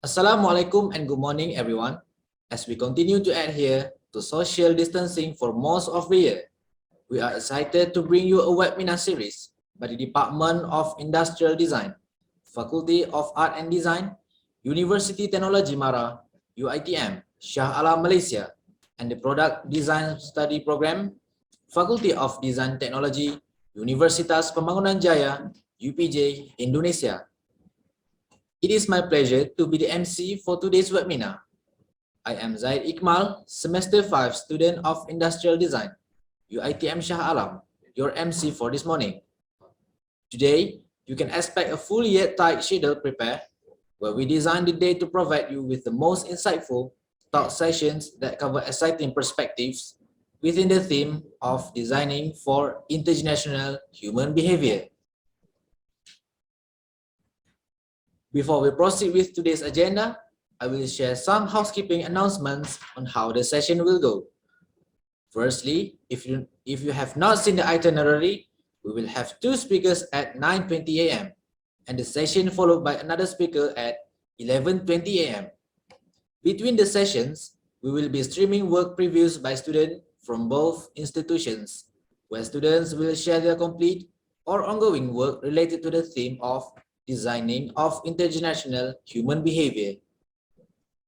Assalamualaikum and good morning, everyone. As we continue to adhere to social distancing for most of the year, we are excited to bring you a webinar series by the Department of Industrial Design, Faculty of Art and Design, University Teknologi Mara, UITM, Shah Alam, Malaysia, and the Product Design Study Program, Faculty of Design Technology, Universitas Pembangunan Jaya, UPJ, Indonesia. It is my pleasure to be the MC for today's webinar. I am Zaid Iqmal, Semester 5 student of Industrial Design, UITM Shah Alam, your MC for this morning. Today, you can expect a full yet tight schedule prepared, where we design the day to provide you with the most insightful talk sessions that cover exciting perspectives within the theme of designing for international human behavior. Before we proceed with today's agenda, I will share some housekeeping announcements on how the session will go. Firstly, if you have not seen the itinerary, we will have two speakers at 9:20 a.m. and the session followed by another speaker at 11:20 a.m. Between the sessions, we will be streaming work previews by students from both institutions, where students will share their complete or ongoing work related to the theme of designing of international human behavior.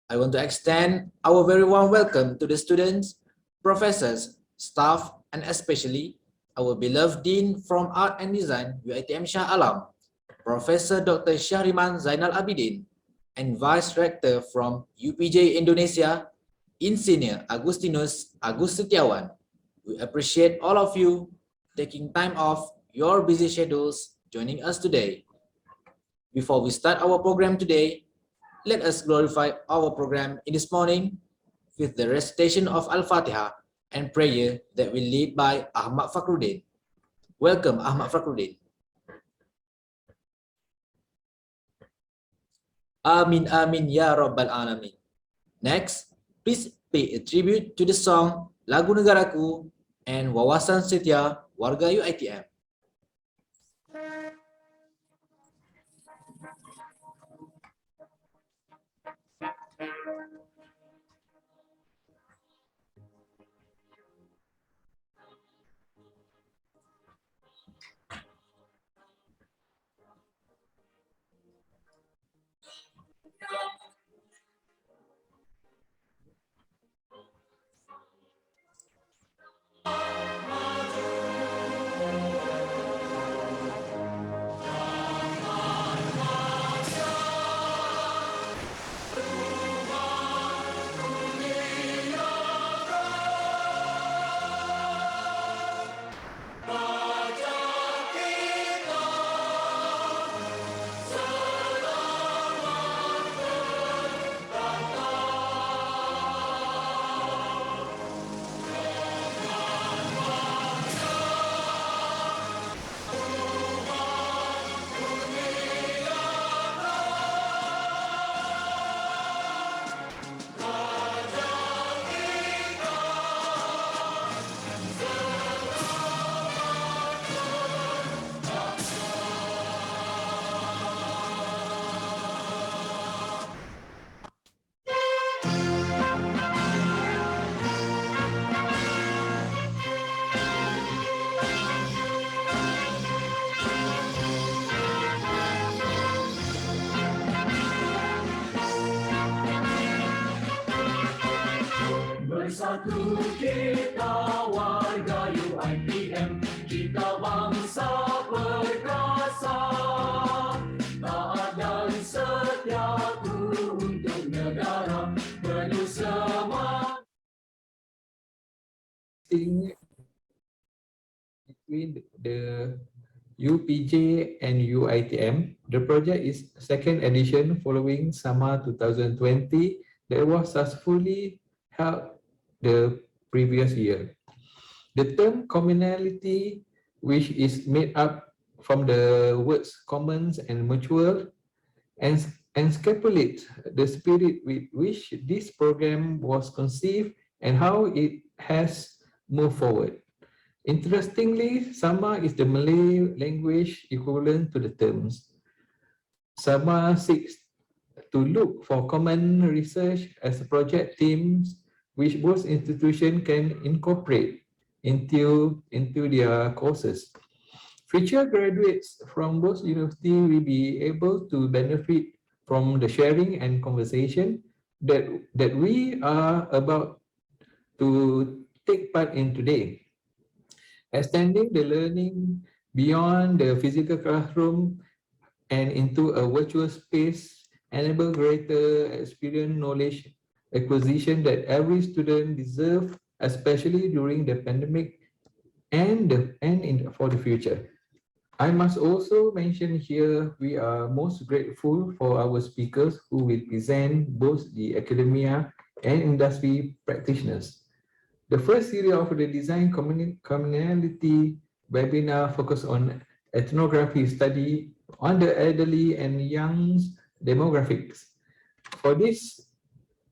I want to extend our very warm welcome to the students, professors, staff, and especially our beloved Dean from Art and Design, UITM Shah Alam, Professor Dr. Syahriman Zainal Abidin, and Vice Rector from UPJ Indonesia, Insinyur Agustinus Agus Setiawan. We appreciate all of you taking time off your busy schedules joining us today. Before we start our program today, let us glorify our program in this morning with the recitation of Al-Fatiha and prayer that will lead by Ahmad Fakhruddin. Welcome, Ahmad Fakhruddin. Amin Amin Ya Rabbal Alamin. Next, please pay a tribute to the song Lagu Negaraku and Wawasan Setia Warga UITM. Bersatu kita warga UITM, kita bangsa perkasa, taat dan setia untuk negara, penuh semangat. Between the UPJ and UITM, the project is second edition following SAMA 2020 that was successfully held the previous year. The term communality, which is made up from the words commons and mutual, encapsulates the spirit with which this program was conceived and how it has moved forward. Interestingly, Sama is the Malay language equivalent to the terms. Sama seeks to look for common research as project teams which both institutions can incorporate into their courses. Future graduates from both universities will be able to benefit from the sharing and conversation that we are about to take part in today. Extending the learning beyond the physical classroom and into a virtual space enable greater experience knowledge acquisition that every student deserves, especially during the pandemic for the future. I must also mention here we are most grateful for our speakers who will present both the academia and industry practitioners. The first series of the design communality webinar focused on ethnography study on the elderly and young demographics. For this,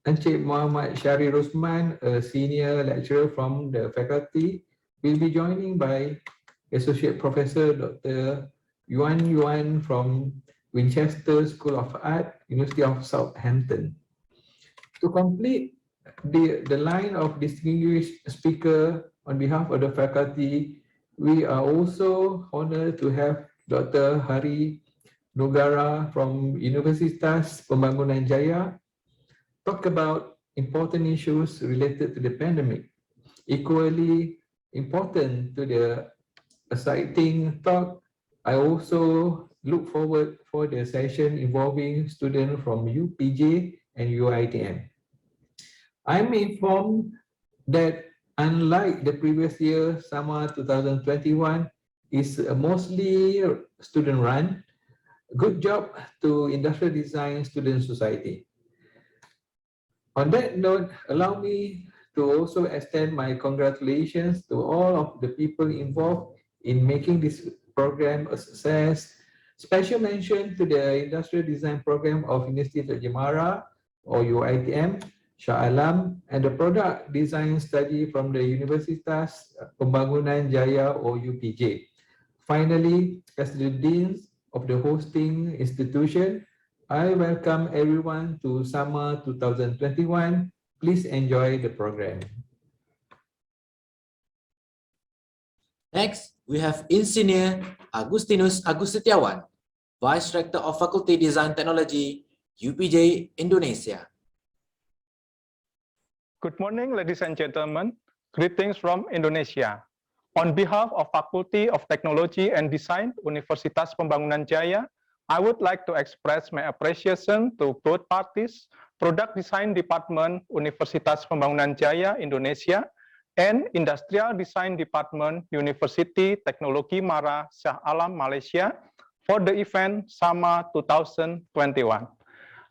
Encik Muhammad Syahrir Rosman, a senior lecturer from the faculty, will be joining by Associate Professor Dr. Yuan from Winchester School of Art, University of Southampton. To complete the line of distinguished speaker on behalf of the faculty, we are also honored to have Dr. Hari Nugara from Universitas Pembangunan Jaya talk about important issues related to the pandemic. Equally important to the exciting talk, I also look forward for the session involving students from UPJ and UITM. I'm informed that unlike the previous year, SAMA 2021 is mostly student run. Good job to Industrial Design Student Society. On that note, allow me to also extend my congratulations to all of the people involved in making this program a success. Special mention to the Industrial Design Program of University of Jemara or UITM, Shah Alam, and the Product Design Study from the Universitas Pembangunan Jaya or UPJ. Finally, as the deans of the hosting institution, I welcome everyone to SAMA 2021. Please enjoy the program. Next, we have Engineer Agustinus Agustitiawan, Vice Rector of Faculty Design Technology, UPJ, Indonesia. Good morning, ladies and gentlemen. Greetings from Indonesia. On behalf of Faculty of Technology and Design, Universitas Pembangunan Jaya, I would like to express my appreciation to both parties, Product Design Department, Universitas Pembangunan Jaya, Indonesia, and Industrial Design Department, University Teknologi Mara, Shah Alam, Malaysia, for the event SAMA 2021.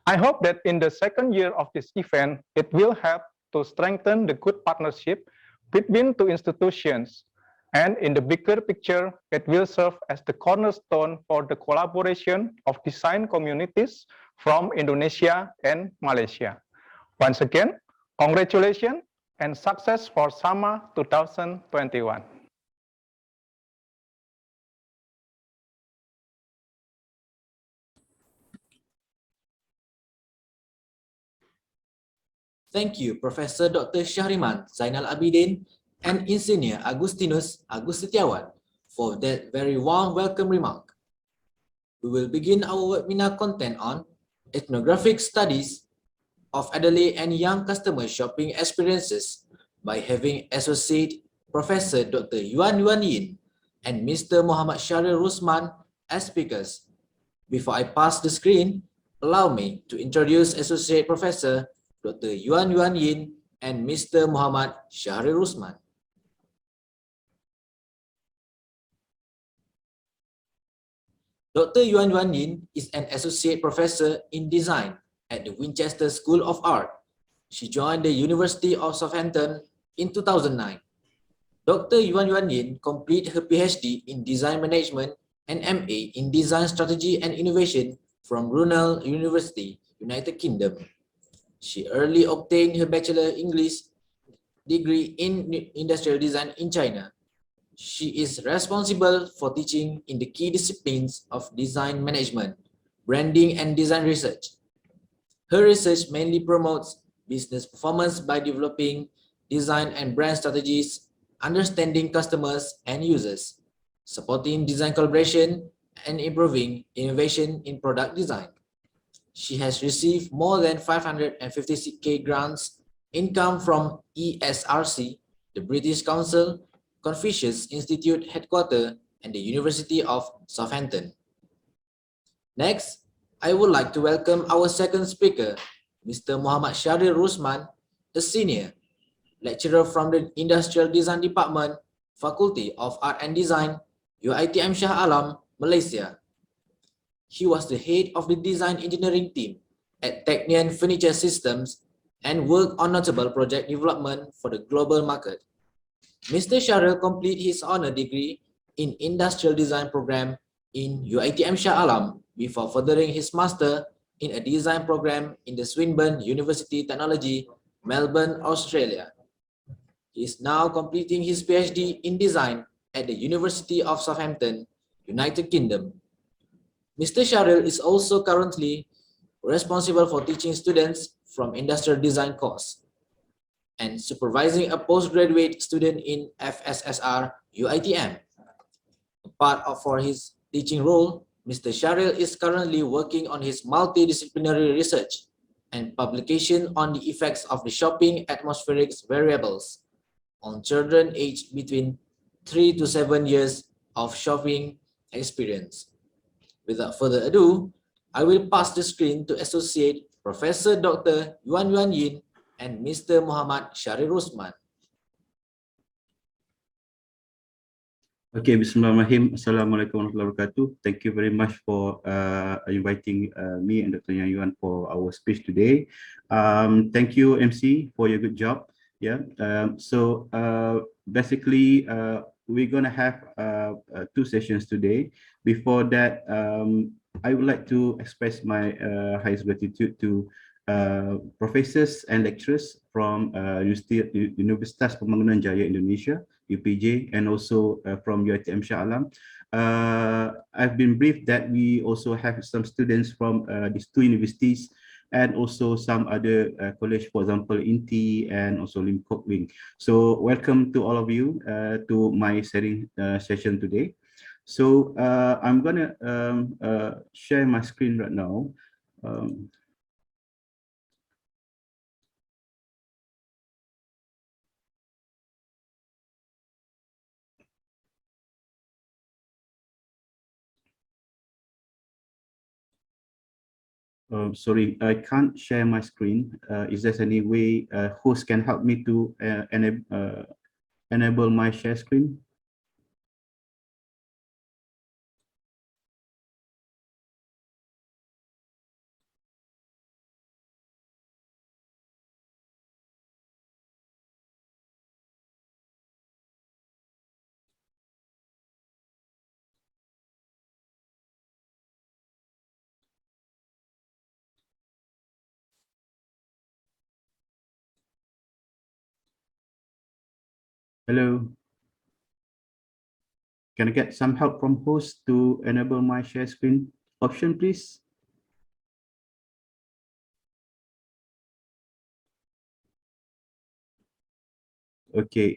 I hope that in the second year of this event, it will help to strengthen the good partnership between two institutions. And in the bigger picture, it will serve as the cornerstone for the collaboration of design communities from Indonesia and Malaysia. Once again, congratulations and success for SAMA 2021. Thank you, Professor Dr. Syahriman Zainal Abidin and Engineer Agustinus Agustitiawan for that very warm welcome remark. We will begin our webinar content on ethnographic studies of elderly and young customer shopping experiences by having Associate Professor Dr. Yuan Yin and Mr. Muhammad Syahrir Rosman as speakers. Before I pass the screen, allow me to introduce Associate Professor Dr. Yuan Yin and Mr. Muhammad Syahrir Rosman. Dr. Yuan Yin is an Associate Professor in Design at the Winchester School of Art. She joined the University of Southampton in 2009. Dr. Yuan Yin completed her PhD in Design Management and MA in Design Strategy and Innovation from Brunel University, United Kingdom. She early obtained her Bachelor English degree in Industrial Design in China. She is responsible for teaching in the key disciplines of design management, branding, and design research. Her research mainly promotes business performance by developing design and brand strategies, understanding customers and users, supporting design collaboration, and improving innovation in product design. She has received more than 556K grants, income from ESRC, the British Council, Confucius Institute headquarters, and the University of Southampton. Next, I would like to welcome our second speaker, Mr. Muhammad Syahrir Rusman, a senior lecturer from the Industrial Design Department, Faculty of Art and Design, UiTM Shah Alam, Malaysia. He was the head of the design engineering team at Technion Furniture Systems and worked on notable project development for the global market. Mr. Syahrir completed his honor degree in Industrial Design program in UiTM Shah Alam before furthering his master in a design program in the Swinburne University Technology, Melbourne, Australia. He is now completing his PhD in design at the University of Southampton, United Kingdom. Mr. Syahrir is also currently responsible for teaching students from industrial design course and supervising a postgraduate student in FSSR UiTM. For his teaching role, Mr. Syahrir is currently working on his multidisciplinary research and publication on the effects of the shopping atmospheric variables on children aged between 3 to 7 years of shopping experience. Without further ado, I will pass the screen to Associate Professor Dr. Yuan Yin and Mr. Muhammad Syahrir Rusman. Okay, Bismillahirrahmanirrahim. Assalamualaikum warahmatullahi wabarakatuh. Thank you very much for inviting me and Dr. Yuan for our speech today. Thank you, MC, for your good job. Yeah. Basically, we're gonna have two sessions today. Before that, I would like to express my highest gratitude to professors and lecturers from Universitas Pembangunan Jaya Indonesia, UPJ, and also from UiTM Shah Alam. I've been briefed that we also have some students from these two universities and also some other college, for example, INTI and also Lim Kok Wing. So welcome to all of you to my session today. So I'm gonna share my screen right now. Sorry, I can't share my screen. Is there any way host can help me to enable my share screen? Hello. Can I get some help from host to enable my share screen option, please? Okay.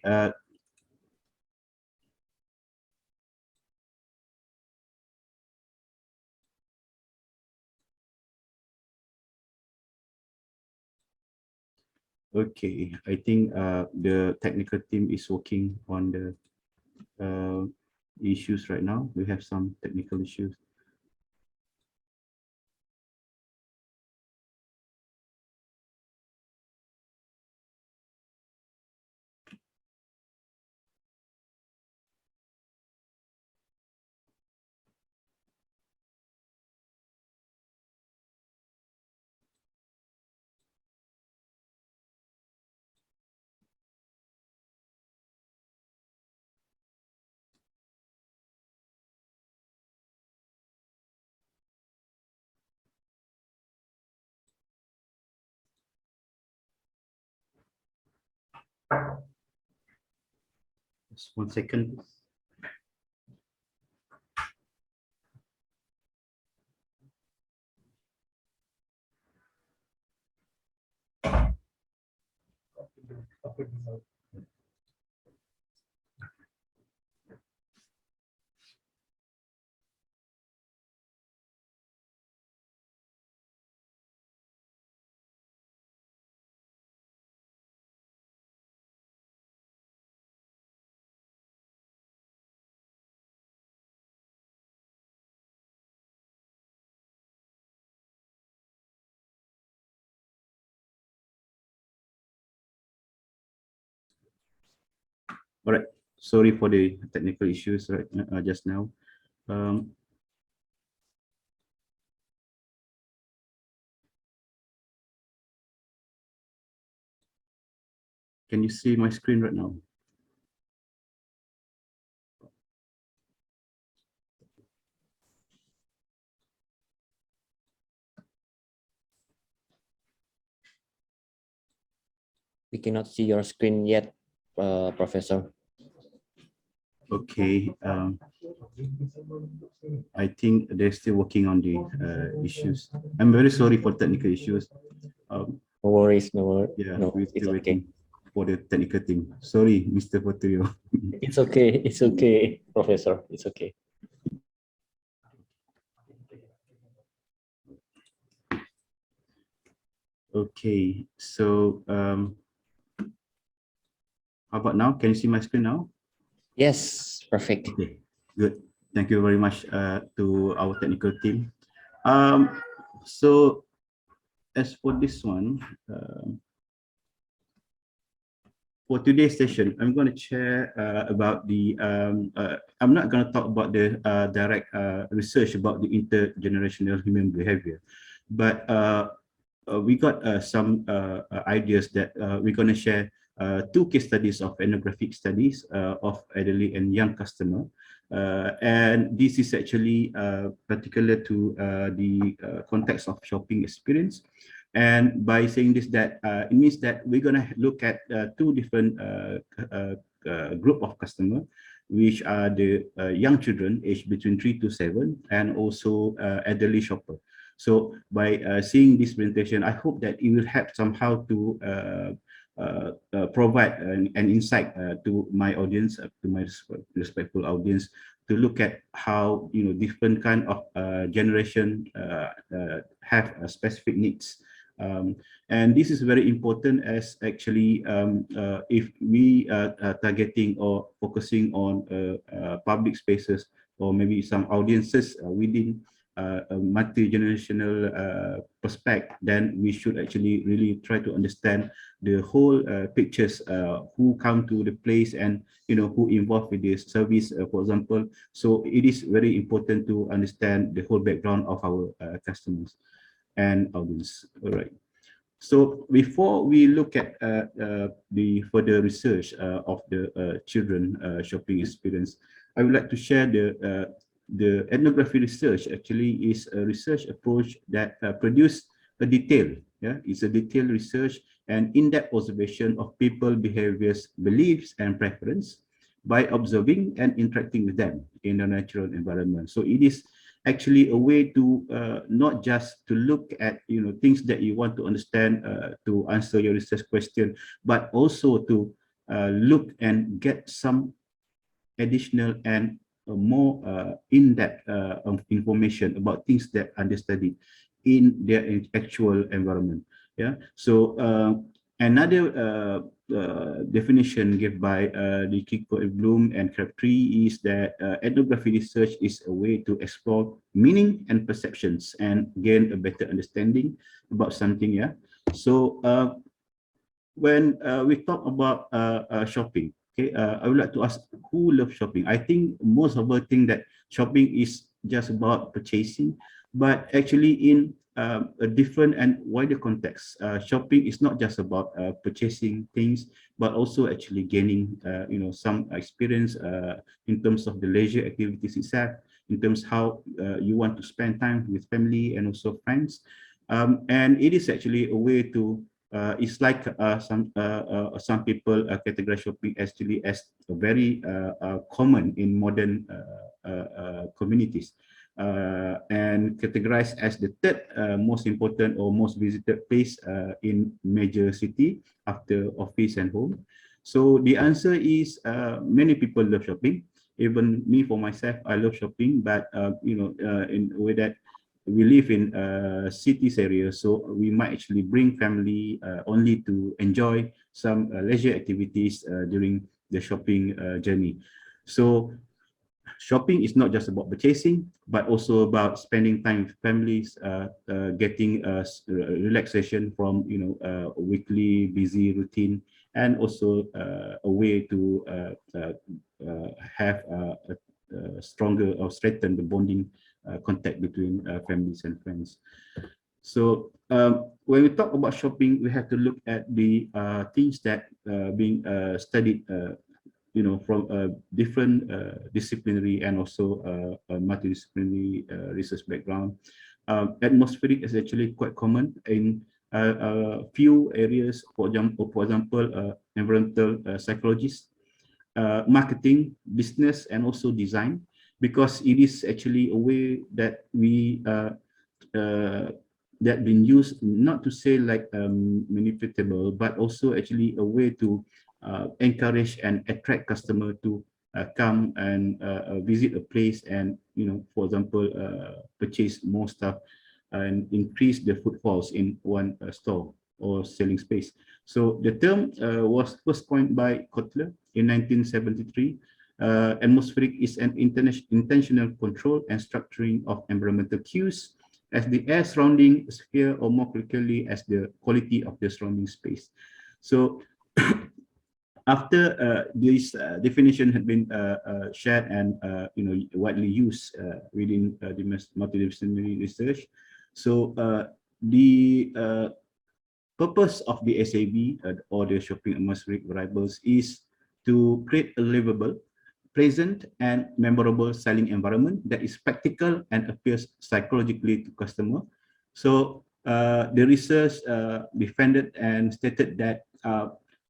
Okay. I think the technical team is working on the issues right now. We have some technical issues. Just 1 second. All right. Sorry for the technical issues right just now. Can you see my screen right now? We cannot see your screen yet, Professor. Okay. I think they're still working on the issues. I'm very sorry for technical issues. No worries, no worries. Yeah, No, we're it's still okay. waiting for the technical team. Sorry, Mr. Potrio. It's okay. It's okay, Professor. It's okay. Okay, so how about now? Can you see my screen now? Yes, perfect. Okay, good. Thank you very much to our technical team. So as for this one, for today's session, I'm going to share about the, I'm not going to talk about the direct research about the intergenerational human behavior, but we got some ideas that we're going to share two case studies of ethnographic studies of elderly and young customer. And this is actually particular to the context of shopping experience. And by saying this, that it means that we're going to look at two different group of customer, which are the young children aged between 3 to 7, and also elderly shopper. So by seeing this presentation, I hope that it will help somehow to provide an insight to my audience, to my respectful audience, to look at how different kind of generation have specific needs. And this is very important, as actually if we are targeting or focusing on public spaces, or maybe some audiences within a multi-generational perspective, then we should actually really try to understand the whole pictures, who come to the place, and who involved with this service, for example. So it is very important to understand the whole background of our customers and audience. All right. So before we look at the further research of the children shopping experience, I would like to share the ethnography research. Actually is a research approach that produce a detail. Yeah, it's a detailed research and in-depth observation of people, behaviors, beliefs, and preference by observing and interacting with them in the natural environment. So it is actually a way to not just to look at things that you want to understand to answer your research question, but also to look and get some additional and more in-depth information about things that are studied in their actual environment. Yeah. So another definition given by the Kiko Bloom and Crabtree is that ethnography research is a way to explore meaning and perceptions and gain a better understanding about something. Yeah. So when we talk about shopping, okay, I would like to ask, who loves shopping? I think most of us think that shopping is just about purchasing, but actually in a different and wider context, shopping is not just about purchasing things, but also actually gaining some experience in terms of the leisure activities itself, in terms how you want to spend time with family and also friends. And it is actually a way to it's like some people categorize shopping actually as a very common in modern communities. and categorized as the third most important or most visited place in major city after office and home. So the answer is many people love shopping. Even me, for myself, I love shopping, but in a way that we live in cities area, so we might actually bring family only to enjoy some leisure activities during the shopping journey. So shopping is not just about purchasing, but also about spending time with families, getting relaxation from a weekly busy routine, and also a way to have a stronger or strengthen the bonding contact between families and friends. So when we talk about shopping, we have to look at the things that being studied from a different disciplinary and also multidisciplinary research background. Atmospheric is actually quite common in a few areas. For example, environmental psychologists, marketing, business, and also design, because it is actually a way that we that been used, not to say like manipulatable, but also actually a way to encourage and attract customer to come and visit a place and for example purchase more stuff and increase the footfalls in one store or selling space. So the term was first coined by Kotler in 1973. Atmospheric is an intentional control and structuring of environmental cues as the air surrounding a sphere, or more critically as the quality of the surrounding space. So after this definition had been shared and widely used within the multidisciplinary research, so the purpose of the SAV or the shopping atmospheric variables is to create a livable, pleasant, and memorable selling environment that is practical and appeals psychologically to customer. So the research defended and stated that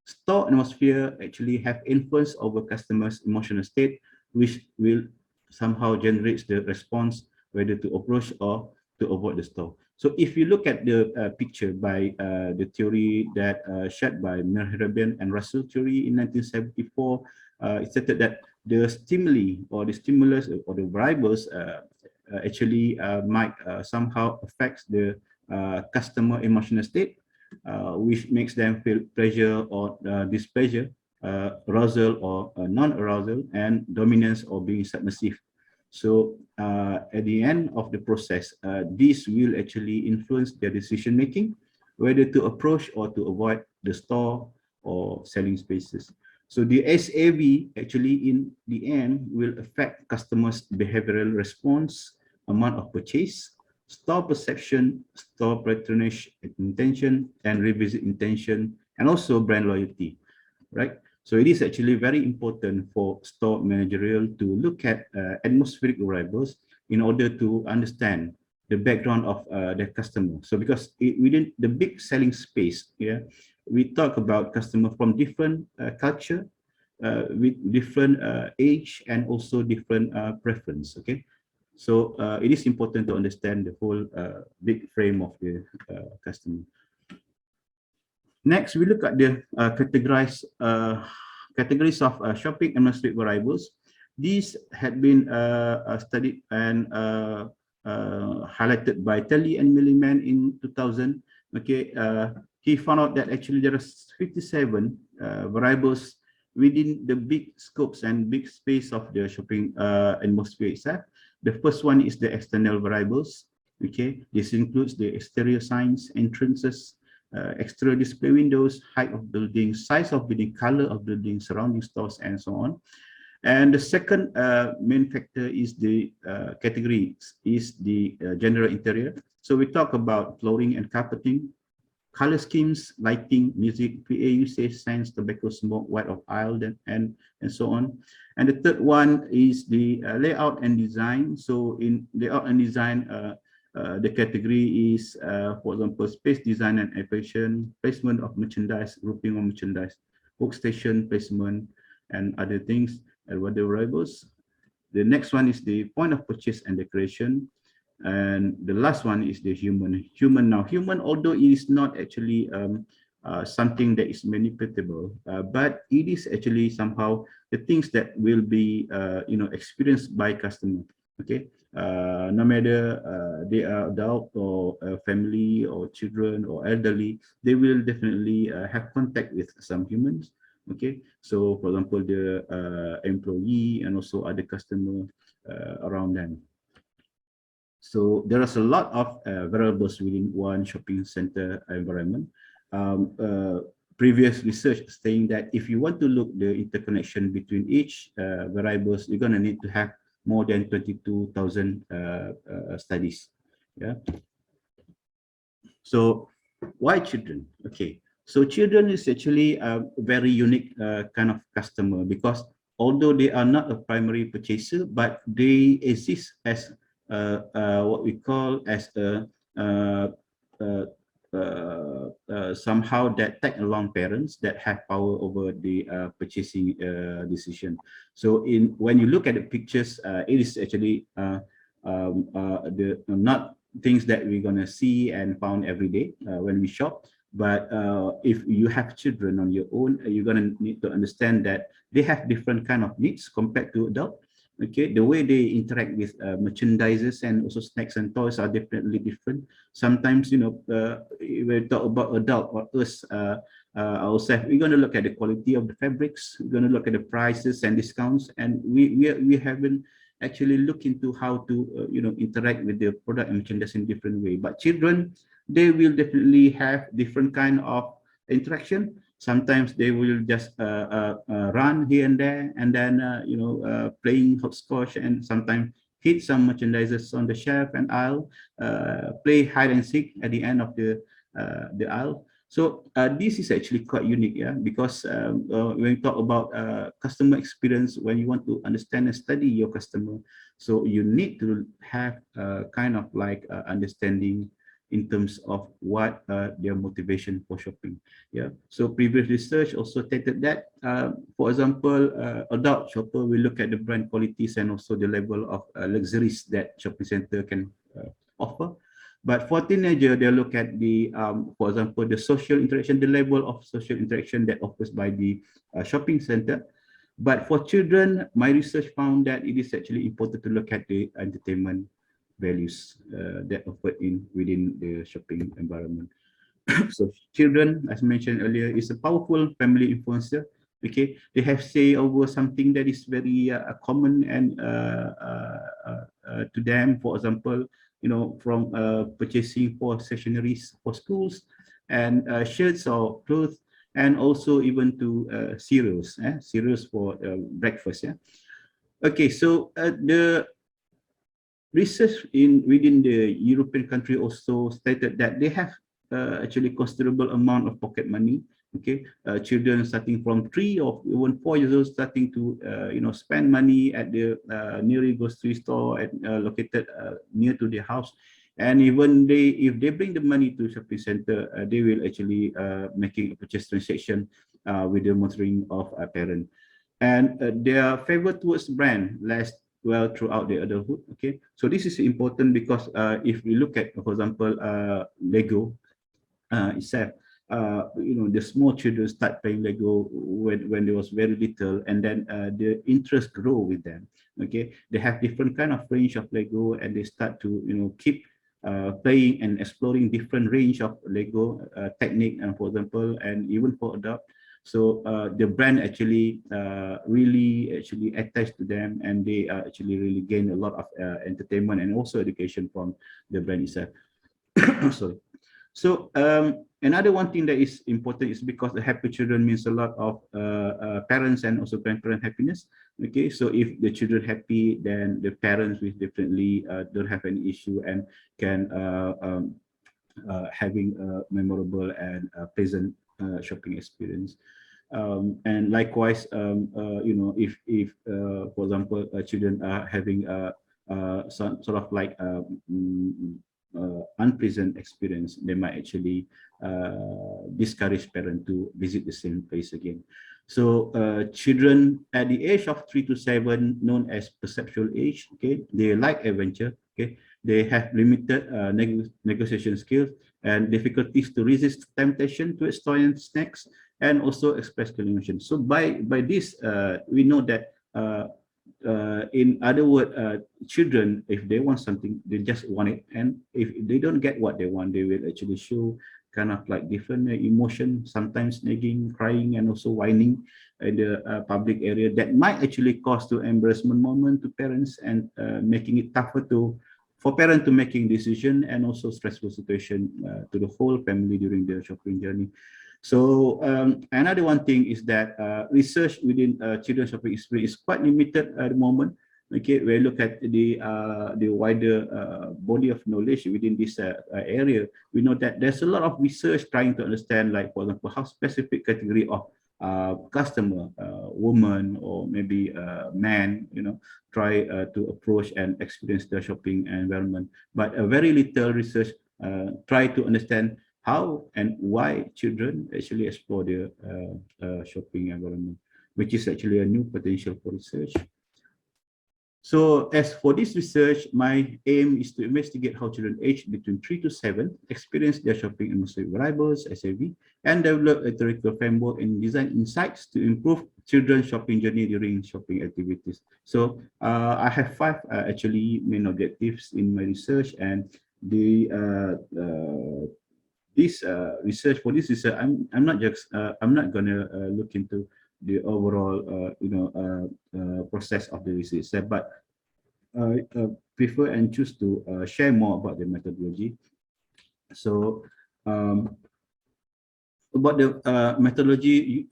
store atmosphere actually have influence over customers' emotional state, which will somehow generate the response whether to approach or to avoid the store. So if you look at the picture by the theory that shared by Merhirabian and Russell theory in 1974, it stated that the stimuli or the stimulus or the variables actually might somehow affect the customer emotional state, which makes them feel pleasure or displeasure, arousal or non-arousal, and dominance or being submissive. So at the end of the process, this will actually influence their decision making, whether to approach or to avoid the store or selling spaces. So the SAV actually in the end will affect customers' behavioral response, amount of purchase, store perception, store patronage intention, and revisit intention, and also brand loyalty, right? So it is actually very important for store managerial to look at atmospheric variables in order to understand the background of the customer. So because within the big selling space, yeah, we talk about customer from different culture, with different age and also different preference. Okay, so it is important to understand the whole big frame of the customer. Next, we look at the categories of shopping atmospheric variables. These had been studied and highlighted by Telly and Milliman in 2000. Okay, he found out that actually there are 57 variables within the big scopes and big space of the shopping atmosphere itself. The first one is the external variables. Okay, this includes the exterior signs, entrances, exterior display windows, height of buildings, size of building, color of buildings, surrounding stores, and so on. And the second main factor is the category is the general interior. So we talk about flooring and carpeting, color schemes, lighting, music, PA usage, signs, tobacco smoke, white of aisle, and so on. And the third one is the layout and design. So in layout and design, the category is, for example, space design and operation, placement of merchandise, grouping of merchandise, workstation placement, and other things, and other variables. The next one is the point of purchase and decoration. And the last one is the human. Human, although it is not actually something that is manipulatable, but it is actually somehow the things that will be experienced by customer. Okay, no matter they are adult or family or children or elderly, they will definitely have contact with some humans. Okay, so for example, the employee and also other customer around them. So there is a lot of variables within one shopping center environment. Previous research saying that if you want to look the interconnection between each variables, you're going to need to have more than 22,000 studies. Yeah. So why children? Okay. So children is actually a very unique kind of customer, because although they are not a primary purchaser, but they exist as what we call as a somehow that tag along parents that have power over the purchasing decision. So when you look at the pictures, it is actually the not things that we're gonna see and found every day when we shop. But if you have children on your own, you're gonna need to understand that they have different kind of needs compared to adult. Okay, the way they interact with merchandises and also snacks and toys are definitely different. Sometimes, when we talk about adult or us ourselves, we're going to look at the quality of the fabrics, we're going to look at the prices and discounts, and we haven't actually looked into how to interact with the product and merchandise in different way. But children, they will definitely have different kind of interaction. Sometimes they will just run here and there, and then playing hopscotch, and sometimes hit some merchandises on the shelf and aisle, play hide and seek at the end of the aisle. So this is actually quite unique, yeah, because when you talk about customer experience, when you want to understand and study your customer, so you need to have kind of like understanding in terms of what their motivation for shopping. Yeah. So previous research also stated that, for example, adult shopper will look at the brand qualities and also the level of luxuries that shopping center can offer. But for teenager, they look at the, for example, the social interaction, the level of social interaction that offers by the shopping center. But for children, my research found that it is actually important to look at the entertainment values that offered within the shopping environment. So children, as mentioned earlier, is a powerful family influencer. Okay, they have say over something that is very common and to them. For example, from purchasing for stationeries for schools and shirts or clothes, and also even to cereals for breakfast. Yeah. Okay, so the research within the European country also stated that they have actually considerable amount of pocket money. Okay, children starting from 3 or even 4 years old starting to spend money at the nearest grocery store located near to their house, and even if they bring the money to shopping center, they will actually making a purchase transaction with the monitoring of a parent, and their favor towards brand less well throughout the adulthood. Okay, so this is important because if we look at, for example, Lego itself, the small children start playing Lego when they was very little, and then the interest grow with them. Okay, they have different kind of range of Lego, and they start to keep playing and exploring different range of Lego technique, and for example, and even for adult. So the brand actually really actually attached to them, and they actually really gain a lot of entertainment and also education from the brand itself. Sorry. So another one thing that is important is because the happy children means a lot of parents and also grandparent happiness. Okay, so if the children happy, then the parents will definitely don't have any issue and can having a memorable and pleasant shopping experience. And likewise, if for example, children are having some sort of like unpleasant experience, they might actually discourage parents to visit the same place again. So children at the age of 3 to 7, known as perceptual age, okay, they like adventure, okay, they have limited negotiation skills and difficulties to resist temptation to toys and snacks, and also express emotions. So by this, we know that in other words, children, if they want something, they just want it, and if they don't get what they want, they will actually show kind of like different emotion, sometimes nagging, crying, and also whining in the public area that might actually cause to embarrassment moment to parents, and making it tougher for parents to making decision, and also stressful situation to the whole family during their shopping journey. So another one thing is that research within children's shopping experience is quite limited at the moment. Okay, we look at the wider body of knowledge within this area. We know that there's a lot of research trying to understand, like for example, how specific category of customer, woman or maybe man, try to approach and experience the shopping environment. But a very little research try to understand how and why children actually explore the shopping environment, which is actually a new potential for research. So as for this research, my aim is to investigate how children aged between 3 to 7 experience their shopping atmospheric variables, SAV, and develop a theoretical framework and design insights to improve children's shopping journey during shopping activities. So I have 5 actually main objectives in my research, and the this research I'm not just I'm not gonna look into the overall process of the research, but I prefer and choose to share more about the methodology. So about the methodology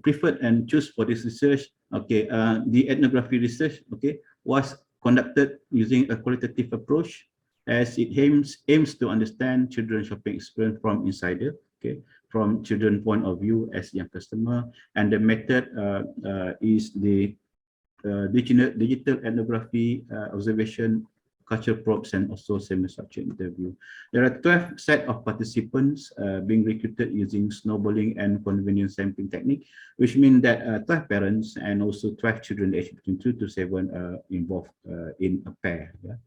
preferred and choose for this research, okay, the ethnography research, okay, was conducted using a qualitative approach, as it aims to understand children's shopping experience from insider, okay, from children point of view as young customer, and the method is the digital ethnography, observation, culture probes, and also semi-structured interview. There are 12 set of participants being recruited using snowballing and convenience sampling technique, which means that 12 parents and also 12 children aged between 2 to 7 are involved in a pair. Yeah?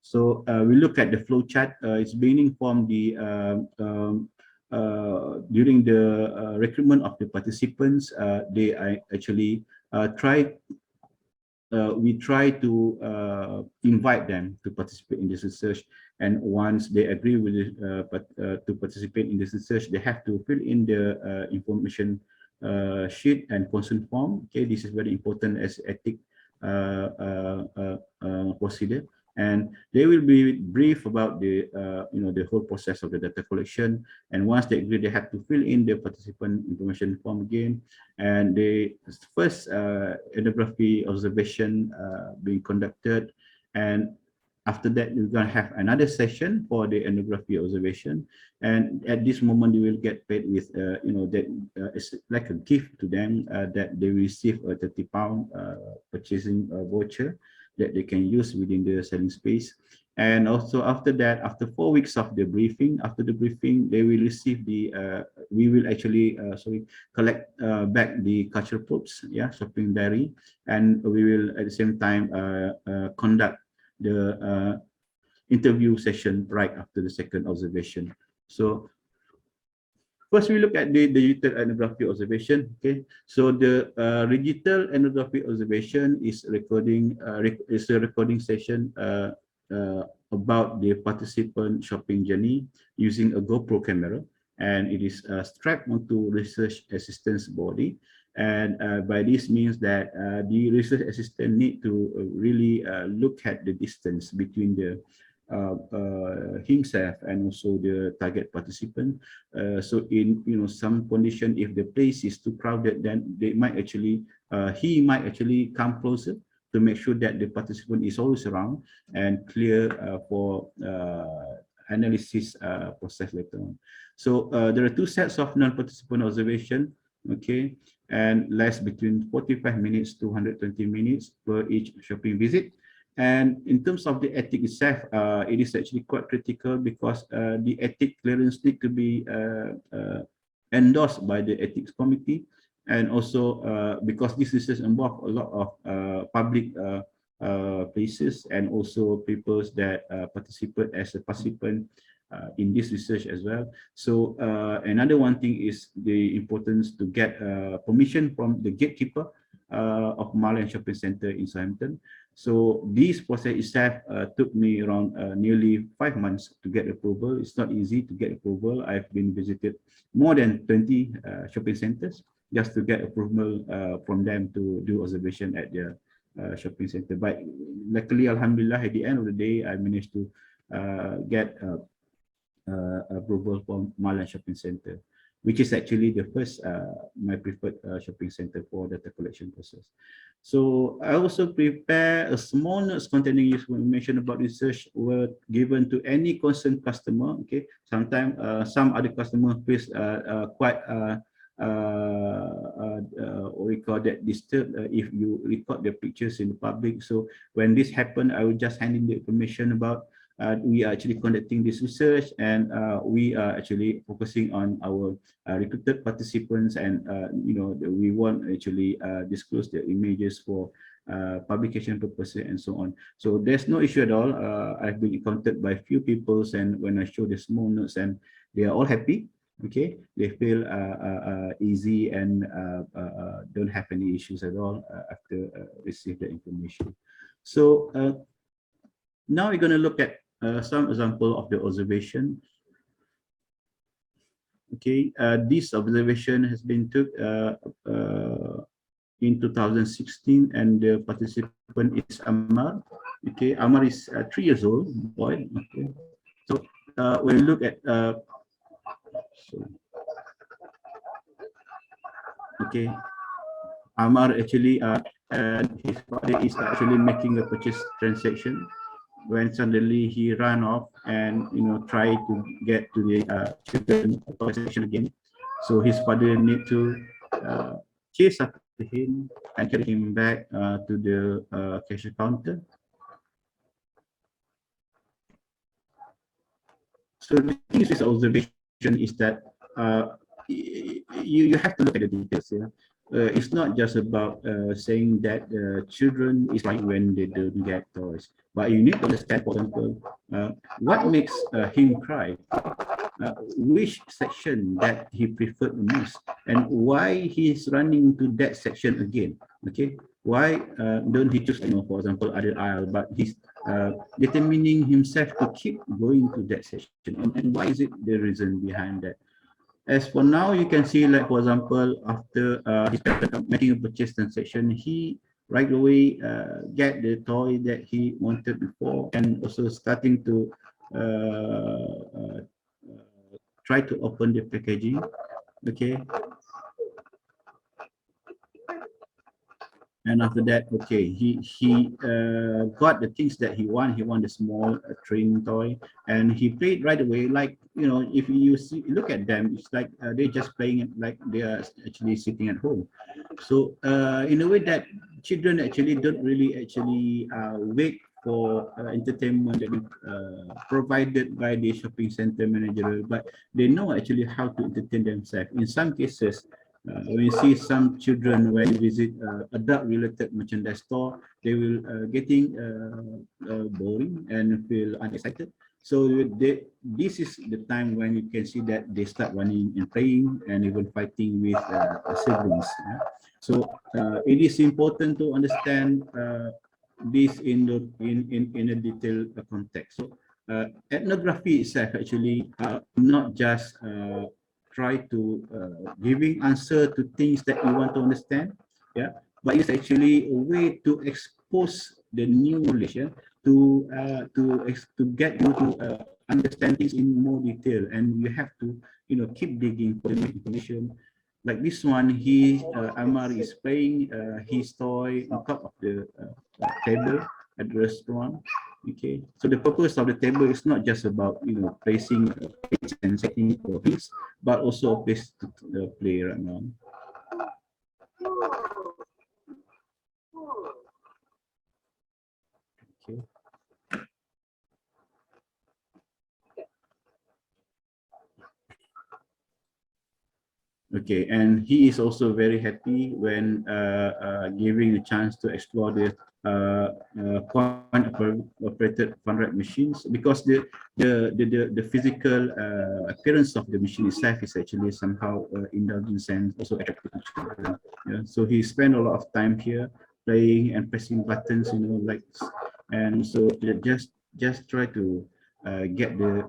So we look at the flow chart. It's beginning from the during the recruitment of the participants. They actually we try to invite them to participate in this research, and once they agree with it, to participate in this research, they have to fill in the information sheet and consent form. Okay, this is very important as ethic procedure, and they will be briefed about the the whole process of the data collection. And once they agree, they have to fill in the participant information form again, and the first ethnography observation being conducted, and after that we're going to have another session for the ethnography observation, and at this moment you will get paid with that it's like a gift to them, that they receive a 30 pound purchasing voucher that they can use within the selling space. And also after that, after 4 weeks of the briefing, after the briefing, they will receive the we will actually collect back the culture probes, yeah, shopping diary, and we will at the same time conduct the interview session right after the second observation. So first, we look at the digital ethnography observation. Okay, so the digital ethnography observation is recording is a recording session about the participant shopping journey using a GoPro camera, and it is strapped onto research assistant's body. And by this means that the research assistant need to really look at the distance between the himself and also the target participant. So in some condition, if the place is too crowded, then they might actually he might actually come closer to make sure that the participant is always around and clear for analysis process later on. So there are 2 sets of non-participant observation, okay, and lasts between 45 minutes to 120 minutes per each shopping visit. And in terms of the ethic itself, it is actually quite critical because the ethic clearance need to be endorsed by the ethics committee, and also because this research involve a lot of public places and also people that participate as a participant in this research as well. So another one thing is the importance to get permission from the gatekeeper of Marlin Shopping Center in Southampton. So this process itself took me around nearly 5 months to get approval. It's not easy to get approval. I've been visited more than 20 shopping centers just to get approval from them to do observation at their shopping center. But luckily, Alhamdulillah, at the end of the day, I managed to get approval from Marlin Shopping Center, which is actually the first my preferred shopping center for data collection process. So I also prepare a small notes containing useful information about research were given to any concerned customer. Okay, sometimes some other customer face quite what we call that disturbed if you record the pictures in the public. So when this happened, I will just hand in the information about we are actually conducting this research, and we are actually focusing on our recruited participants, and we won't actually disclose the images for publication purposes and so on. So there's no issue at all. I've been encountered by few people, and when I show the small notes, and they are all happy. Okay, they feel easy and don't have any issues at all after receive the information. So now we're going to look at some example of the observation. Okay, this observation has been took in 2016, and the participant is Amar. Okay, Amar is 3 years old boy. Okay, so we look at okay, Amar actually his father is actually making a purchase transaction when suddenly he ran off and try to get to the children section again. So his father need to chase after him and carry him back to the cashier counter. So the thing is, this observation is that you have to look at the details. Yeah? It's not just about saying that children is like when they don't get toys, but you need to understand, for example, what makes him cry, which section that he preferred the most, and why he's running to that section again. Okay, why don't he choose, for example, other aisle, but he's determining himself to keep going to that section, and why is it the reason behind that? As for now, you can see, like, for example, after he's making a purchase transaction, he right away get the toy that he wanted before, and also starting to try to open the packaging. Okay, and after that, okay, he got the things that he want. He want a small train toy, and he played right away. Like, if you see, look at them, it's like they're just playing it like they are actually sitting at home. So in a way that children actually don't really actually wait for entertainment that is provided by the shopping center manager, but they know actually how to entertain themselves. In some cases, when you see some children when you visit adult-related merchandise store, they will getting boring and feel unexcited. So this is the time when you can see that they start running and playing and even fighting with siblings. Yeah? So it is important to understand this in a detailed context. So ethnography itself actually not just try to giving answer to things that you want to understand, yeah, but it's actually a way to expose the new knowledge, yeah, to get you to understand things in more detail, and you have to keep digging for the information. Like this one, Amar is playing his toy on top of the table at the restaurant. Okay, so the purpose of the table is not just about placing plates and setting for things, but also a place to play right now. Okay. Okay, and he is also very happy when giving a chance to explore the operated fun ride machines, because the physical appearance of the machine itself is actually somehow indulgent and also attractive to children. Yeah, so he spent a lot of time here playing and pressing buttons, like, and so just try to get the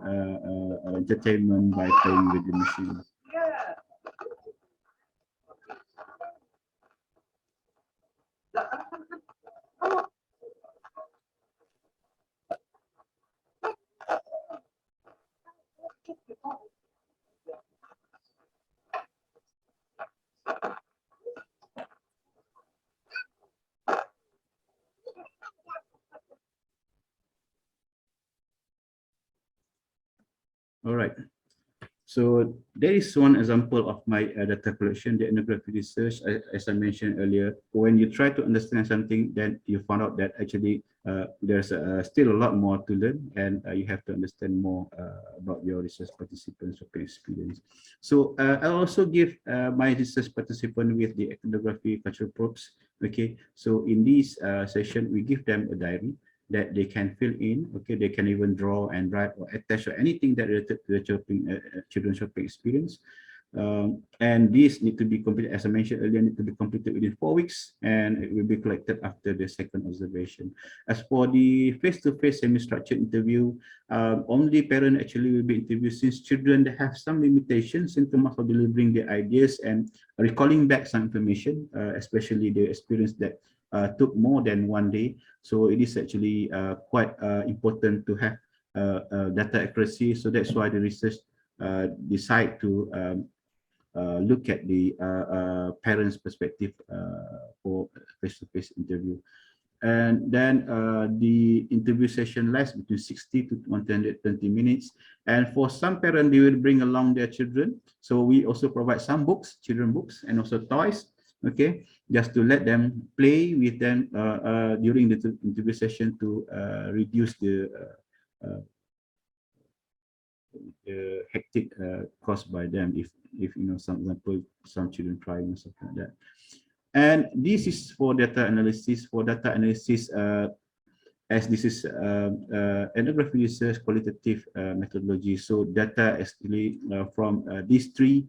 entertainment by playing with the machine. All right. So there is one example of my data collection, the ethnography research. As I mentioned earlier, when you try to understand something, then you found out that actually there's still a lot more to learn, and you have to understand more about your research participants' experience. So I also give my research participant with the ethnography cultural probes. Okay, so in this session, we give them a diary that they can fill in. Okay, they can even draw and write or attach or anything that related to the children's shopping experience. And these need to be completed, as I mentioned earlier, need to be completed within 4 weeks, and it will be collected after the second observation. As for the face-to-face semi-structured interview, only parent actually will be interviewed, since children, they have some limitations in terms of delivering their ideas and recalling back some information, especially the experience that took more than 1 day. So it is actually quite important to have data accuracy. So that's why the research decide to look at the parents' perspective for face-to-face interview. And then the interview session lasts between 60 to 120 minutes. And for some parents, they will bring along their children. So we also provide some books, children books, and also toys, okay, just to let them play with them during the interview session to reduce the hectic caused by them, if some example, some children crying or something like that. And this is for data analysis. For data analysis, as this is ethnography research qualitative methodology, so data actually from these three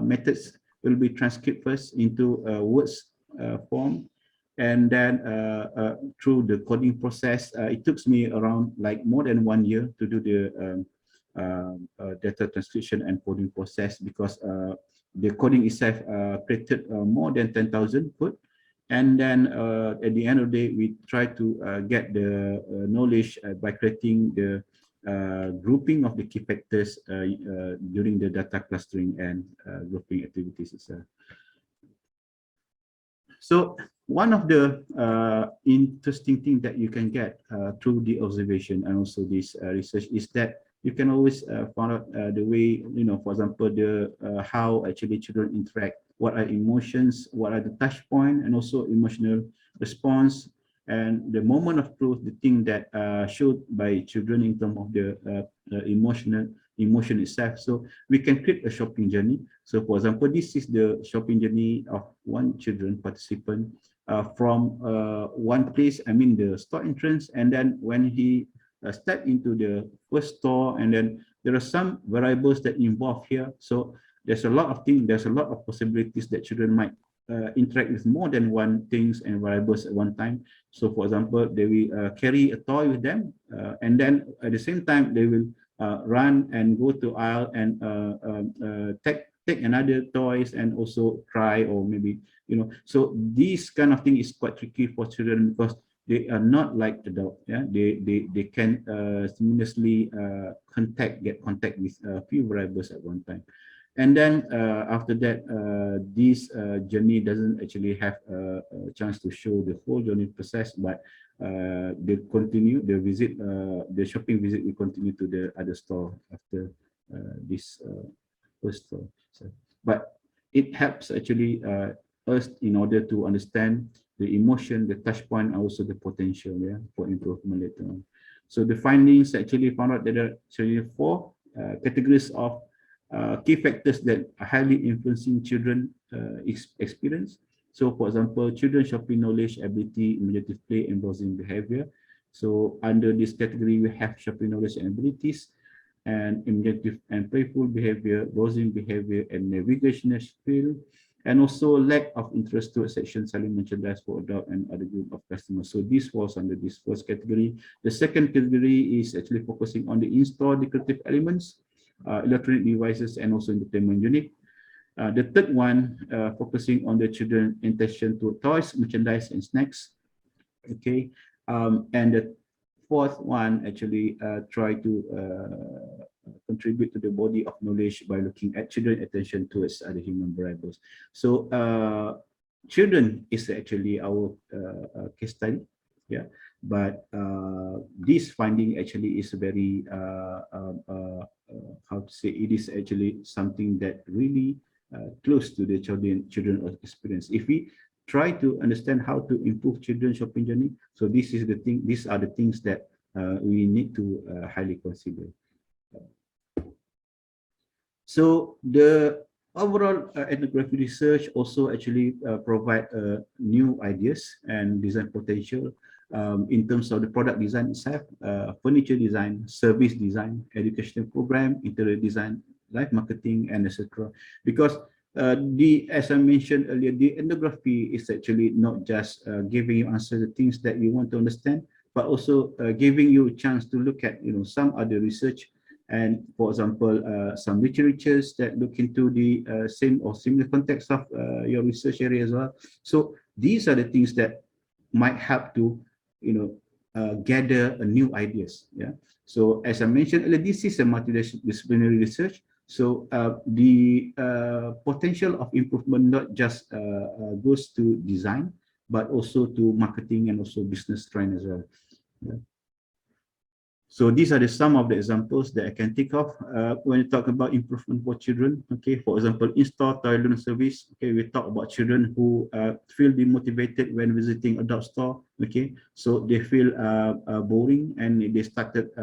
methods will be transcribed first into words form, and then through the coding process. It took me around like more than 1 year to do the data transcription and coding process, because the coding itself created more than 10,000 code. And then at the end of the day, we try to get the knowledge by creating the grouping of the key factors during the data clustering and grouping activities itself. So one of the interesting things that you can get through the observation and also this research is that you can always find out the way, for example, the how actually children interact, what are emotions, what are the touch point, and also emotional response, and the moment of truth, the thing that showed by children in terms of the emotion itself. So we can create a shopping journey. So for example, this is the shopping journey of one children participant from one place, I mean the store entrance, and then when he step into the first store, and then there are some variables that involve here. So there's a lot of things, there's a lot of possibilities that children might interact with more than one things and variables at one time. So for example, they will carry a toy with them, and then at the same time they will run and go to aisle and take another toys and also cry, or maybe so this kind of thing is quite tricky for children, because they are not like adult. Yeah, they can seamlessly get contact with a few variables at one time. And then after that, this journey doesn't actually have a chance to show the whole journey process, but they continue the visit, the shopping visit will continue to the other store after this first store. So, but it helps actually us in order to understand the emotion, the touch point, and also the potential, yeah, for improvement later on. So the findings actually found out that there are actually four categories of key factors that are highly influencing children experience. So for example, children shopping knowledge, ability, imaginative play, and browsing behavior. So under this category, we have shopping knowledge and abilities, and imaginative and playful behavior, browsing behavior, and navigational skill, and also lack of interest towards section selling merchandise for adult and other group of customers. So this was under this first category. The second category is actually focusing on the in-store decorative elements, electronic devices, and also entertainment unit. The third one, focusing on the children intention to toys, merchandise, and snacks. Okay, and the fourth one actually try to contribute to the body of knowledge by looking at children attention towards other human variables. So children is actually our case study, yeah, but this finding actually is very how to say, it is actually something that really close to the children experience. If we try to understand how to improve children's shopping journey, so this is the thing, these are the things that we need to highly consider. So the overall ethnography research also actually provide new ideas and design potential in terms of the product design itself, furniture design, service design, educational program, interior design, live marketing, and etc. Because as I mentioned earlier, the ethnography is actually not just giving you answer the things that you want to understand, but also giving you a chance to look at some other research. And for example, some literatures that look into the same or similar context of your research area as well. So these are the things that might help to, gather new ideas. Yeah. So as I mentioned earlier, this is a multidisciplinary research. So the potential of improvement not just goes to design, but also to marketing and also business trend as well. Yeah. So these are some of the examples that I can think of when you talk about improvement for children. Okay, for example, in-store toy loan service. Okay, we talk about children who feel demotivated when visiting adult store. Okay, so they feel boring and they started,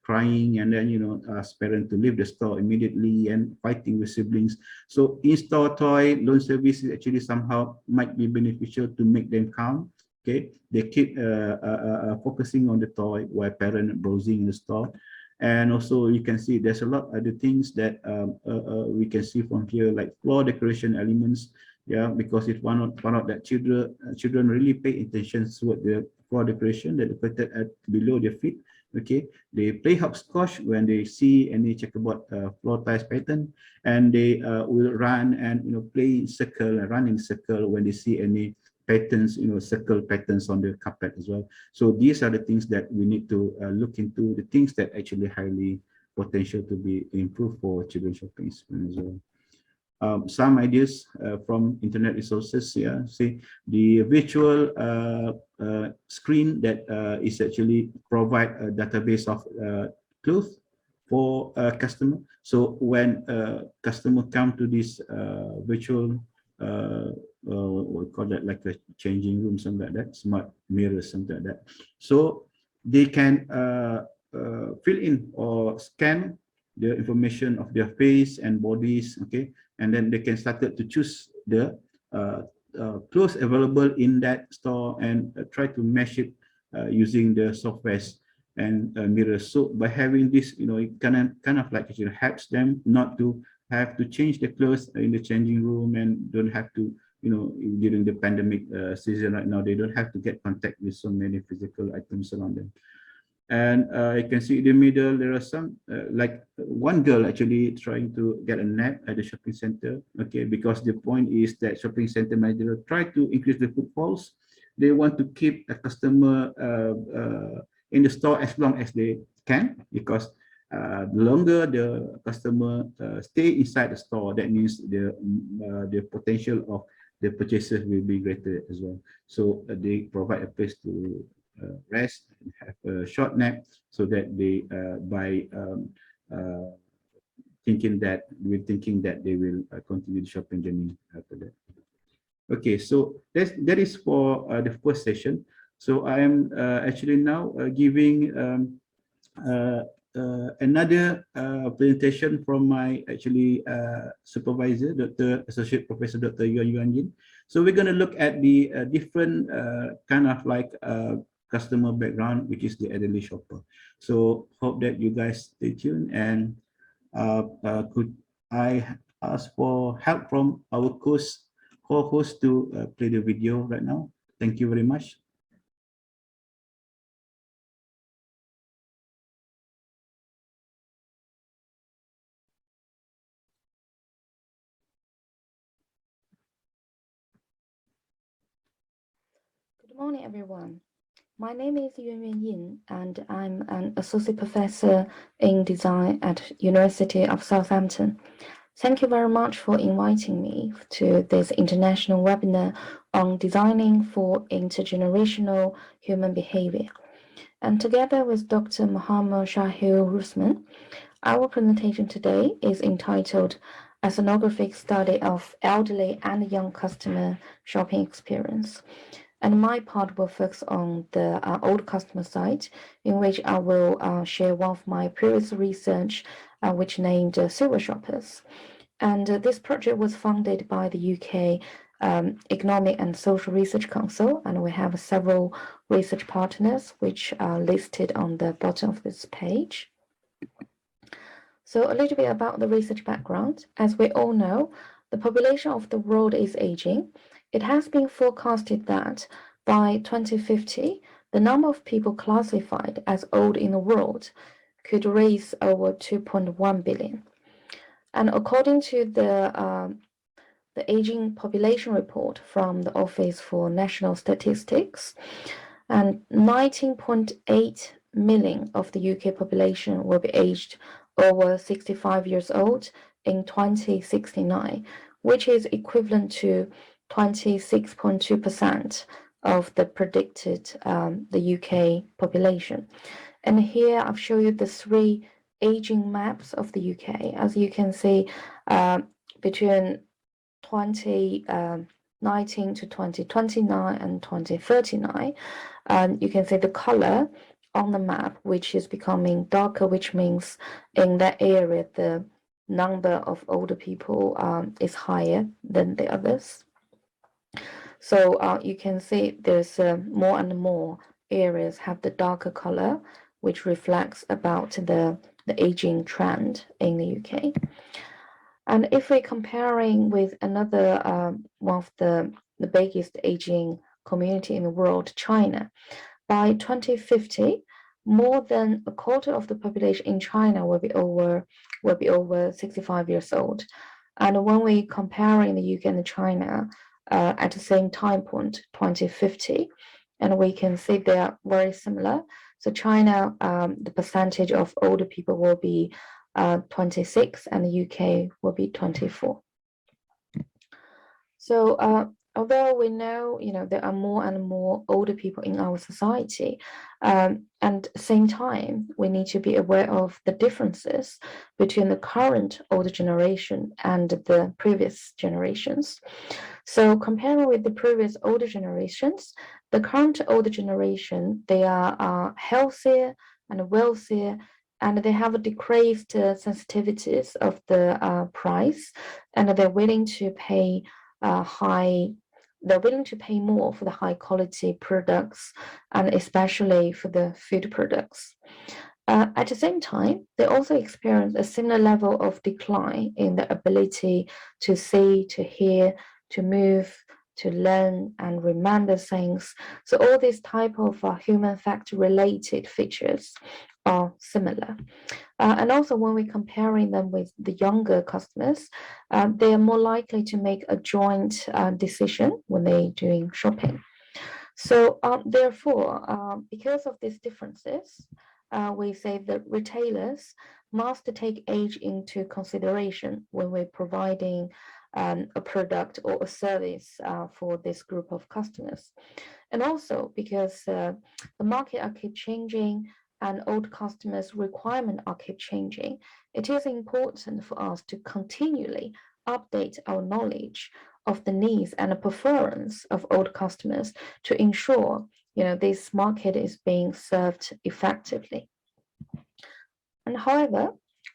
crying, and then ask parents to leave the store immediately and fighting with siblings. So in-store toy loan service is actually somehow might be beneficial to make them calm. Okay, they keep focusing on the toy while parent browsing in the store. And also you can see there's a lot of other things that we can see from here, like floor decoration elements. Yeah, because it found out that children really pay attention to what the floor decoration that located at below their feet. Okay, they play hopscotch when they see any checkerboard floor tiles pattern, and they will run and play in circle and run in circle when they see any patterns, circle patterns on the carpet as well. So these are the things that we need to look into, the things that actually highly potential to be improved for children's shopping experience as well. Some ideas from internet resources. Yeah, see the virtual screen that is actually provide a database of clothes for a customer. So when a customer come to this virtual what we call that, like a changing room, something like that, smart mirrors, something like that. So they can fill in or scan the information of their face and bodies. Okay, and then they can start to choose the clothes available in that store and try to match it using the softwares and mirrors. So by having this, it kind of like it helps them not to have to change the clothes in the changing room, and don't have to, during the pandemic season right now, they don't have to get contact with so many physical items around them. And you can see in the middle, there are some, like one girl actually trying to get a nap at the shopping center. Okay, because the point is that shopping center manager try to increase the footfalls. They want to keep a customer in the store as long as they can, because the longer the customer stay inside the store, that means the potential of the purchases will be greater as well. So they provide a place to rest and have a short nap, so that they by thinking that they will continue the shopping journey after that. Okay, so that is for the first session. So I am actually now giving uh, another presentation from my actually supervisor, Dr. Associate Professor Dr. Yuan Yin. So we're going to look at the different kind of like customer background, which is the elderly shopper. So hope that you guys stay tuned, and could I ask for help from our co-host to play the video right now? Thank you very much. Good morning, everyone. My name is Yuan Yin, and I'm an associate professor in design at University of Southampton. Thank you very much for inviting me to this international webinar on designing for intergenerational human behavior. And together with Dr. Muhammad Shahil Rusman, our presentation today is entitled Ethnographic Study of Elderly and Young Customer Shopping Experience. And my part will focus on the old customer site, in which I will share one of my previous research, which named Silver Shoppers. And this project was funded by the UK Economic and Social Research Council, and we have several research partners, which are listed on the bottom of this page. So a little bit about the research background. As we all know, the population of the world is aging. It has been forecasted that by 2050, the number of people classified as old in the world could raise over 2.1 billion. And according to the Aging Population Report from the Office for National Statistics, and 19.8 million of the UK population will be aged over 65 years old in 2069, which is equivalent to 26.2% of the predicted the UK population. And here I've shown you the three aging maps of the UK. As you can see, between 2019 to 2029 and 2039, you can see the color on the map, which is becoming darker, which means in that area, the number of older people is higher than the others. So you can see there's more and more areas have the darker color, which reflects about the aging trend in the UK. And if we're comparing with another one of the biggest aging community in the world, China, by 2050, more than a quarter of the population in China will be over 65 years old. And when we comparing the UK and China at the same time point, 2050, and we can see they are very similar. So China, the percentage of older people will be 26, and the UK will be 24. So although we know, there are more and more older people in our society, and at the same time, we need to be aware of the differences between the current older generation and the previous generations. So comparing with the previous older generations, the current older generation, they are healthier and wealthier, and they have a decreased sensitivities of the price, and they're willing to pay they're willing to pay more for the high quality products, and especially for the food products. At the same time, they also experience a similar level of decline in the ability to see, to hear, to move, to learn and remember things. So all these type of human factor related features are similar. And also when we're comparing them with the younger customers, they are more likely to make a joint decision when they're doing shopping. So therefore, because of these differences, we say that retailers must take age into consideration when we're providing a product or a service for this group of customers. And also because the market are keep changing and old customers' requirements are keep changing, it is important for us to continually update our knowledge of the needs and the preference of old customers to ensure, this market is being served effectively. And however,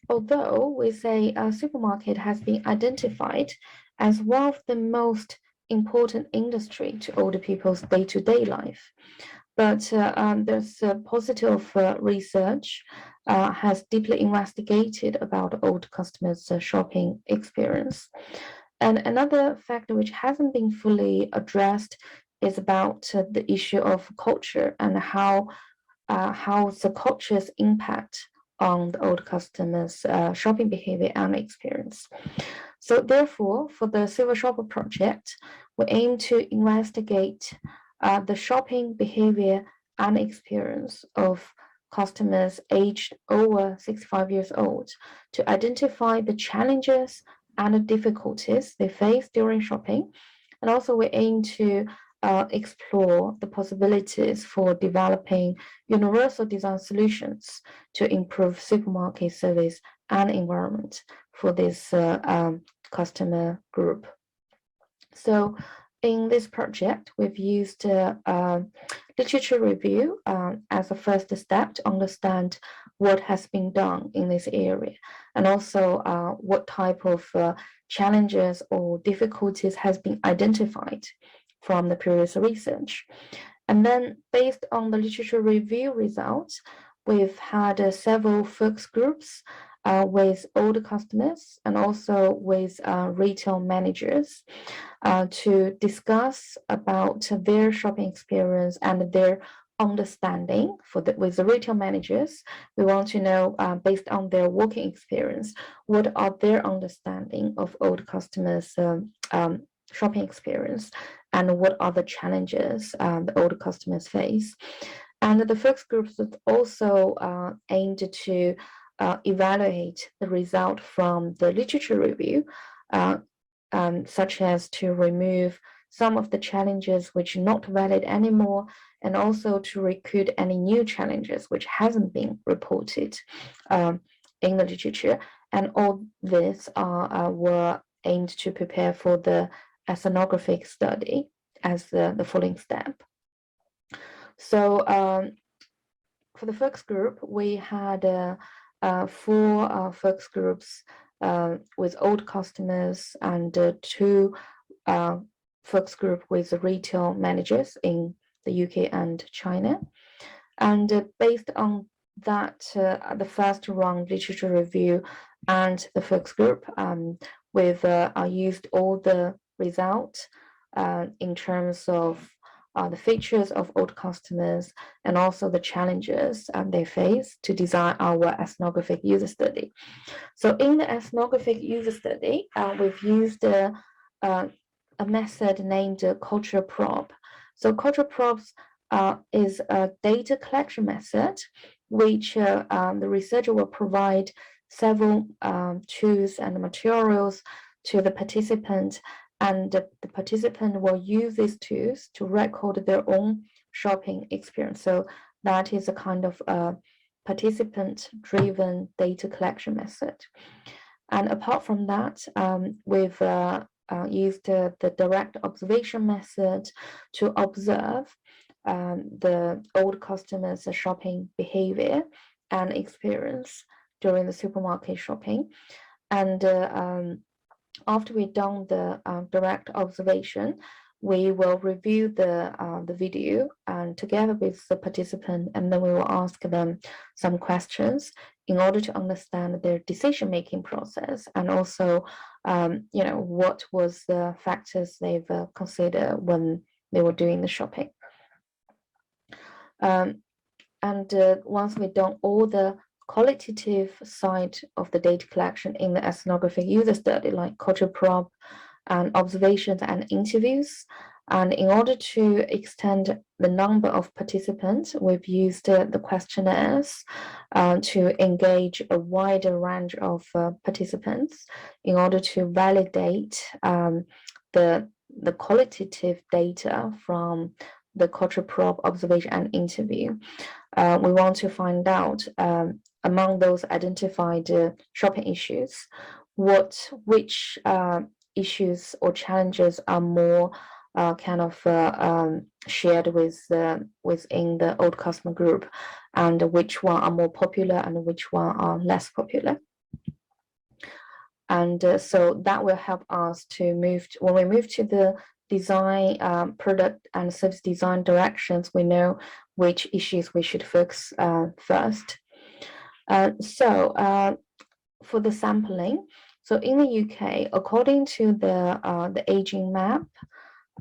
although we say a supermarket has been identified as one of the most important industry to older people's day-to-day life, but there's positive research has deeply investigated about old customers' shopping experience. And another factor which hasn't been fully addressed is about the issue of culture and how the culture's impact on the old customers' shopping behavior and experience. So therefore, for the Silver Shopper project, we aim to investigate the shopping behavior and experience of customers aged over 65 years old to identify the challenges and the difficulties they face during shopping. And also we aim to explore the possibilities for developing universal design solutions to improve supermarket service and environment for this customer group. So in this project, we've used literature review as a first step to understand what has been done in this area, and also what type of challenges or difficulties has been identified from the previous research. And then based on the literature review results, we've had several focus groups with older customers and also with retail managers to discuss about their shopping experience and their understanding with the retail managers. We want to know, based on their working experience, what are their understanding of old customers' shopping experience and what are the challenges the older customers face. And the focus groups also aimed to evaluate the result from the literature review, such as to remove some of the challenges which are not valid anymore, and also to recruit any new challenges which hasn't been reported in the literature. And all this were aimed to prepare for the ethnographic study as the following step. So for the focus group, we had 4 focus groups with old customers and 2 focus group with retail managers in the UK and China. And based on that, the first round literature review and the focus group, we've used all the results in terms of the features of old customers and also the challenges they face to design our ethnographic user study. So in the ethnographic user study, we've used a method named cultural probe. So cultural probes is a data collection method which the researcher will provide several tools and materials to the participant, and the participant will use these tools to record their own shopping experience. So that is a kind of participant-driven data collection method. And apart from that, we've used the direct observation method to observe the old customers' shopping behavior and experience during the supermarket shopping. And after we've done the direct observation, we will review the video and together with the participant, and then we will ask them some questions in order to understand their decision-making process, and also what was the factors they've considered when they were doing the shopping. And once we've done all the qualitative side of the data collection in the ethnographic user study, like cultural probe and observations and interviews, and in order to extend the number of participants, we've used the questionnaires to engage a wider range of participants in order to validate the qualitative data from the cultural probe, observation, and interview. We want to find out among those identified shopping issues, which issues or challenges are more shared within the old customer group, and which one are more popular and which one are less popular. And so that will help us to when we move to the design, product and service design directions, we know which issues we should focus first. For the sampling, so in the UK, according to the aging map,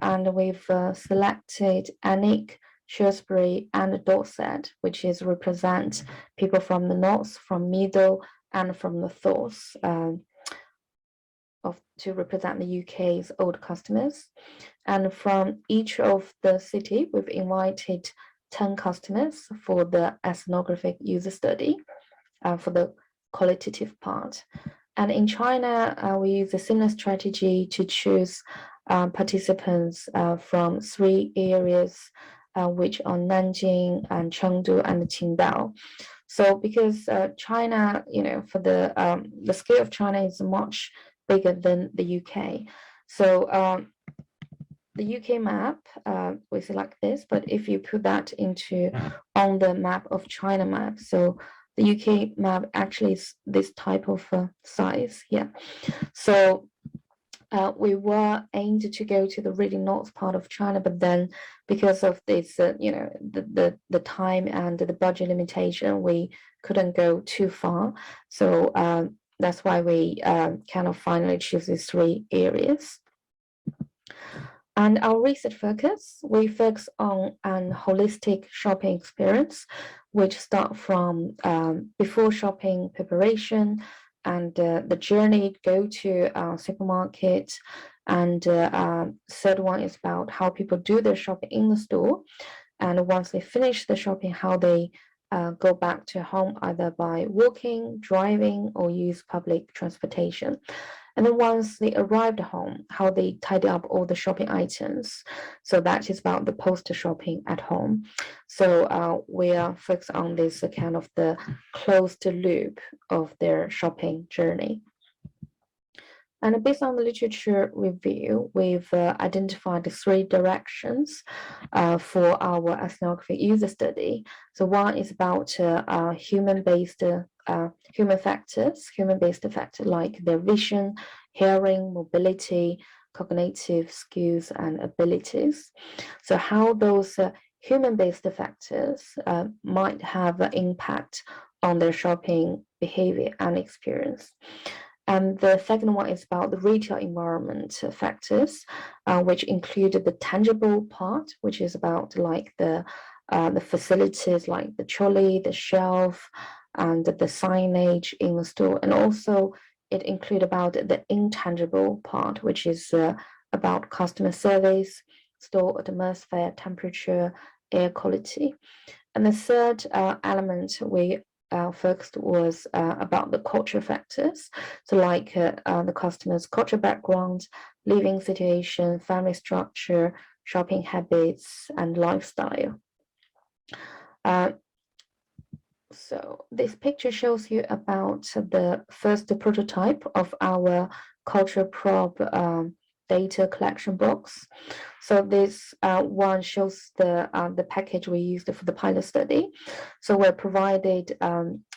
and we've selected Alnwick, Shrewsbury, and Dorset, which is represent people from the north, from middle, and from the south, to represent the UK's old customers. And from each of the city, we've invited 10 customers for the ethnographic user study, for the qualitative part. And in China, we use a similar strategy to choose participants from 3 areas, which are Nanjing and Chengdu and Qingdao. So because China, for the scale of China is much bigger than the UK. So the UK map, we select this, but if you put that on the map of China map, so the UK map actually is this type of size here. So we were aimed to go to the really north part of China, but then because of this, the time and the budget limitation, we couldn't go too far. So that's why we finally choose these 3 areas. And our research we focus on an holistic shopping experience, which start from before shopping preparation and the journey go to supermarket. And third one is about how people do their shopping in the store. And once they finish the shopping, how they go back to home, either by walking, driving, or use public transportation. And then once they arrived home, how they tidy up all the shopping items. So that is about the post-shopping at home. So we are focused on this kind of the closed loop of their shopping journey. And based on the literature review, we've identified 3 directions for our ethnographic user study. So one is about human-based factors like their vision, hearing, mobility, cognitive skills, and abilities. So how those human-based factors might have an impact on their shopping behavior and experience. And the second one is about the retail environment factors, which included the tangible part, which is about like the facilities like the trolley, the shelf, and the signage in the store. And also it include about the intangible part, which is about customer service, store atmosphere, temperature, air quality. And the third element we focused was about the culture factors. So like the customer's cultural background, living situation, family structure, shopping habits, and lifestyle. So this picture shows you about the first prototype of our culture probe data collection box. So this one shows the package we used for the pilot study. So we provided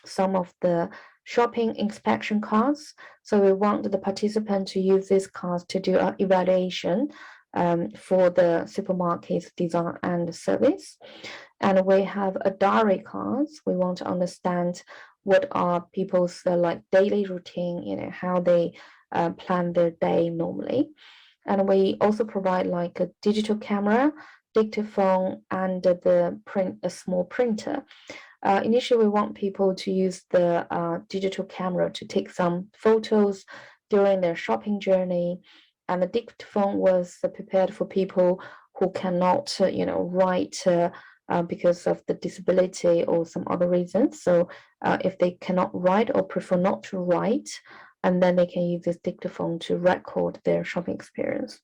some of the shopping inspection cards. So we want the participant to use these cards to do an evaluation for the supermarket's design and service. And we have a diary cards. We want to understand what are people's like daily routine, how they plan their day normally. And we also provide like a digital camera, dictaphone, and a small printer. Initially, we want people to use the digital camera to take some photos during their shopping journey. And the dictaphone was prepared for people who cannot, write because of the disability or some other reasons. So if they cannot write or prefer not to write, and then they can use this dictaphone to record their shopping experience.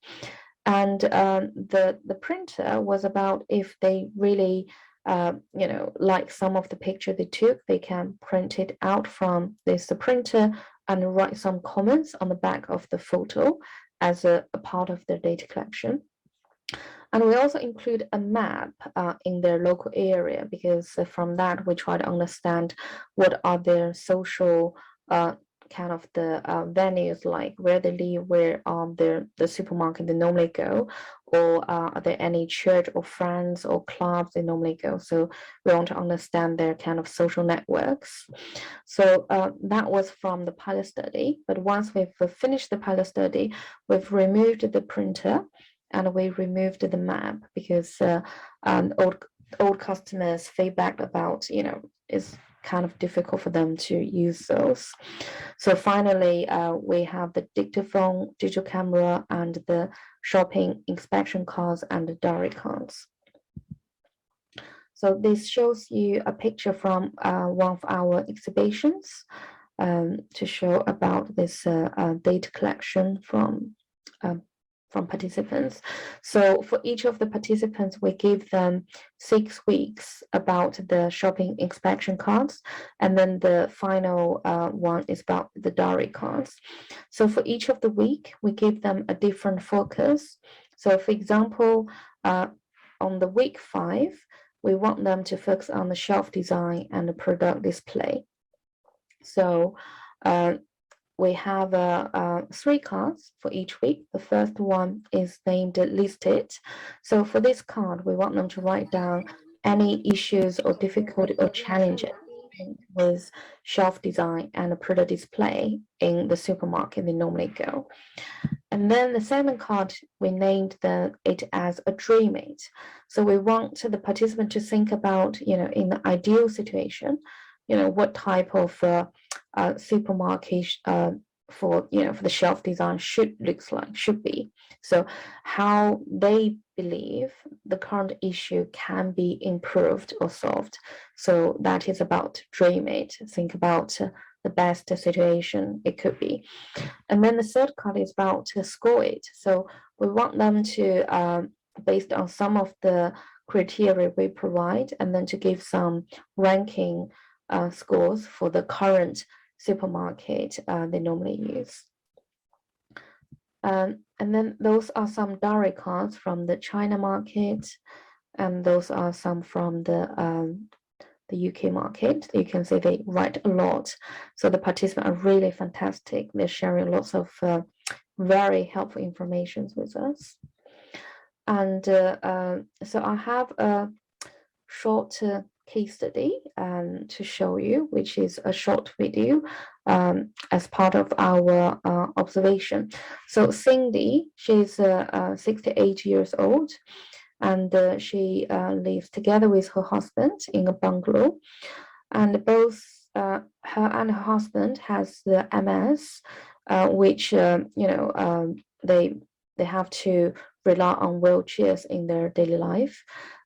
And the printer was about if they really, like some of the picture they took, they can print it out from this printer and write some comments on the back of the photo as a part of their data collection. And we also include a map in their local area, because from that we try to understand what are their social kind of the venues, like where they live, where the supermarket they normally go, or are there any church or friends or clubs they normally go. So we want to understand their kind of social networks. So that was from the pilot study. But once we've finished the pilot study, we've removed the printer and we removed the map, because old customers feedback about, is kind of difficult for them to use those. So finally, we have the dictaphone, digital camera, and the shopping inspection cards and the diary cards. So this shows you a picture from one of our exhibitions to show about this data collection from participants. So for each of the participants, we give them 6 weeks about the shopping inspection cards, and then the final one is about the diary cards. So for each of the week, we give them a different focus. So for example, on the week 5, we want them to focus on the shelf design and the product display. So we have 3 cards for each week. The first one is named listed. So for this card, we want them to write down any issues or difficulty or challenges with shelf design and product display in the supermarket they normally go. And then the second card, we named it as a dream mate. So we want the participant to think about, in the ideal situation, what type of supermarket for the shelf design should be. So how they believe the current issue can be improved or solved. So that is about dream it. Think about the best situation it could be. And then the third card is about to score it. So we want them to, based on some of the criteria we provide, and then to give some ranking scores for the current supermarket they normally use. And then those are some diary cards from the China market, and those are some from the UK market. You can see they write a lot. So the participants are really fantastic. They're sharing lots of very helpful information with us. And so I have a short case study to show you, which is a short video as part of our observation. So Cindy, she's 68 years old, and she lives together with her husband in a bungalow, and both her and her husband has the MS, which they have to rely on wheelchairs in their daily life.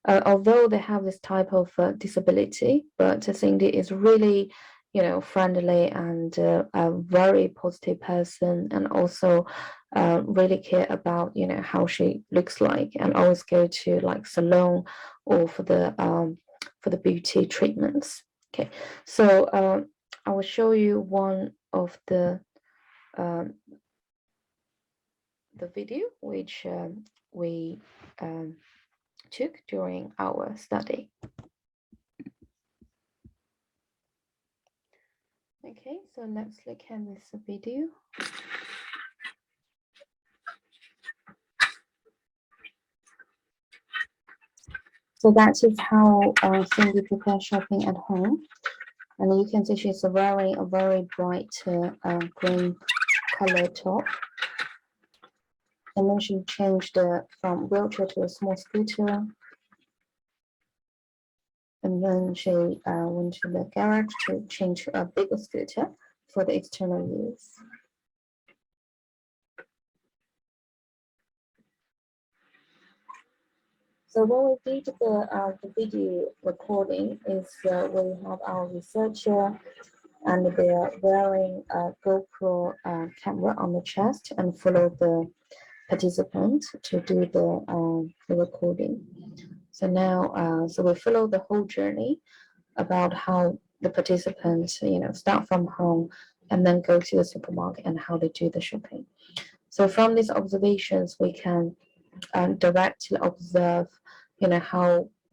Although they have this type of disability, but Cindy is really, friendly and a very positive person, and also really care about, how she looks like, and always go to like salon or for the beauty treatments. Okay, so I will show you one of the video which we took during our study. Okay, so let's look at this video. So that is how Cindy prepares shopping at home. And you can see she's wearing a very bright green color top. And then she changed from wheelchair to a small scooter. And then she went to the garage to change to a bigger scooter for the external use. So when we did the video recording, is we have our researcher, and they are wearing a GoPro camera on the chest and follow the participant to do the recording. So now, so we follow the whole journey about how the participants, start from home and then go to the supermarket and how they do the shopping. So from these observations, we can directly observe,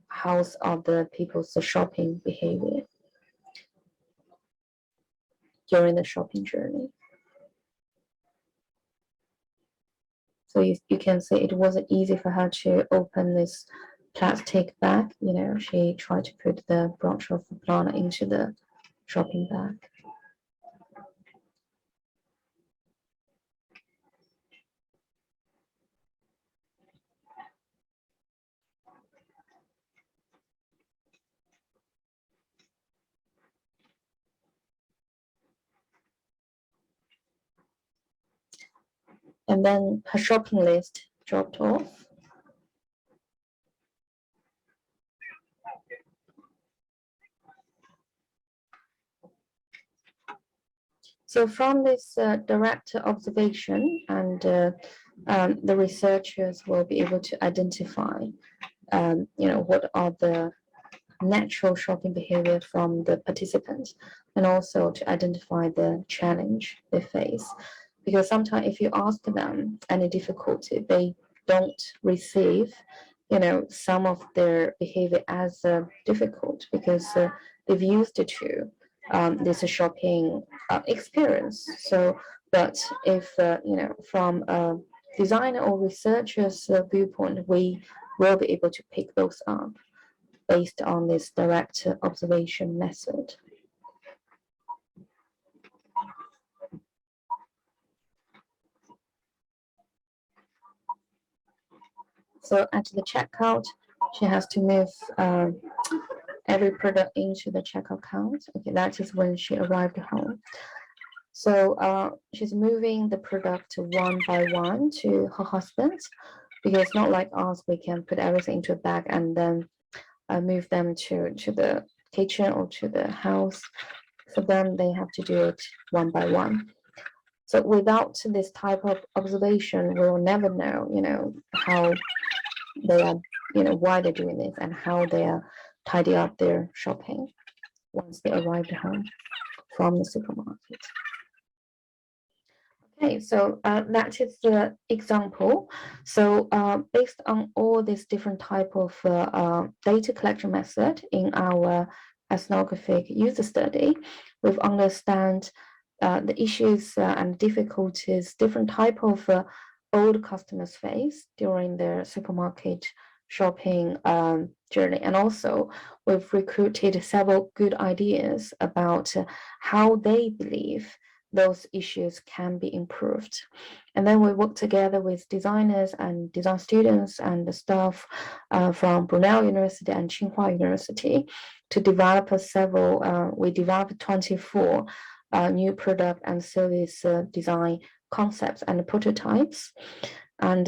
how's other people's shopping behavior during the shopping journey. So you can see it wasn't easy for her to open this plastic bag. She tried to put the branch of the plant into the shopping bag. And then her shopping list dropped off. So from this direct observation, and the researchers will be able to identify, what are the natural shopping behavior from the participants, and also to identify the challenge they face. Because sometimes if you ask them any difficulty, they don't receive, some of their behavior as difficult, because they've used it to this shopping experience. So, but if from a designer or researcher's viewpoint, we will be able to pick those up based on this direct observation method. So at the checkout, she has to move every product into the checkout count. Okay, that is when she arrived home. So she's moving the product one by one to her husband, because not like us, we can put everything into a bag and then move them to the kitchen or to the house. For them, they have to do it one by one. So without this type of observation, we will never know, how they are, why they're doing this and how they are tidy up their shopping once they arrive home from the supermarket. Okay, so that is the example. So based on all these different type of data collection method in our ethnographic user study, we've understand the issues and difficulties different type of old customers face during their supermarket shopping journey. And also we've recruited several good ideas about how they believe those issues can be improved. And then we work together with designers and design students and the staff from Brunel University and Tsinghua University to develop we developed 24 new product and service design concepts and prototypes. And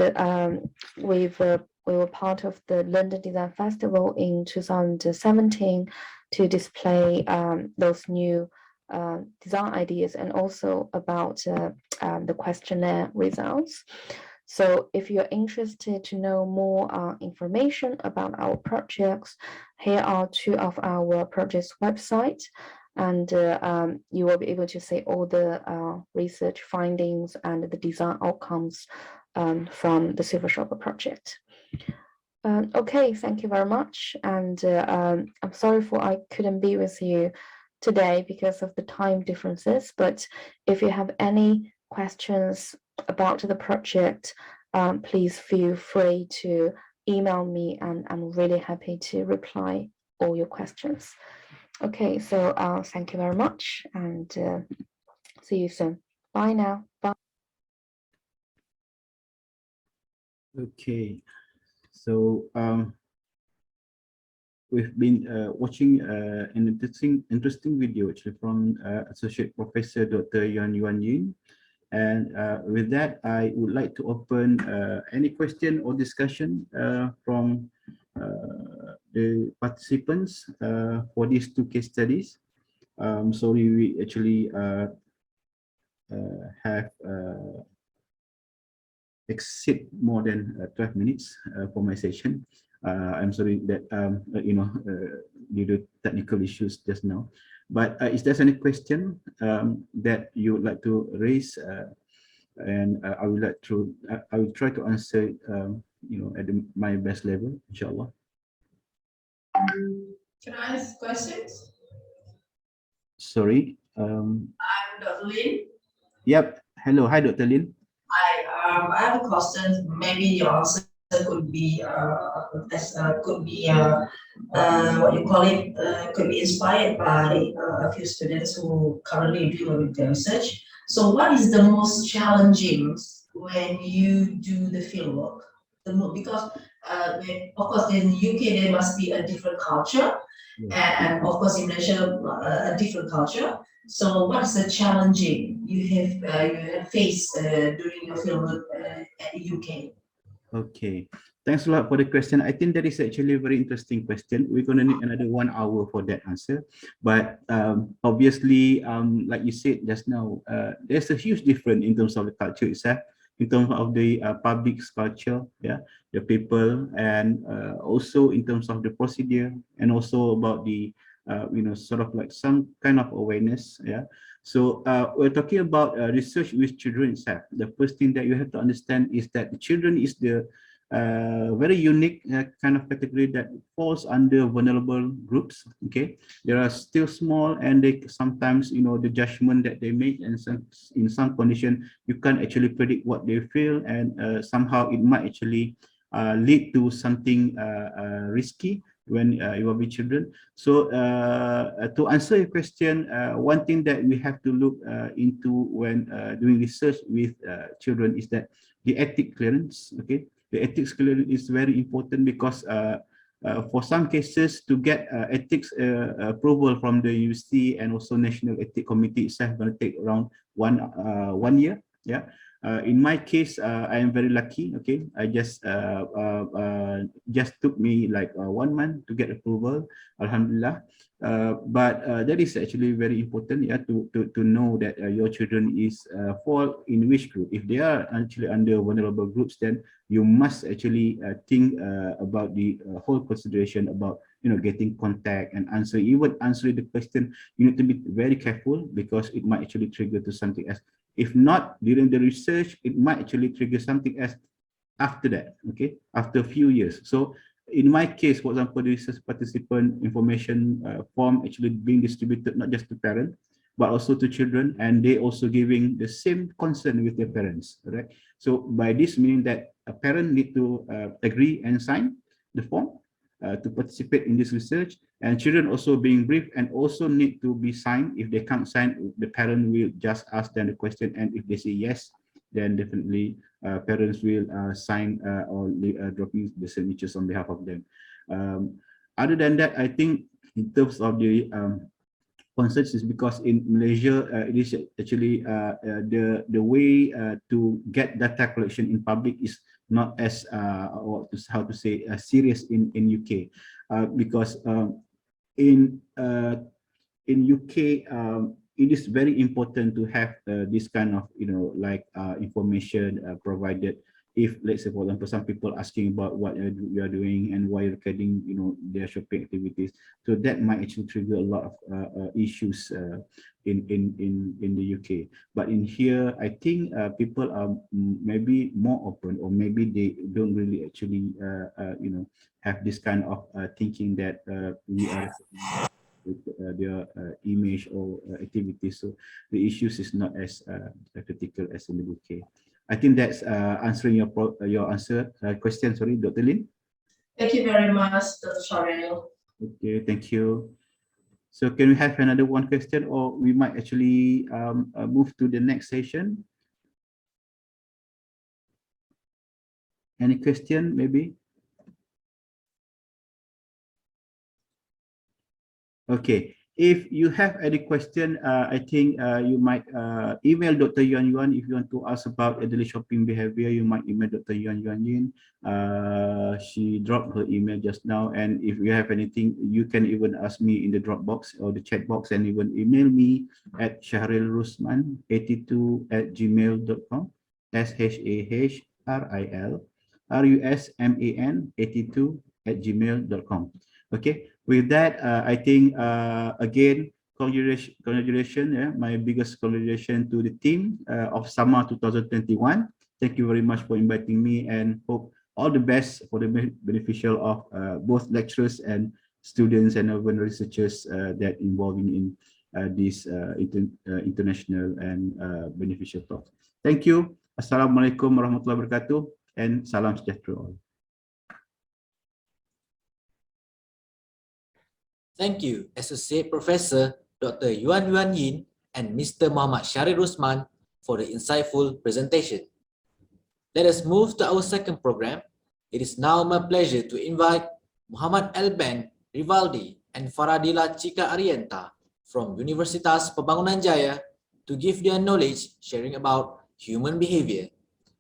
we were part of the London Design Festival in 2017 to display those new design ideas, and also about the questionnaire results. So if you're interested to know more information about our projects, here are two of our projects websites, and you will be able to see all the research findings and the design outcomes from the Silver Shopper project. Okay, thank you very much. And I'm sorry I couldn't be with you today because of the time differences, but if you have any questions about the project, please feel free to email me, and I'm really happy to reply all your questions. Okay, so thank you very much, and see you soon. Bye now. Bye. Okay, so we've been watching an interesting video actually from Associate Professor Dr. Yuan Yin. And with that, I would like to open any question or discussion from the participants for these two case studies. Sorry, we actually have exceed more than 12 minutes for my session. I'm sorry that due to technical issues just now. But is there any question that you would like to raise? And I will I will try to answer it, at my best level, inshallah. Can I ask questions? Sorry. I'm Dr. Lin. Yep. Hello. Hi, Dr. Lin. I have a question. Maybe your answer could be what you call it could be inspired by a few students who currently deal with their research. So, what is the most challenging when you do the fieldwork? Because of course in the UK there must be a different culture, and of course you mentioned a different culture. So, what is the challenging you have faced during your fieldwork at the UK? Okay. Thanks a lot for the question. I think that is actually a very interesting question. We're going to need another 1 hour for that answer. But obviously, like you said just now, there's a huge difference in terms of the culture itself, in terms of the public culture, yeah, the people, and also in terms of the procedure, and also about the, sort of like some kind of awareness, yeah. So we're talking about research with children itself. The first thing that you have to understand is that the children is the very unique kind of category that falls under vulnerable groups. Okay, they are still small, and they sometimes, the judgment that they make, and in some condition you can't actually predict what they feel, and somehow it might actually lead to something risky when you are with children. So to answer your question, one thing that we have to look into when doing research with children is that the ethic clearance. Okay, the ethics clearance is very important, because for some cases, to get ethics approval from the university and also National Ethics Committee itself going to take around 1 year. Yeah. In my case, I am very lucky. Okay, I just took me like 1 month to get approval, Alhamdulillah. But that is actually very important, yeah, to know that your children is fall in which group. If they are actually under vulnerable groups, then you must actually think about the whole consideration about getting contact and even answering the question. You need to be very careful, because it might actually trigger to something else. If not during the research, it might actually trigger something else after that, okay, after a few years. So in my case, for example, the research participant information form actually being distributed not just to parents, but also to children, and they also giving the same concern with their parents, right? So by this meaning that a parent need to agree and sign the form to participate in this research, and children also being briefed and also need to be signed. If they can't sign, the parent will just ask them the question, and if they say yes, then definitely parents will sign or dropping the signatures on behalf of them. Other than that, I think in terms of the concerns, is because in Malaysia, it is actually the way to get data collection in public is not as how to say serious in UK, because in UK, it is very important to have this kind of information provided. If, let's say, for example, some people asking about what you are doing and why you're recording their shopping activities, so that might actually trigger a lot of issues in the UK. But in here, I think people are maybe more open, or maybe they don't really actually have this kind of thinking that we are their image or activities. So the issues is not as critical as in the UK. I think that's answering your question. Sorry, Dr. Lin. Thank you very much, Dr. Sharil. Okay, thank you. So can we have another one question, or we might actually move to the next session? Any question, maybe? Okay, if you have any question, I think you might email Dr. Yuan Yuan. If you want to ask about elderly shopping behavior, you might email Dr. Yuan Yuan Yin. She dropped her email just now, and if you have anything, you can even ask me in the Dropbox or the chat box, and even email me at shahrilrusman82@gmail.com. SHAHRILRUSMAN82@gmail.com. Okay, with that, I think again, congratulations, yeah, my biggest congratulations to the team of SAMA 2021. Thank you very much for inviting me, and hope all the best for the beneficial of both lecturers and students and urban researchers that involving in this international and beneficial talk. Thank you. Assalamualaikum warahmatullahi wabarakatuh, and salam sejahtera all. Thank you, Associate Professor Dr. Yuan Yin and Mr. Muhammad Syahrir Rusman for the insightful presentation. Let us move to our second program. It is now my pleasure to invite Muhammad Elben Rivaldi and Faradila Chica Arienta from Universitas Pembangunan Jaya to give their knowledge sharing about human behavior.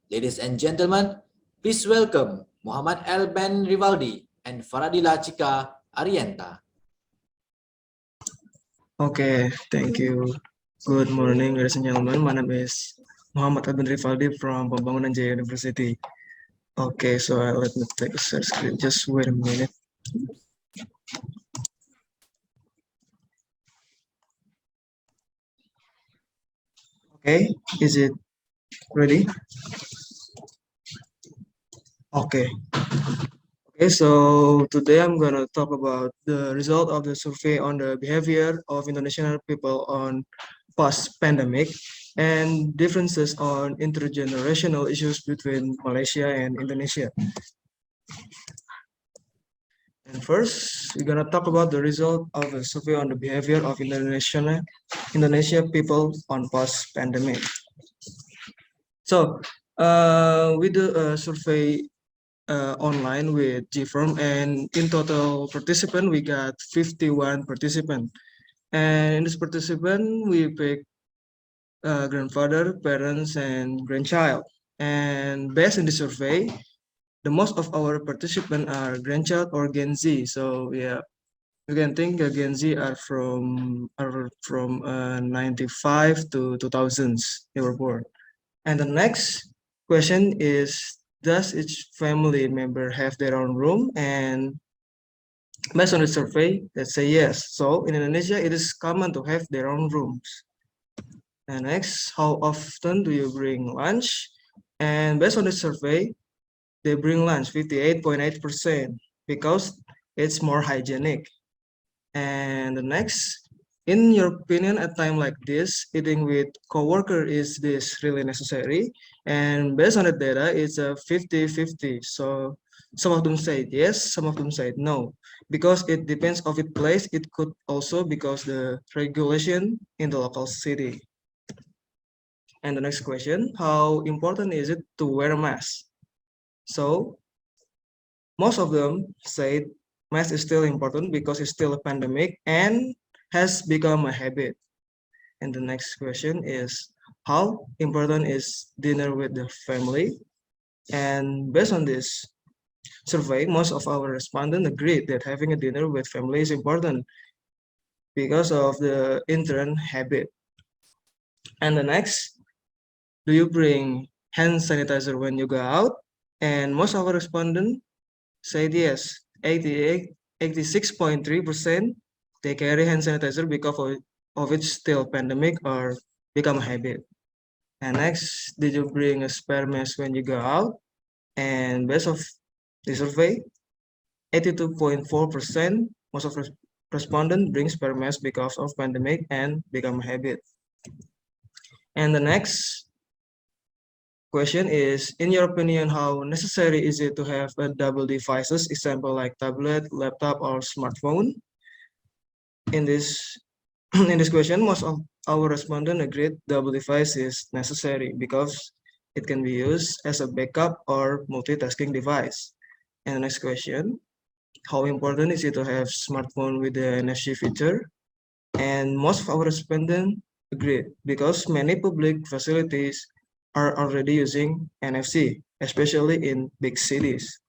Ladies and gentlemen, please welcome Muhammad Elben Rivaldi and Faradila Chica Arienta. Okay, thank you. Good morning, ladies and gentlemen. My name is Muhammad Abin Rivaldi from Pembangunan Jaya University. Okay, so let me take a share screen. Just wait a minute. Okay, is it ready? Okay. Okay, so today I'm gonna talk about the result of the survey on the behavior of Indonesian people on post-pandemic and differences on intergenerational issues between Malaysia and Indonesia. And first, we're gonna talk about the result of a survey on the behavior of Indonesia people on post-pandemic. So, we do a survey online with GFirm, and in total participant we got 51 participants, and in this participant we pick grandfather, parents, and grandchild. And based in the survey, the most of our participants are grandchild or Gen Z. So yeah, you can think Gen Z are from 95 to 2000s they were born. And the next question is, does each family member have their own room? And based on the survey, let's say yes. So in Indonesia, it is common to have their own rooms. And next, how often do you bring lunch? And based on the survey, they bring lunch 58.8% because it's more hygienic. And the next, in your opinion, at time like this, eating with coworker, is this really necessary? And based on the data, it's a 50-50. So some of them say yes, some of them say no, because it depends of its place. It could also because the regulation in the local city. And the next question, how important is it to wear a mask? So most of them say mask is still important because it's still a pandemic and has become a habit. And the next question is, how important is dinner with the family? And based on this survey, most of our respondents agreed that having a dinner with family is important because of the intern habit. And the next, do you bring hand sanitizer when you go out? And most of our respondents said yes. 86.3% they carry hand sanitizer because of it's still pandemic or become a habit. And next, did you bring a spare mask when you go out? And based of the survey, 82.4% most of respondents bring spare mask because of pandemic and become a habit. And the next question is, in your opinion, how necessary is it to have a double devices, example like tablet, laptop, or smartphone? In this in this question, most of our respondents agreed double device is necessary because it can be used as a backup or multitasking device. And the next question, how important is it to have smartphone with the NFC feature? And most of our respondents agreed because many public facilities are already using NFC, especially in big cities.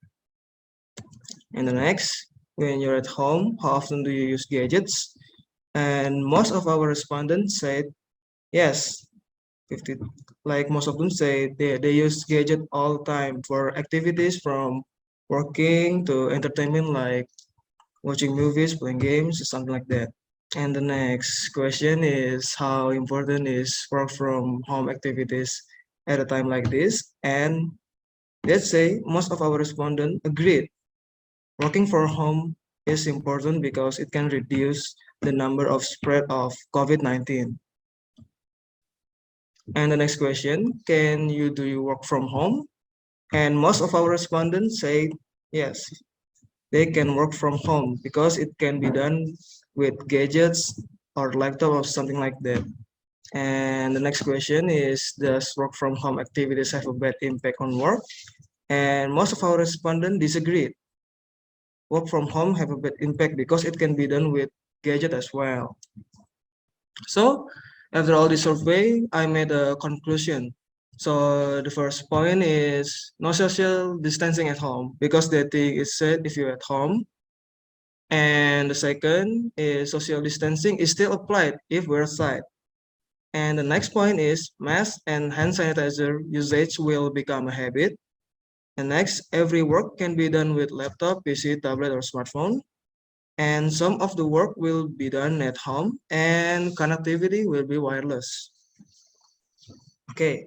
And the next, when you're at home, how often do you use gadgets? And most of our respondents said yes. 50, like most of them say they use gadget all the time for activities from working to entertainment like watching movies, playing games, something like that. And the next question is how important is work from home activities at a time like this? And let's say most of our respondents agreed working from home is important because it can reduce the number of spread of COVID-19. And the next question, can you do you work from home? And most of our respondents say yes, they can work from home because it can be done with gadgets or laptop or something like that. And the next question is, does work from home activities have a bad impact on work? And most of our respondents disagreed. Work from home have a bad impact because it can be done with gadget as well. So after all the survey, I made a conclusion. So the first point is no social distancing at home because the thing is said if you're at home. And the second is social distancing is still applied if we're outside. And the next point is mask and hand sanitizer usage will become a habit. And next, every work can be done with laptop, PC, tablet, or smartphone. And some of the work will be done at home and connectivity will be wireless. Okay,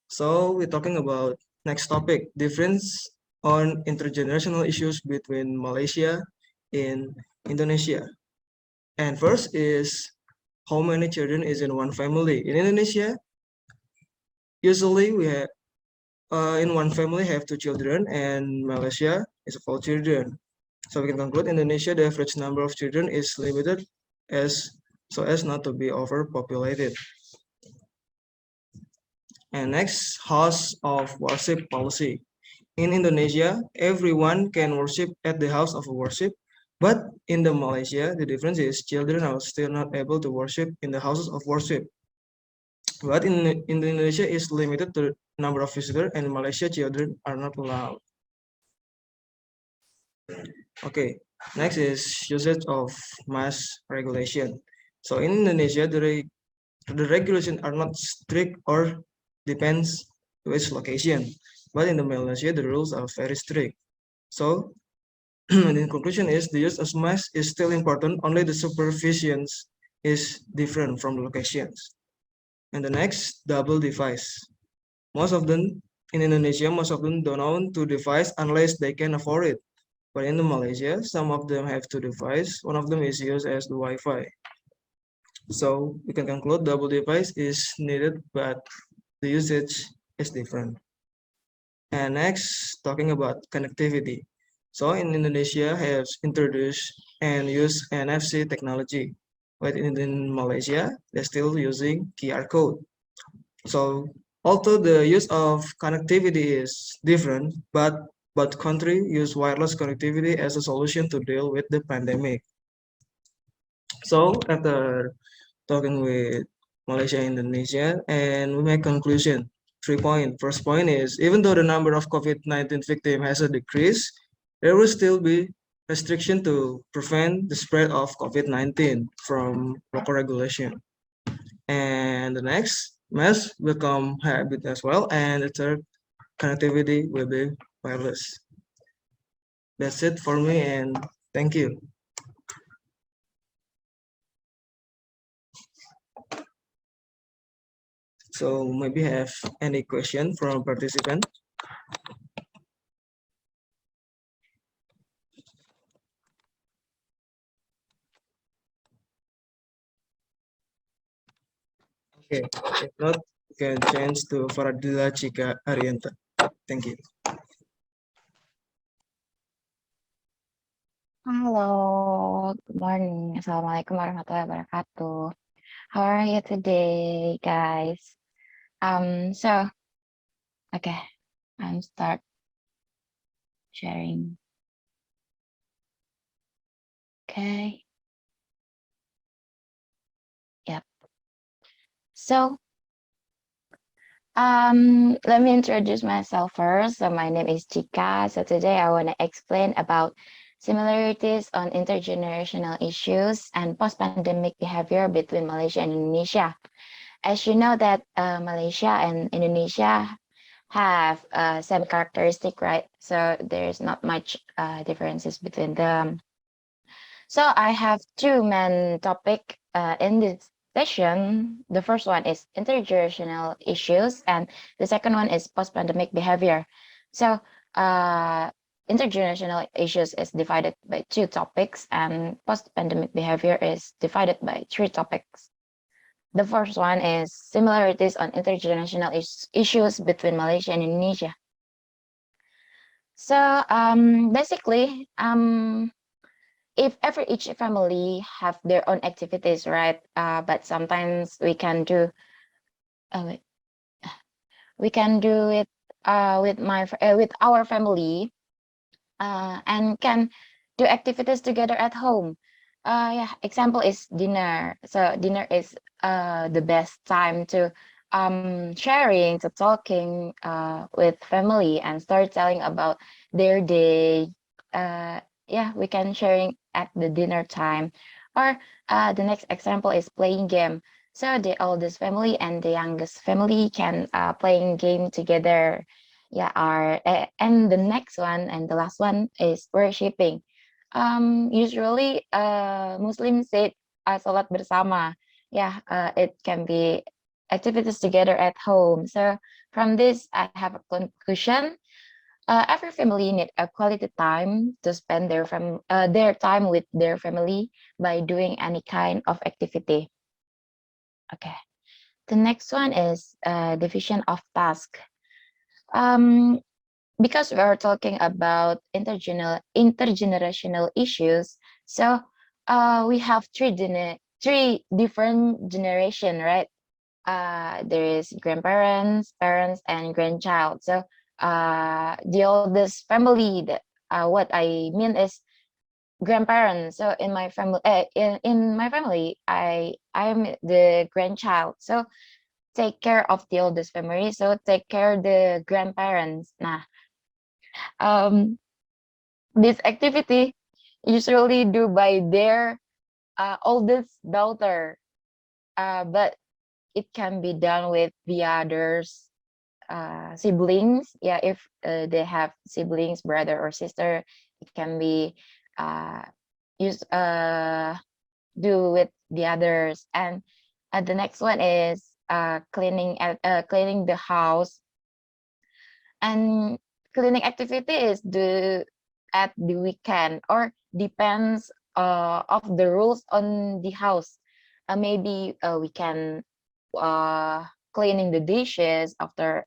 so we're talking about next topic, difference on intergenerational issues between Malaysia and Indonesia. And first is how many children is in one family. In Indonesia, usually we have in one family have 2 children, and Malaysia is 4 children. So we can conclude Indonesia, the average number of children is limited as so as not to be overpopulated. And next, house of worship policy. In Indonesia, everyone can worship at the house of worship, but in the Malaysia, the difference is children are still not able to worship in the houses of worship. But in Indonesia is limited to number of visitors, and in Malaysia, children are not allowed. Okay, next is usage of mass regulation. So in Indonesia, the regulations are not strict or depends to its location. But in the Malaysia, the rules are very strict. So the conclusion is the use of mask is still important, only the supervision is different from the locations. And the next, double device. Most of them in Indonesia, most of them don't own 2 devices unless they can afford it. But in Malaysia, some of them have 2 devices. One of them is used as the Wi-Fi. So we can conclude double device is needed, but the usage is different. And next, talking about connectivity. So in Indonesia has introduced and used NFC technology, but in Malaysia, they're still using QR code. So although the use of connectivity is different, but both countries use wireless connectivity as a solution to deal with the pandemic. So after talking with Malaysia and Indonesia, and we make conclusion. 3 points. First point is, even though the number of COVID-19 victims has a decrease, there will still be restriction to prevent the spread of COVID-19 from local regulation. And the next, mass will become habit as well. And the third, connectivity will be wireless. That's it for me, and thank you. So maybe have any question from participant? Okay, if not, you can change to Faradila Chika Arienta. Thank you. Halo, good morning. Assalamualaikum warahmatullahi wabarakatuh. How are you today, guys? So, okay, I'm start sharing. Okay. Yep. So, let me introduce myself first. So my name is Chika. So today I want to explain about similarities on intergenerational issues and post-pandemic behavior between Malaysia and Indonesia. As you know that Malaysia and Indonesia have same characteristic, right? So there's not much differences between them. So I have two main topic in this session. The first one is intergenerational issues, and the second one is post-pandemic behavior. So intergenerational issues is divided by two topics, and post-pandemic behavior is divided by three topics. The first one is similarities on intergenerational issues between Malaysia and Indonesia. So basically, if each family have their own activities, right? But sometimes we can do wait, we can do it with our family and can do activities together at home. Yeah, example is dinner. So dinner is the best time to sharing, to talking with family and storytelling about their day. Yeah, we can sharing at the dinner time. Or the next example is playing game. So the oldest family and the youngest family can playing game together. Yeah, and the next one and the last one is worshiping. Usually Muslims say salat bersama. Yeah, it can be activities together at home. So from this, I have a conclusion. Every family need a quality time to spend their time with their family by doing any kind of activity. Okay. The next one is division of task. Um, because we are talking about intergenerational issues, so we have three different generation, right? There is grandparents, parents, and grandchild. So the oldest family, that what I mean is grandparents. So in my family, in my family, I'm the grandchild. So take care of the oldest family. So take care the grandparents. Nah, um, this activity usually do by their oldest daughter, but it can be done with the others siblings. Yeah, if they have siblings, brother or sister, it can be uh, use do with the others. And the next one is cleaning the house, and cleaning activity is at the weekend or depends of the rules on the house. Maybe we can cleaning the dishes after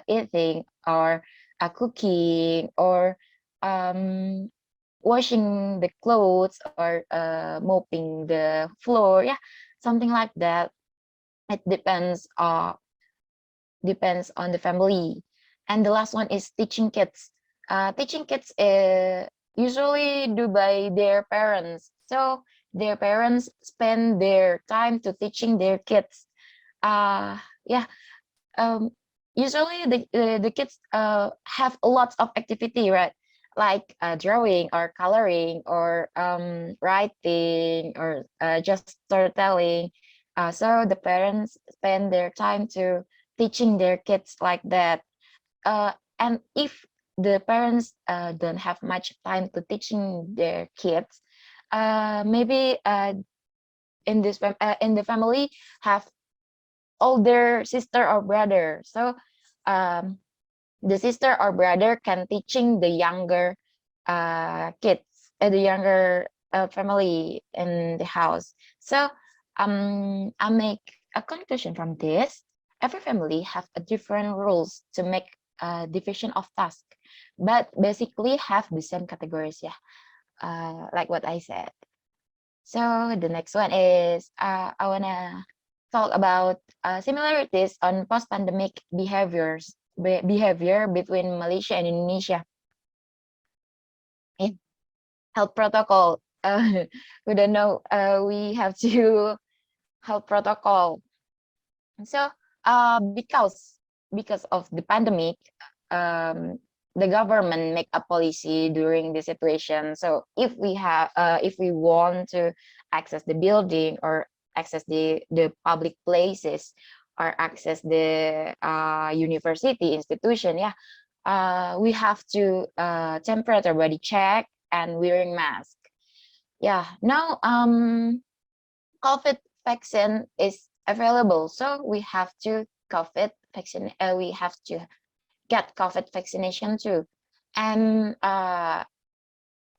eating, or cooking, or um, washing the clothes, or mopping the floor. Yeah, something like that. It depends on the family. And the last one is teaching kids. Teaching kids usually do by their parents. So their parents spend their time to teaching their kids. Yeah. Um, Usually the kids have lots of activity, right? Like drawing or coloring or writing or just storytelling. So the parents spend their time to teaching their kids like that. And if the parents don't have much time to teaching their kids, maybe in the family have older sister or brother. So um, the sister or brother can teaching the younger kids, the younger family in the house. So I make a conclusion from this. Every family have a different rules to make a division of task, but basically have the same categories. Yeah, like what I said. So the next one is I wanna talk about similarities on post-pandemic behavior between Malaysia and Indonesia. In health protocol, we don't know. We have to health protocol. So because of the pandemic, um, the government make a policy during the situation. So if we want to access the building, or access the public places, or access the university institution, yeah, we have to temperature body check and wearing mask. Yeah, now COVID vaccine is available, so we have to COVID vaccine. We have to get COVID vaccination too. And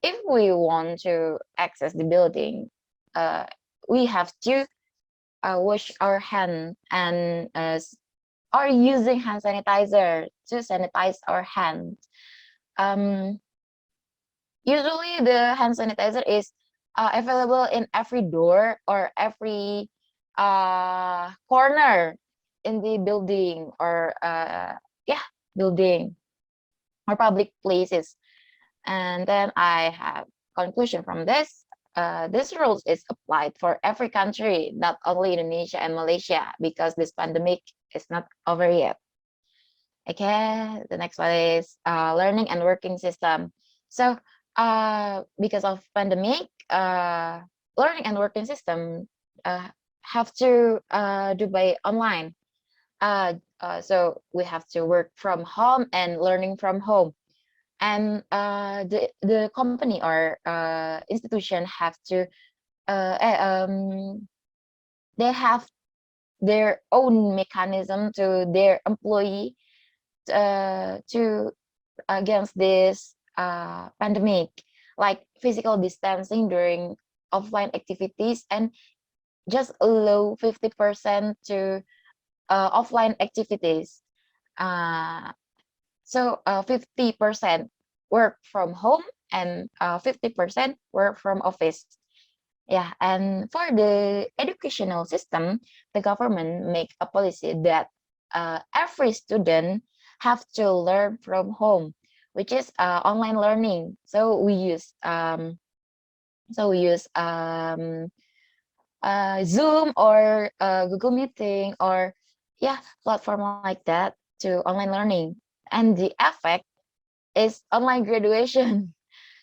if we want to access the building, we have to wash our hands and or using hand sanitizer to sanitize our hands. Um, Usually the hand sanitizer is available in every door or every corner in the building or yeah, building or public places. And then I have conclusion from this. This rules is applied for every country, not only Indonesia and Malaysia, because this pandemic is not over yet. Okay, the next one is learning and working system. So because of pandemic, learning and working system have to do by online. So we have to work from home and learning from home. And the company or institution have to they have their own mechanism to their employee to against this pandemic, like physical distancing during offline activities and just allow 50% to offline activities. So 50% work from home and 50% work from office. Yeah, and for the educational system, the government make a policy that every student have to learn from home, which is online learning. So we use Zoom or Google Meeting or yeah, platform like that to online learning. And the effect is online graduation.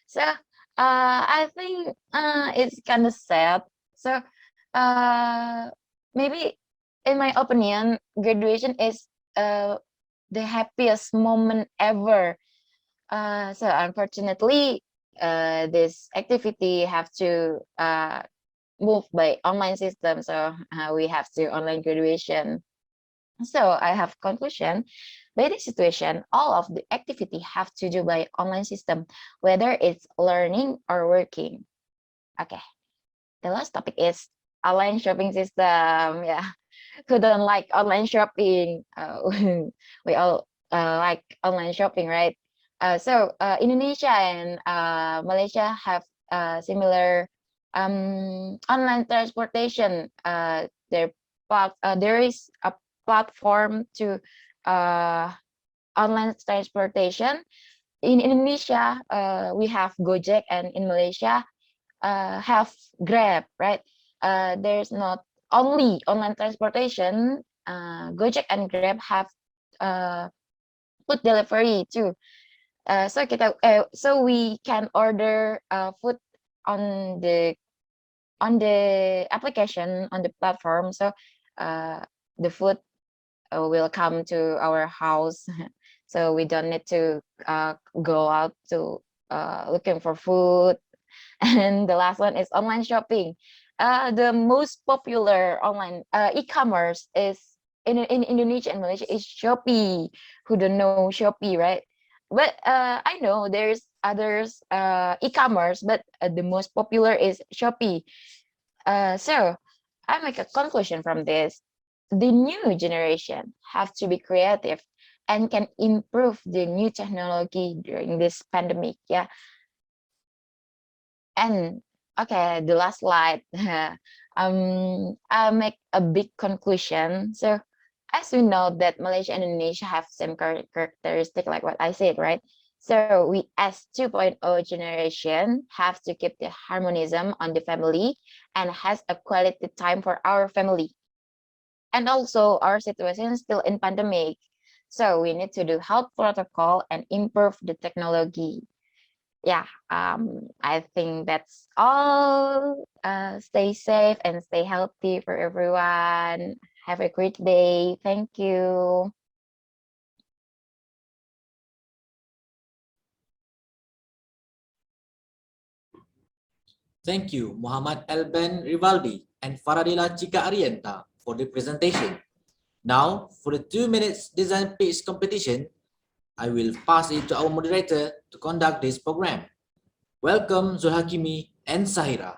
So I think it's kind of sad. So maybe in my opinion, graduation is the happiest moment ever. So unfortunately, this activity have to move by online system. So we have to online graduation. So I have conclusion. By this situation, all of the activity have to do by online system, whether it's learning or working. Okay. The last topic is online shopping system. Yeah. Who don't like online shopping? We all like online shopping, right? Indonesia and Malaysia have similar online transportation. There is a platform to online transportation. In Indonesia, we have Gojek, and in Malaysia, have Grab, right? There's not only online transportation. Gojek and Grab have food delivery too. So we can order food on the application on the platform. So the food will come to our house, so we don't need to go out to looking for food. And the last one is online shopping. The most popular online e-commerce is in Indonesia and Malaysia is Shopee. Who don't know Shopee, right? But I know there's others e-commerce, but the most popular is Shopee. So I make a conclusion from this. The new generation have to be creative and can improve the new technology during this pandemic. Yeah. And okay, the last slide. I'll make a big conclusion. So as we know that Malaysia and Indonesia have same characteristic like what I said, right? So we as 2.0 generation have to keep the harmonism on the family and has a quality time for our family. And also our situation is still in pandemic. So we need to do health protocol and improve the technology. Yeah, I think that's all. Stay safe and stay healthy for everyone. Have a great day. Thank you. Thank you, Muhammad Elben Rivaldi and Faradila Chica Arienta for the presentation. Now, for the 2 minutes design pitch competition, I will pass it to our moderator to conduct this program. Welcome Zulhakimi and Sahira.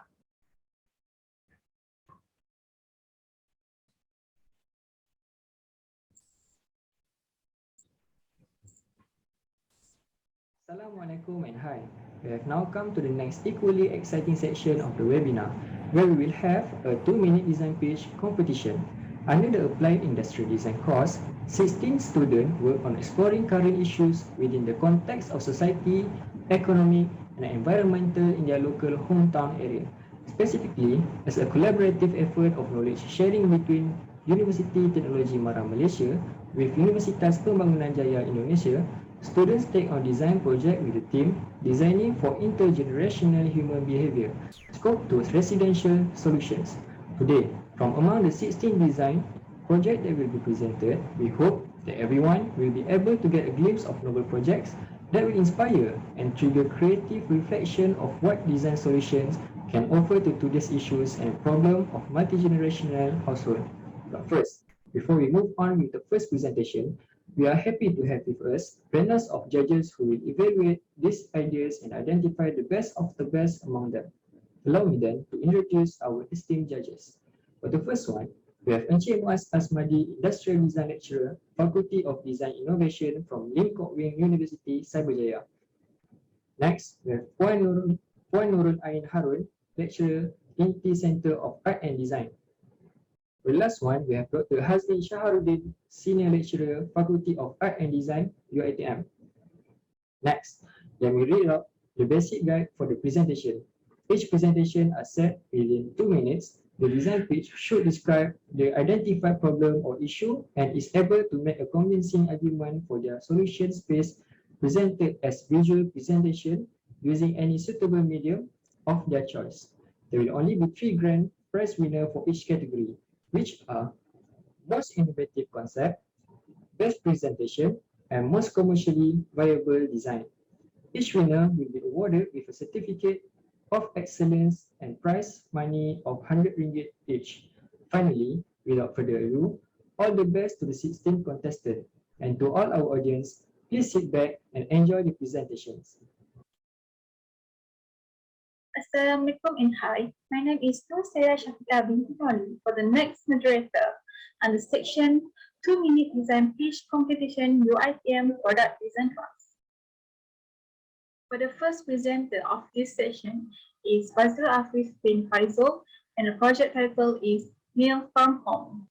Assalamualaikum and hi. We have now come to the next equally exciting section of the webinar, where we will have a 2-minute design pitch competition. Under the Applied Industrial Design course, 16 students work on exploring current issues within the context of society, economic, and environmental in their local hometown area. Specifically, as a collaborative effort of knowledge sharing between Universiti Teknologi Mara Malaysia with Universitas Pembangunan Jaya Indonesia, students take on design project with the theme Designing for Intergenerational Human Behavior, scope to residential solutions. Today, from among the 16 design projects that will be presented, we hope that everyone will be able to get a glimpse of novel projects that will inspire and trigger creative reflection of what design solutions can offer to today's issues and problem of multi-generational household. But first, before we move on with the first presentation, we are happy to have with us panels of judges who will evaluate these ideas and identify the best of the best among them. Allow me then to introduce our esteemed judges. For the first one, we have Encik Muaz Asmadi, Industrial Design Lecturer, Faculty of Design Innovation from Lim Kok Wing University, Cyberjaya. Next, we have Puan Nurul Ain Harun, Lecturer, Inti Center of Art and Design. The last one, we have Dr. Hazmi Shaharuddin, Senior Lecturer, Faculty of Art and Design, UiTM. Next, let me read out the basic guide for the presentation. Each presentation is set within 2 minutes. The design pitch should describe the identified problem or issue and is able to make a convincing argument for their solution space presented as visual presentation using any suitable medium of their choice. There will only be 3 grand prize winners for each category, which are most innovative concept, best presentation, and most commercially viable design. Each winner will be awarded with a certificate of excellence and prize money of 100 ringgit each. Finally, without further ado, all the best to the 16 contestants, and to all our audience, please sit back and enjoy the presentations. Assalamualaikum and hi. My name is Nur Sarah Syafiqah binti Noli for the next moderator under section 2-minute design pitch competition UiTM product design class. For the first presenter of this session is Fazil Afif bin Faisal and the project title is Meal Farm Home.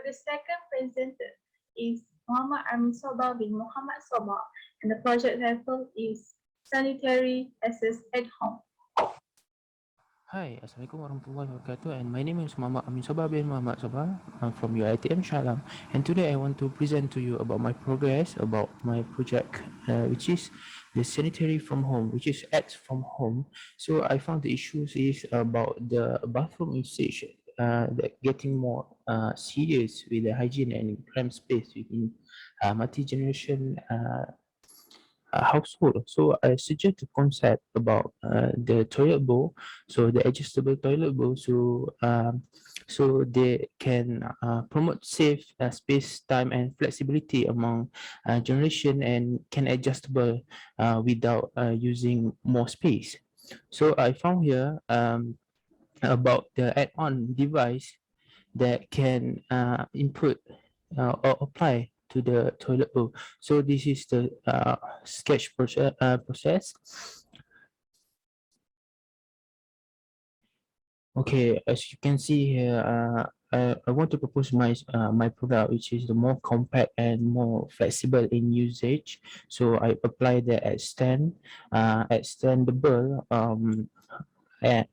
The second presenter is Muhammad Amin Soba bin Muhammad Soba, and the project title is Sanitary Access at Home. Hi, Assalamualaikum warahmatullahi wabarakatuh, and my name is Muhammad Amin Sabah bin Muhammad Sabah. I'm from UiTM Shalam, and today I want to present to you about my progress about my project, which is the sanitary from home, which is acts from home. So I found the issues is about the bathroom usage, that getting more serious with the hygiene and cramped space within multi-generation household. So I suggest the concept about the toilet bowl, so the adjustable toilet bowl, so they can promote safe space, time, and flexibility among generation, and can adjustable without using more space. So I found here about the add-on device that can input or apply to the toilet bowl. So this is the sketch process. Okay, as you can see here, I want to propose my product, which is the more compact and more flexible in usage. So I apply the extendable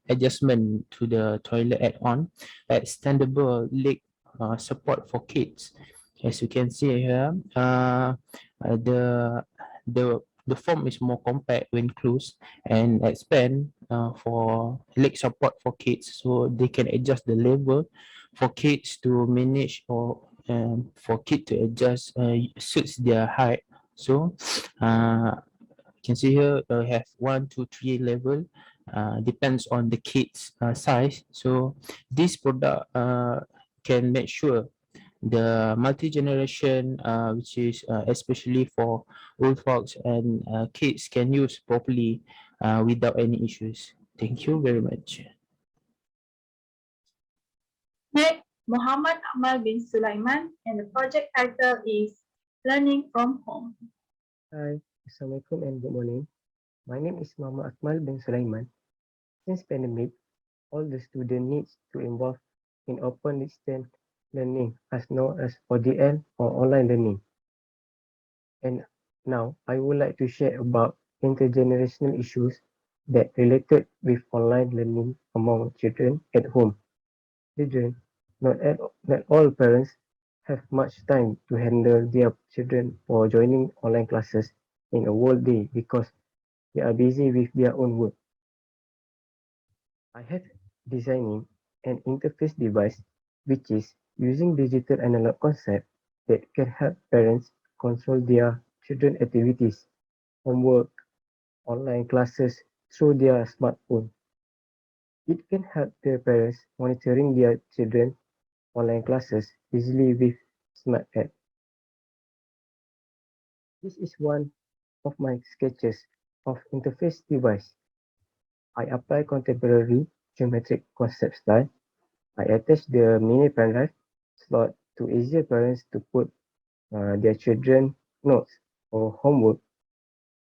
adjustment to the toilet add-on, extendable leg support for kids. As you can see here, the form is more compact when closed and expand for leg support for kids, so they can adjust the level for kids to manage, or for kid to adjust suits their height. So you can see here have 1, 2, 3 level, depends on the kid's size. So this product can make sure the multi-generation, which is especially for old folks and kids, can use properly without any issues. Thank you very much. Next, Muhammad Amal bin Sulaiman, and the project title is Learning from Home. Hi, Assalamualaikum and good morning. My name is Muhammad Akmal bin Sulaiman. Since pandemic, all the student needs to involve in open distance learning as known as ODL or online learning. And now I would like to share about intergenerational issues that related with online learning among children at home. Children, not all parents have much time to handle their children for joining online classes in a whole day because they are busy with their own work. I have designing an interface device which is using digital analog concept that can help parents control their children activities, homework, online classes through their smartphone. It can help their parents monitoring their children online classes easily with smart app. This is one of my sketches of interface device. I apply contemporary geometric concept style. I attach the mini pen drive slot to easier parents to put their children notes or homework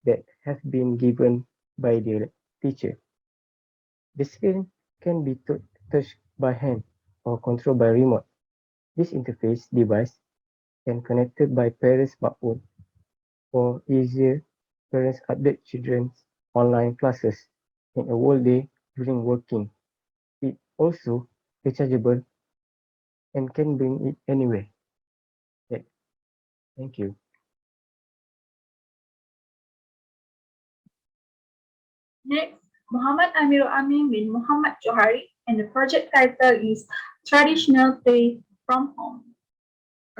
that have been given by their teacher. The screen can be touched by hand or controlled by remote. This interface device can connected by parents' smartphone for easier parents update children's online classes in a whole day during working. It also rechargeable and can bring it anywhere. Yeah. Thank you. Next, Muhammad Amirul Amin bin Muhammad Johari, and the project title is Traditional Play from Home.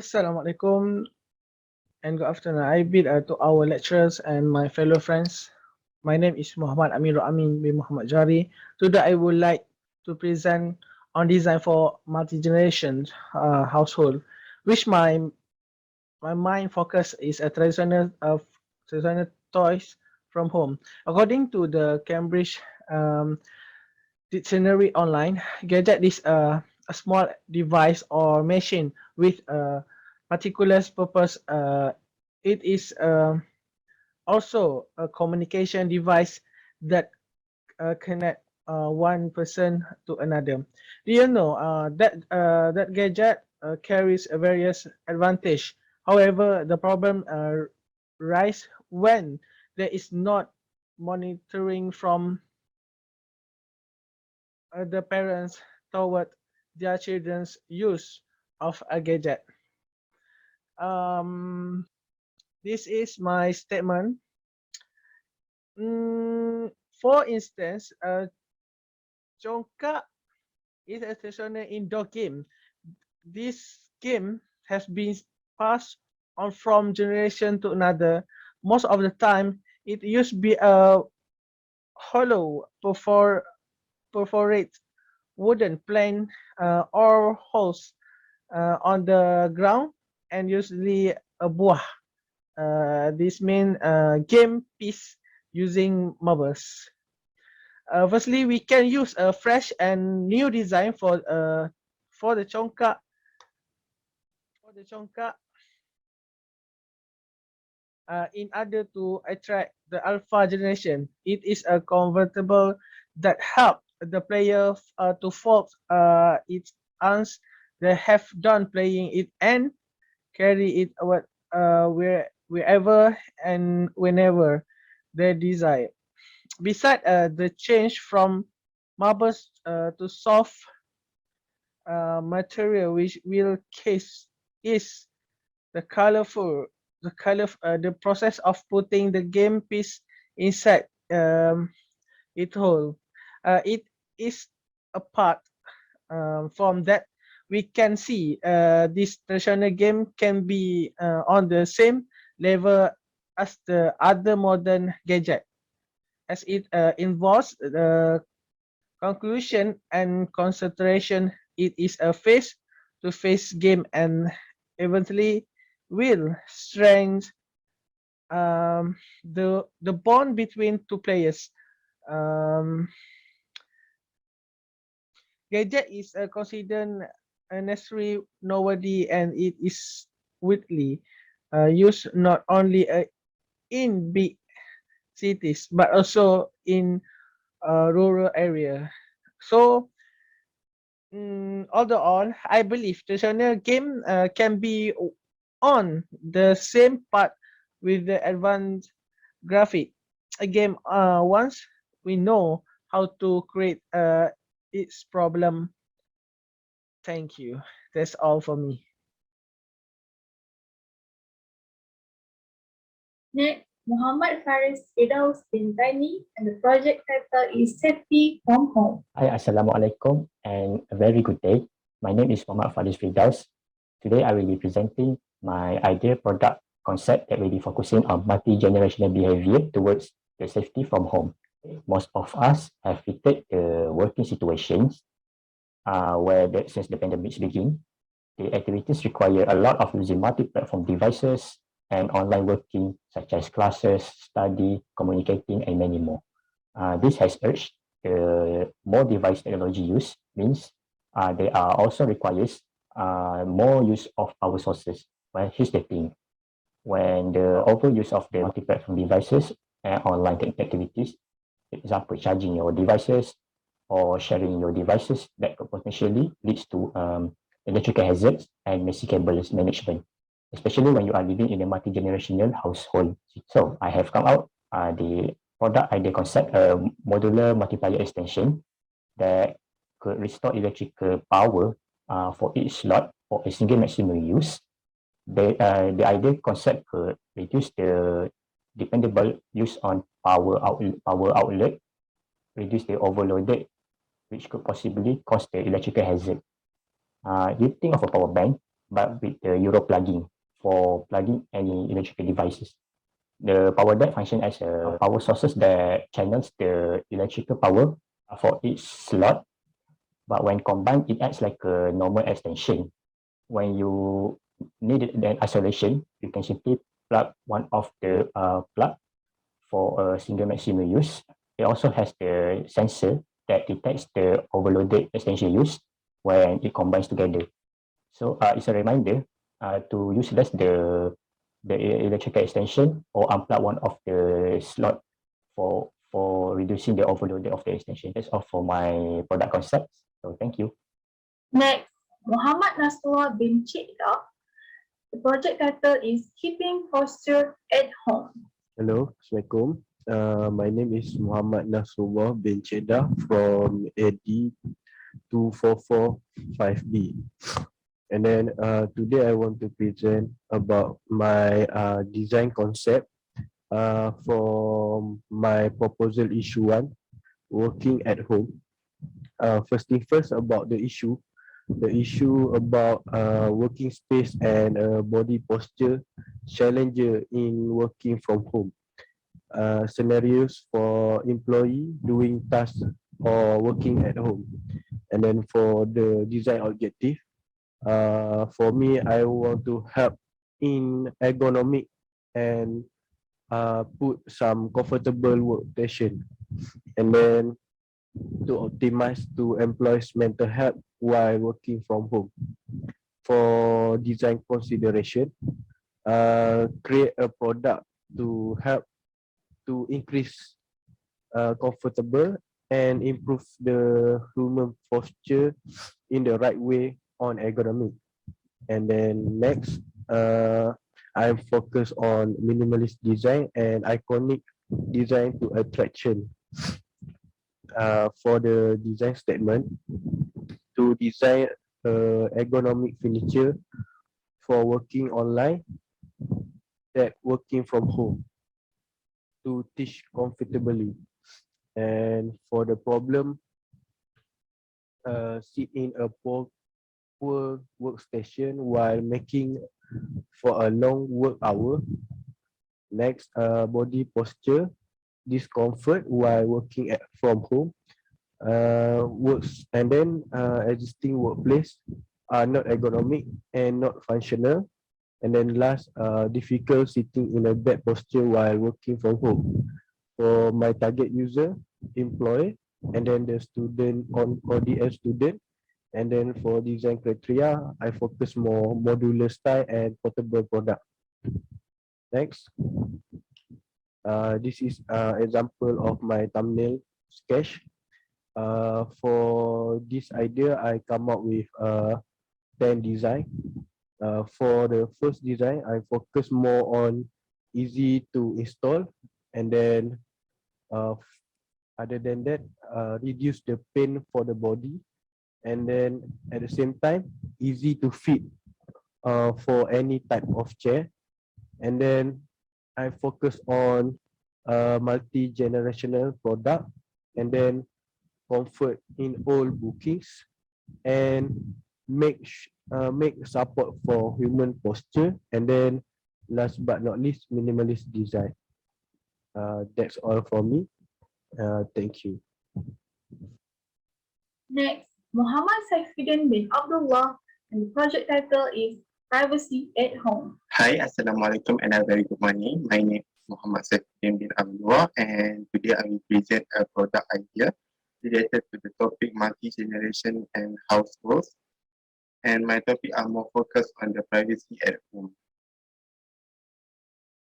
Assalamualaikum and good afternoon. I bid to our lecturers and my fellow friends. My name is Muhammad Amirul Amin bin Muhammad Jari. Today I would like to present on design for multi-generation household, which my main focus is a traditional toys from home. According to the Cambridge dictionary online, gadget is a small device or machine with a particular purpose. It is also a communication device that connect one person to another. Do you know that gadget carries a various advantage? However, the problem rise when there is not monitoring from the parents toward their children's use of a gadget. This is my statement. For instance, Congkak is a traditional indoor game. This game has been passed on from generation to another most of the time it used to be a hollow perforate wooden plane or holes on the ground, and usually a buah. This means game piece using marbles. Firstly, we can use a fresh and new design for the chongka. For the chongka, in order to attract the alpha generation, it is a convertible that help the player to fold its arms they have done playing it and carry it wherever and whenever they desire. Besides the change from marbles to soft material, which will case is the colorful the process of putting the game piece inside it whole. It is a part from that we can see this traditional game can be on the same level as the other modern gadget, as it involves conclusion and concentration. It is a face-to-face game and eventually will strengthen the bond between two players. Um, Gadget is considered necessary nowadays, and it is widely used not only in big cities but also in rural area. So, overall, I believe traditional game can be on the same path with the advanced graphic. A game once we know how to create its problem. Thank you. That's all for me. Next, Muhammad Faris Firdaus bin Tani, and the project title is Safety from Home. Hi, Assalamualaikum, and a very good day. My name is Muhammad Faris Firdaus. Today, I will be presenting my ideal product concept that will be focusing on multi-generational behavior towards the safety from home. Most of us have faced the working situations since the pandemic began, the activities require a lot of using multi-platform devices and online working, such as classes, study, communicating, and many more. This has urged the more device technology use means there are also requires more use of power sources. Well, here's the thing. When the overuse of the multi-platform devices and online activities, for example, charging your devices or sharing your devices, that could potentially leads to electrical hazards and messy cables management, especially when you are living in a multi-generational household. So I have come out the product idea concept, a modular multiplier extension that could restore electrical power for each slot for a single maximum use. The idea concept could reduce the dependable use on power outlet, reduce the overloaded, which could possibly cause the electrical hazard. You think of a power bank, but with the Euro plugging for plugging any electrical devices. The power deck function as a power sources that channels the electrical power for each slot, but when combined, it acts like a normal extension. When you need an isolation, you can simply plug one of the plug for a single maximum use. It also has the sensor that detects the overloaded extension use when it combines together. So it's a reminder to use less the electrical extension or unplug one of the slot for reducing the overload of the extension. That's all for my product concepts. So thank you. Next, Muhammad Nasrullah bin Chida. The project title is Keeping Posture at Home. Hello, Assalamualaikum. My name is Muhammad Nasrullah bin Chedah from AD 2445B. And then today I want to present about my design concept for my proposal issue 1, working at home. First thing first about the issue, the issue about working space and body posture challenger in working from home. Scenarios for employee doing tasks or working at home. And then for the design objective, for me, I want to help in ergonomic and put some comfortable workstation, and then to optimize to employees' mental health while working from home. For design consideration, create a product to help to increase comfortable and improve the human posture in the right way on ergonomic. And then next, I'm focused on minimalist design and iconic design to attraction. For the design statement, to design ergonomic furniture for working online that working from home to teach comfortably. And for the problem, sit in a poor workstation while making for a long work hour. Next, body posture, discomfort while working from home. Works and then existing workplace are not ergonomic and not functional. And then last, difficult sitting in a bad posture while working from home. For my target user, employee, and then the student on ODS student. And then for design criteria, I focus more modular style and portable product. Next, this is example of my thumbnail sketch. For this idea, I come up with 10 design. For the first design, I focus more on easy to install, and then other than that, reduce the pain for the body, and then at the same time, easy to fit for any type of chair. And then I focus on multi-generational product, and then comfort in all bookings, and make support for human posture, and then last but not least, minimalist design. That's all for me. Thank you. Next, Muhammad Saifuddin bin Abdullah, and the project title is Privacy at Home. Hi, Assalamualaikum and a very good morning. My name is Muhammad Saifuddin bin Abdullah, and today I will present a product idea related to the topic multi-generation and households. And my topic are more focused on the privacy at home.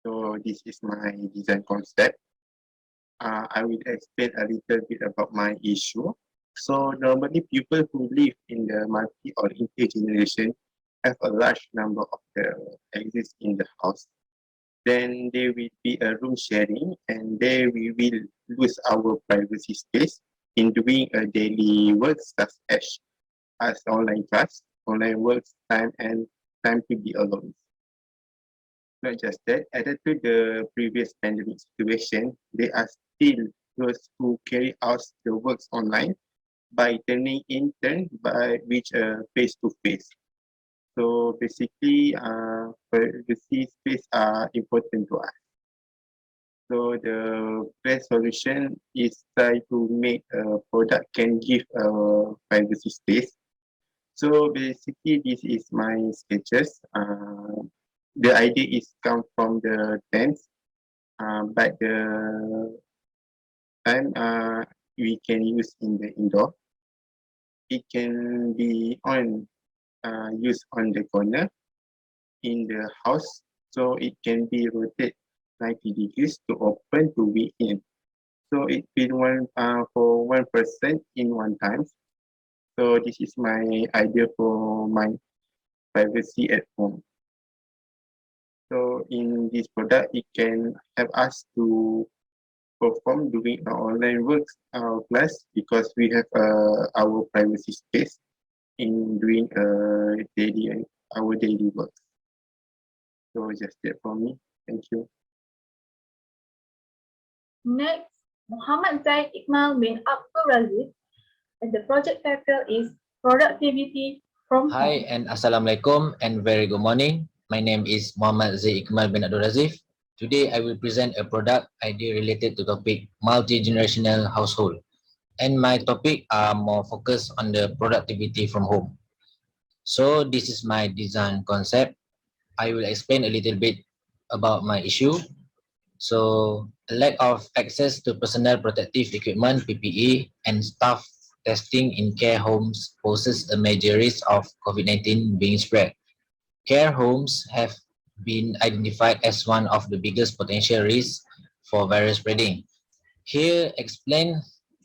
So this is my design concept. I will explain a little bit about my issue. So normally people who live in the multi or intergeneration have a large number of the exits in the house. Then there will be a room sharing, and there we will lose our privacy space in doing a daily work such as online class, online work time, and time to be alone. Not just that, added to the previous pandemic situation, there are still those who carry out the works online by turning in turn by which face to face. So basically, privacy space are important to us. So the best solution is try to make a product can give a privacy space. So basically, this is my sketches. The idea is come from the tents, but the time we can use in the indoor. It can be used on the corner in the house, so it can be rotated 90 degrees to open to be in. So it will for one person in one time. So this is my idea for my privacy at home. So in this product, it can help us to perform doing our online works class because we have our privacy space in doing our daily work. So just that for me. Thank you. Next, Muhammad Zaid Iqmal bin Abdul Raziz, and the project title is Productivity from Hi home. and Assalamualaikum and very good morning. My name is Muhammad Zaid Ikmal bin Abdul Razif. Today I will present a product idea related to topic multi-generational household. And my topic are more focused on the productivity from home. So this is my design concept. I will explain a little bit about my issue. So a lack of access to personal protective equipment (PPE) and staff testing in care homes poses a major risk of COVID-19 being spread. Care homes have been identified as one of the biggest potential risks for virus spreading. Here explain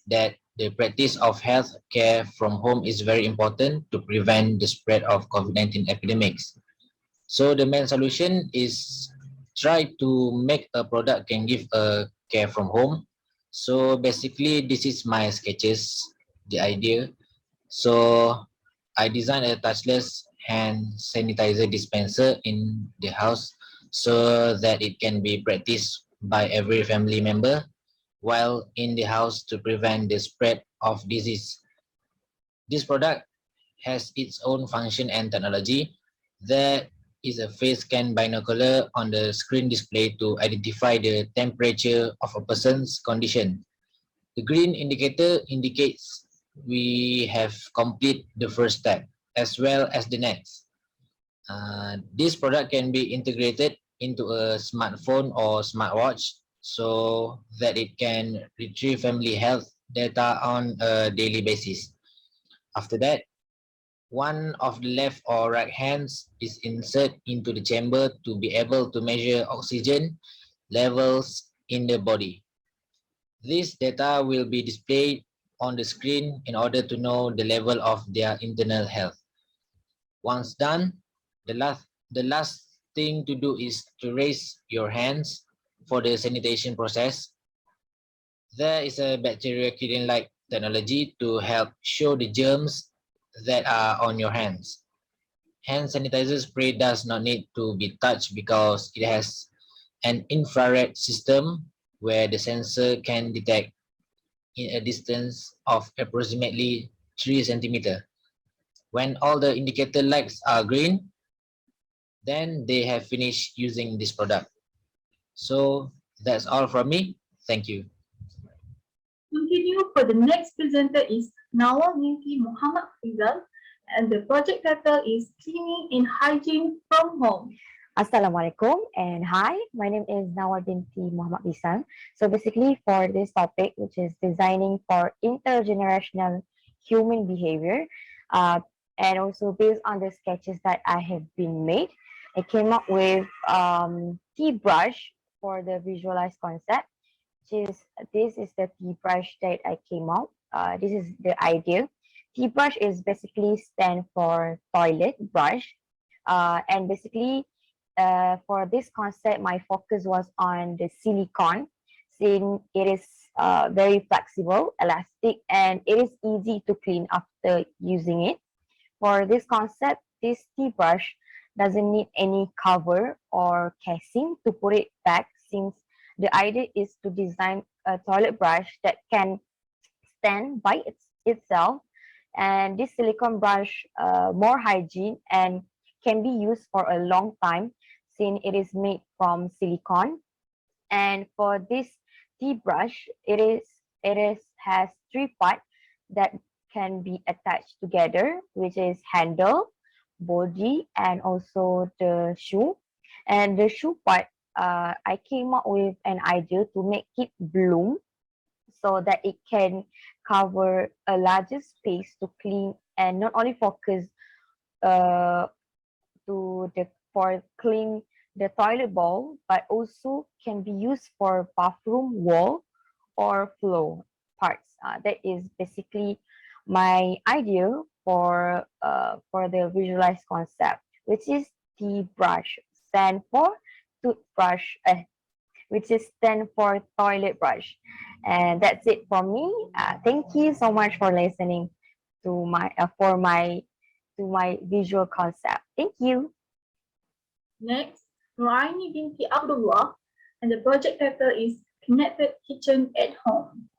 that the practice of health care from home is very important to prevent the spread of COVID-19 epidemics. So the main solution is try to make a product can give a care from home. So basically this is my sketches, the idea. So I designed a touchless hand sanitizer dispenser in the house so that it can be practiced by every family member while in the house to prevent the spread of disease. This product has its own function and technology. There is a face scan binocular on the screen display to identify the temperature of a person's condition. The green indicator indicates we have completed the first step as well as the next. This product can be integrated into a smartphone or smartwatch so that it can retrieve family health data on a daily basis. After that, one of the left or right hands is inserted into the chamber to be able to measure oxygen levels in the body. This data will be displayed on the screen in order to know the level of their internal health. Once done, the last thing to do is to raise your hands for the sanitation process. There is a bacteria killing like technology to help show the germs that are on your hands. Hand sanitizer spray does not need to be touched because it has an infrared system where the sensor can detect in a distance of approximately 3 centimeters. When all the indicator lights are green, then they have finished using this product. So that's all from me. Thank you. Continue for the next presenter is Nawal binti Muhammad Fizal, and the project title is Cleaning and Hygiene from Home. Assalamualaikum and hi, my name is Nawal binti Muhammad Bisan. So basically for this topic, which is designing for intergenerational human behavior, and also based on the sketches that I have been made, I came up with tea brush for the visualized concept, which is this is the tea brush that I came out. This is the idea. Tea brush is basically stand for toilet brush, and basically for this concept, my focus was on the silicone, since it is very flexible, elastic, and it is easy to clean after using it. For this concept, this tea brush doesn't need any cover or casing to put it back, since the idea is to design a toilet brush that can stand by itself, and this silicone brush more hygiene and can be used for a long time since it is made from silicone. And for this tea brush, it is has three parts that can be attached together, which is handle, body, and also the shoe. And the shoe part, I came up with an idea to make it bloom so that it can cover a larger space to clean and not only focus uh, to the for clean the toilet bowl, but also can be used for bathroom wall or floor parts. That is basically my idea for the visualized concept, which is tea brush, stand for toothbrush, which is stand for toilet brush. And that's it from me. Thank you so much for listening to my visual concept. Thank you. Next, Noaini binti Abdullah, and the project title is Connected Kitchen at Home.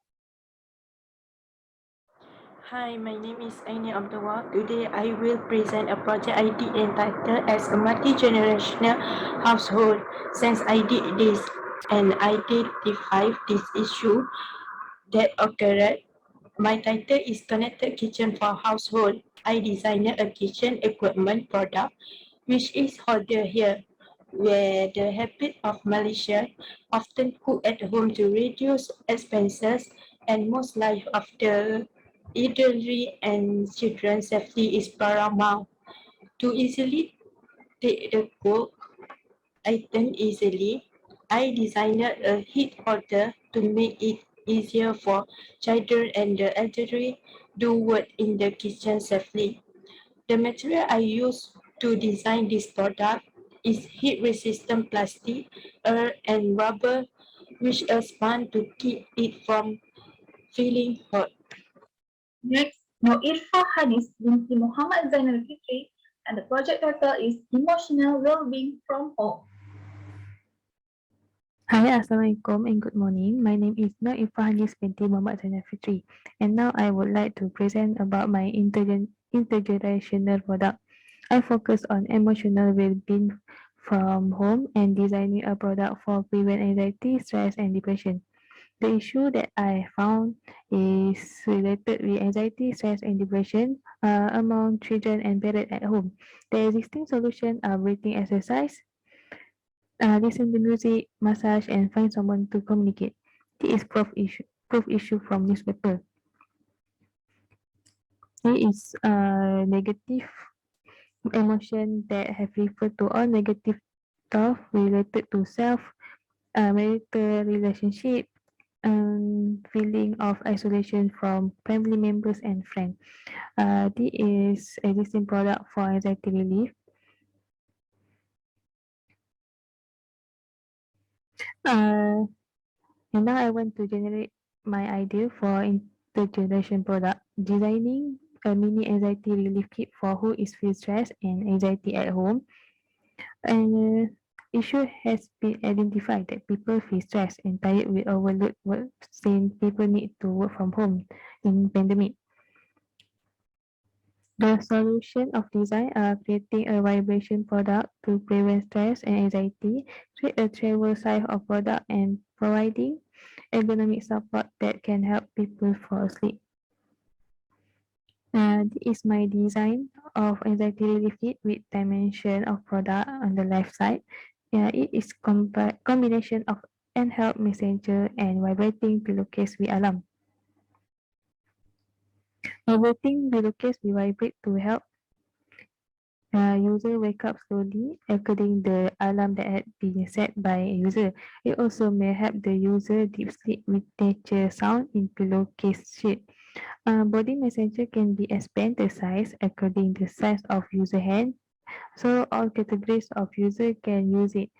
Hi, my name is Aini Abdullah. Today I will present a project ID entitled as a multi-generational household. Since I did this and identified this issue that occurred, my title is Connected Kitchen for Household. I designed a kitchen equipment product which is hoarded here, where the habit of Malaysia often cook at home to reduce expenses and most life after elderly and children's safety is paramount. To easily take the cook item easily, I designed a heat holder to make it easier for children and the elderly do work in the kitchen safely. The material I use to design this product is heat-resistant plastic, air, and rubber, which are spun to keep it from feeling hot. Next, Noirfa Hadis binti Muhammad Zainal Fitri, and the project title is Emotional Well-being from Home. Hi, Assalamualaikum and good morning. My name is Nur Ifahnis binti Muhammad Zainal Fitri, and now I would like to present about my intergenerational product. I focus on emotional well-being from home and designing a product for prevent anxiety, stress, and depression. The issue that I found is related with anxiety, stress, and depression among children and parents at home. The existing solution are breathing exercise, listen to music, massage, and find someone to communicate. This is proof issue from newspaper. It is negative emotion that have referred to all negative thoughts related to self, marital relationship, feeling of isolation from family members and friends. This is existing product for anxiety relief. And now I want to generate my idea for intergeneration product, designing a mini anxiety relief kit for who is feel stress and anxiety at home. And issue has been identified that people feel stressed and tired with overload work since people need to work from home in pandemic. The solution of design are creating a vibration product to prevent stress and anxiety, create a travel size of product and providing ergonomic support that can help people fall asleep. This is my design of anxiety relief kit with dimension of product on the left side. It is combination of handheld messenger and vibrating pillowcase with alarm. Vibrating pillowcase will vibrate to help user wake up slowly according the alarm that had been set by user. It also may help the user deep sleep with nature sound in pillowcase sheet. Body messenger can be expanded size according the size of user hand, so all categories of user can use it.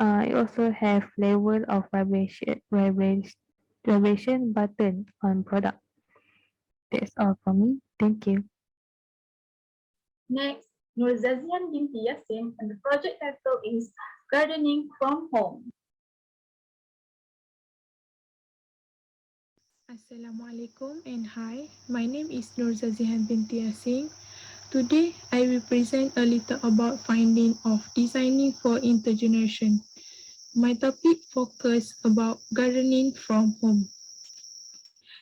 It also have level of vibration button on product. That's all for me. Thank you. Next, Nur Zazian binti Yasin, and the project title is Gardening from Home. Assalamualaikum and hi, my name is Nur Zazihan binti Yasin. Today, I will present a little about finding of designing for intergeneration. My topic focus about gardening from home.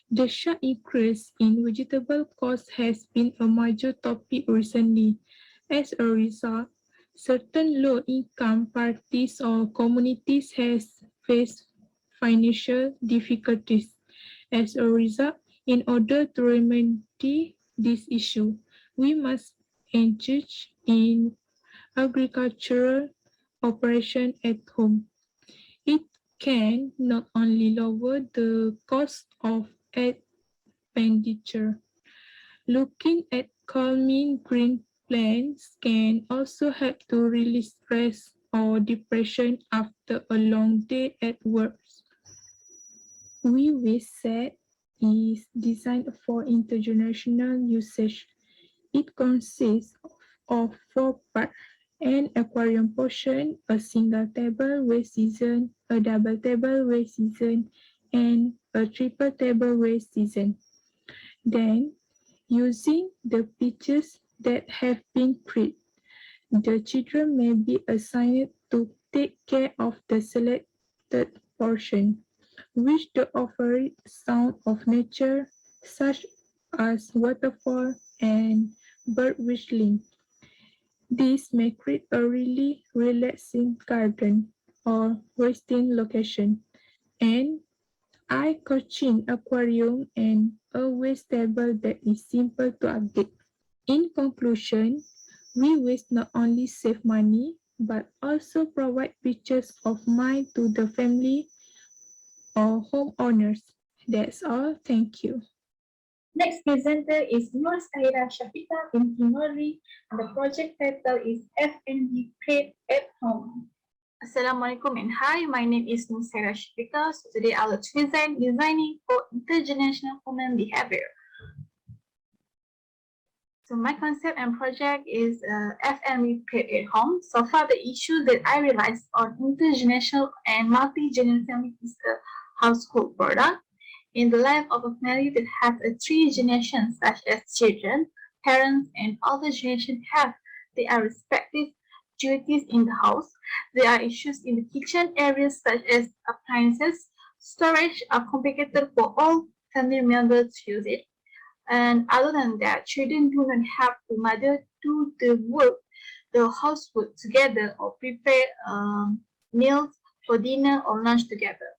The sharp increase in vegetable costs has been a major topic recently. As a result, certain low-income parties or communities has faced financial difficulties. As a result, in order to remedy this issue, we must engage in agricultural operation at home. It can not only lower the cost of expenditure. Looking at calming green plants can also help to release stress or depression after a long day at work. We set is designed for intergenerational usage. It consists of 4 parts: an aquarium portion, a single tableware season, a double tableware season, and a triple tableware season. Then, Using the pictures that have been created, the children may be assigned to take care of the selected portion, which the offers sound of nature, such as waterfall and bird whistling. This may create a really relaxing garden or resting location, and eye-catching aquarium and a waste table that is simple to update. In conclusion, we waste not only save money, but also provide peace of mind to the family or homeowners. That's all. Thank you. Next presenter is Nur Saira Shafika binti Nuri, and the project title is FNB Create at Home. Assalamualaikum and hi, my name is Nur Saira Shafika. So today I will present designing for intergenerational human behavior. So my concept and project is FNB Create at Home. So far the issue that I realized on intergenerational and multi-generational is a household product. In the life of a family that has three generations, such as children, parents, and older generation have their respective duties in the house. There are issues in the kitchen areas such as appliances. Storage are complicated for all family members to use it. And other than that, children do not have the mother do the work, the housework together or prepare meals for dinner or lunch together.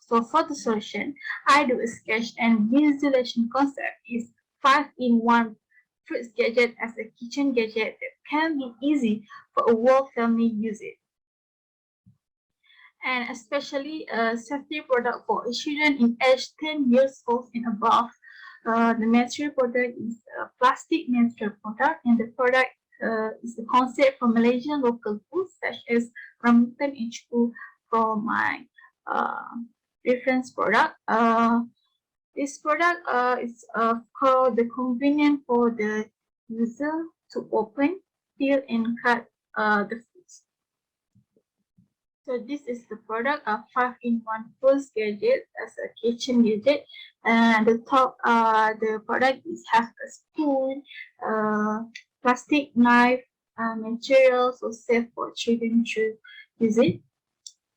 So for the solution, I do a sketch and visualization concept is 5-in-1 fruit gadget as a kitchen gadget that can be easy for a whole family use it. And especially a safety product for children in age 10 years old and above. The material product is a plastic material product, and the product is the concept from Malaysian local foods such as rambutan and chiku from my reference product. This product is called the convenient for the user to open, peel, and cut the fruits. So this is the product of 5-in-1 fruit gadget as a kitchen gadget. And the top, the product is has a spoon, plastic knife, material, so safe for children to use it.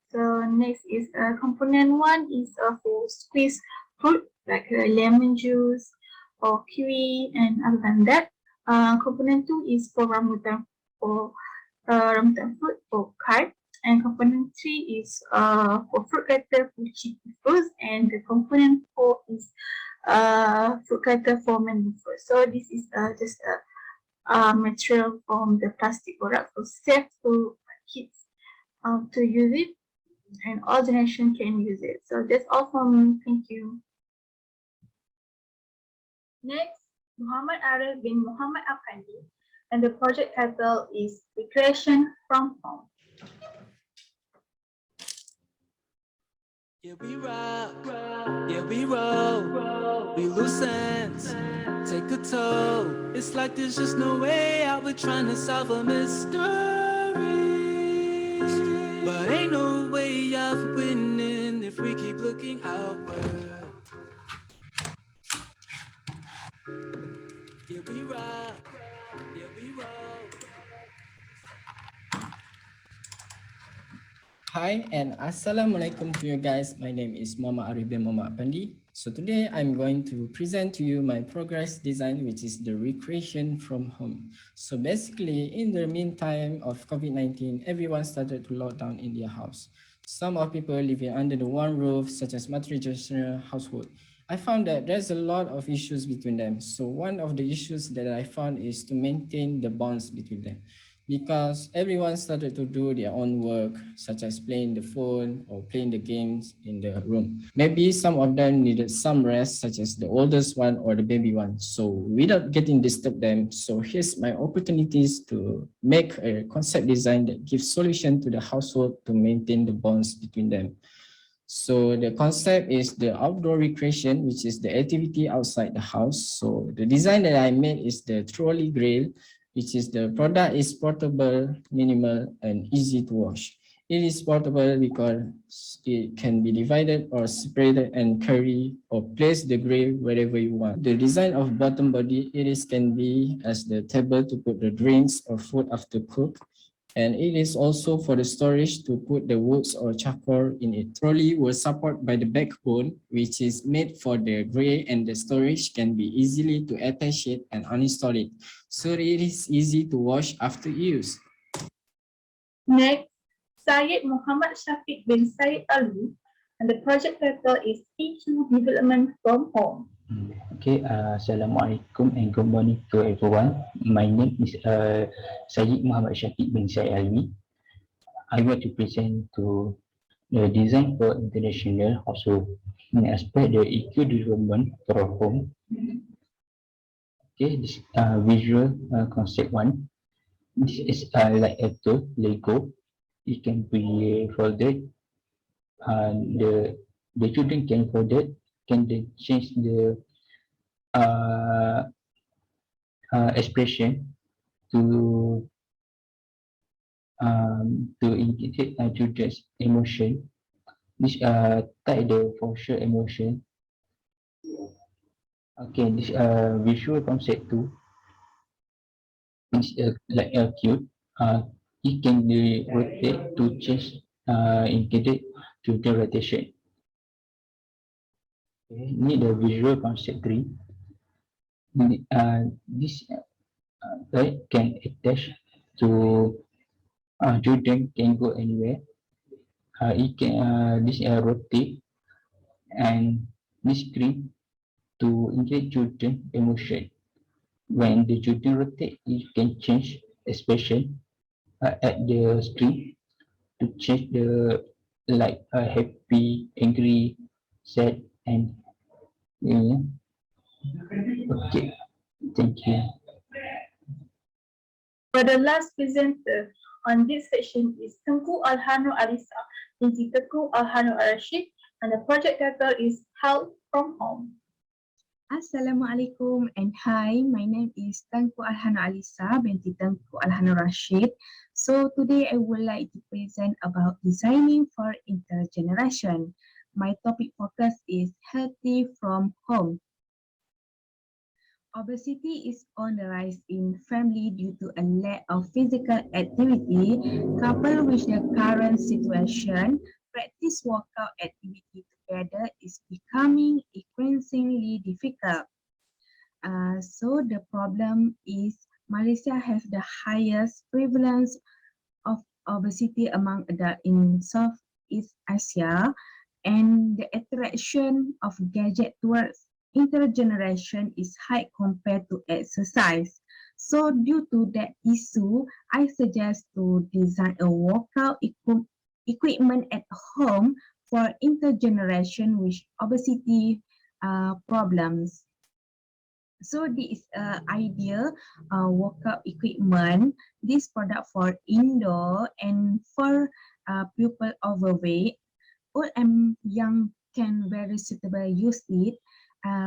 So next is component 1 is for squeeze fruit like lemon juice or kiwi, and other than that, component 2 is for rambutan fruit for card, and component 3 is for fruit cutter for chicky fruits, and the component 4 is fruit cutter for mango fruit. So this is just a material from the plastic product, so safe to kids to use it, and all generations can use it. So that's all from me. Thank you. Next, Muhammad Arif bin Muhammad Afandi, and the project title is Recreation from Home. Yeah, we rock, yeah, we roll, we lose sense, take a toll. It's like there's just no way out, we're trying to solve a mystery, but ain't no way of winning if we keep looking outward. Yeah, we rock, yeah, we roll. Hi and Assalamualaikum to you guys. My name is Muhammad Arif bin Muhammad Pandi. So today I'm going to present to you my progress design, which is the recreation from home. So basically, in the meantime of COVID-19, everyone started to lock down in their house. Some of people living under the one roof, such as multi-generational household. I found that there's a lot of issues between them. So one of the issues that I found is to maintain the bonds between them, because everyone started to do their own work, such as playing the phone or playing the games in the room. Maybe some of them needed some rest, such as the oldest one or the baby one. So without getting disturbed them, so here's my opportunities to make a concept design that gives solution to the household to maintain the bonds between them. So the concept is the outdoor recreation, which is the activity outside the house. So the design that I made is the trolley grill, which is the product is portable, minimal, and easy to wash. It is portable because it can be divided or separated and carry or place the gray wherever you want. The design of bottom body, can be as the table to put the drinks or food after cook. And it is also for the storage to put the woods or charcoal in it. Trolley will support by the backbone, which is made for the gray, and the storage can be easily to attach it and uninstall it. So it is easy to wash after use. Next, Syed Muhammad Shafiq bin Syed Ali, and the project title is EQ Development from Home. Okay, Assalamualaikum and good morning to everyone. My name is Syed Muhammad Shafiq bin Syed Alwi. I want to present to the design for international household in aspect the EQ development for home. Okay, this visual concept one. This is like a tool, Lego. It can be folded. The children can fold it. Can they change the uh, expression to indicate children's emotion. This type the for sure emotion. Okay, this visual concept too is like a cube. It can be rotate to change indicate to the rotation. Okay, need the visual concept three. This right can attach to children can go anywhere. It can this rotate and this screen to engage children emotion. When the children rotate, you can change expression at the screen to change the like happy, angry, sad, and yeah. Okay, thank you. For the last presenter on this session is Tengku Alhano Alisa binti Tengku Alhano Rashid, and the project title is Help from Home. Assalamualaikum and hi, my name is Tengku Alhano Alisa binti Tengku Alhano Rashid. So today I would like to present about designing for intergeneration. My topic focus is healthy from home. Obesity is on the rise in family due to a lack of physical activity. Coupled with the current situation, practice workout activity together is becoming increasingly difficult. So the problem is Malaysia has the highest prevalence of obesity among adults in Southeast Asia, and the attraction of gadget towards intergeneration is high compared to exercise. So due to that issue, I suggest to design a workout equipment at home for intergeneration with obesity problems. So this is idea workout equipment. This product for indoor and for people overweight. Old and young can very suitable use it,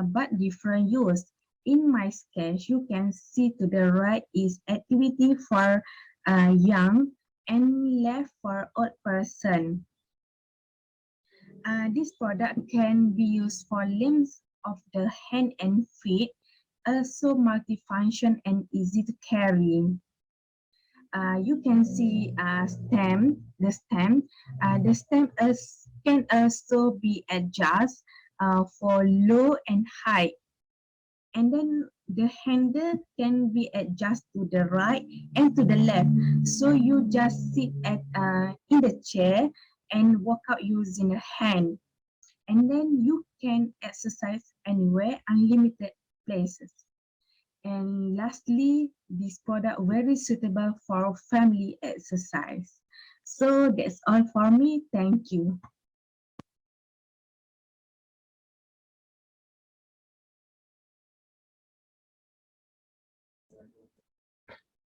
but different use. In my sketch, you can see to the right is activity for young and left for old person. This product can be used for limbs of the hand and feet, also multifunction and easy to carry. You can see stem. The stem can also be adjusted for low and high. And then the handle can be adjusted to the right and to the left. So you just sit at in the chair and work out using a hand. And then you can exercise anywhere, unlimited places. And lastly, this product very suitable for family exercise. So that's all for me. Thank you.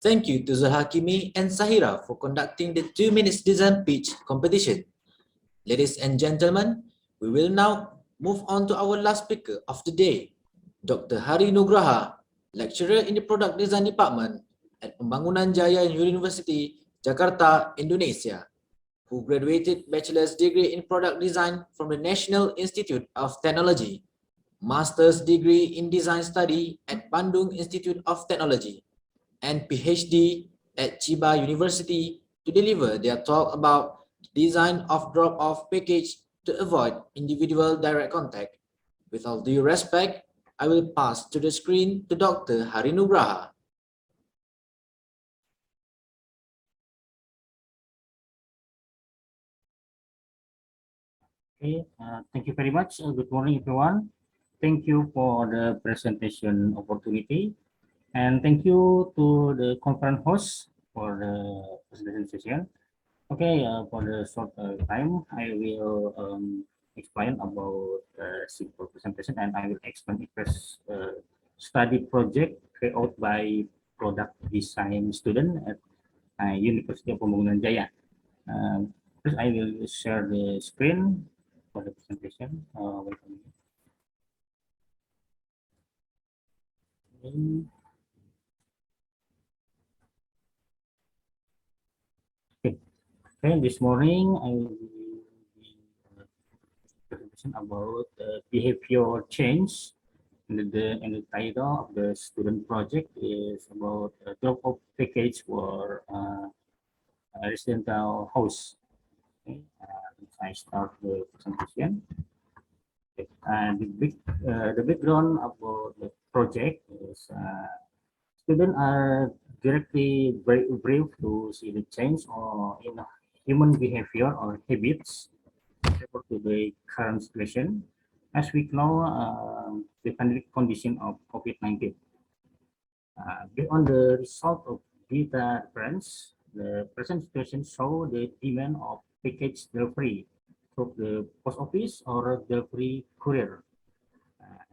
Thank you to Zulhakimi and Sahira for conducting the 2 minutes design pitch competition. Ladies and gentlemen, we will now move on to our last speaker of the day, Dr. Hari Nugraha, lecturer in the Product Design Department at Pembangunan Jaya University, Jakarta, Indonesia. who graduated bachelor's degree in product design from the National Institute of Technology, master's degree in design study at Bandung Institute of Technology, and PhD at Chiba University to deliver their talk about design of drop-off package to avoid individual direct contact. With all due respect, I will pass to the screen to Dr. Harinugraha. Okay, thank you very much. Good morning, everyone. Thank you for the presentation opportunity, and thank you to the conference host for the presentation session. Okay, for the short time, I will explain about simple presentation, and I will explain the first study project created by product design student at University of Pembangunan Jaya. First, I will share the screen for the presentation. Welcome. Okay. Okay, this morning I will be presentation about behavior change. And the title of the student project is about drop-off package for a residential house. Okay, I start the presentation. Okay. The background about the project is students are directly briefed to see the change or in human behavior or habits to the current situation. As we know, the pandemic condition of COVID-19. Based on the result of data reference, the present situation show the demand of package delivery through the post office or delivery courier.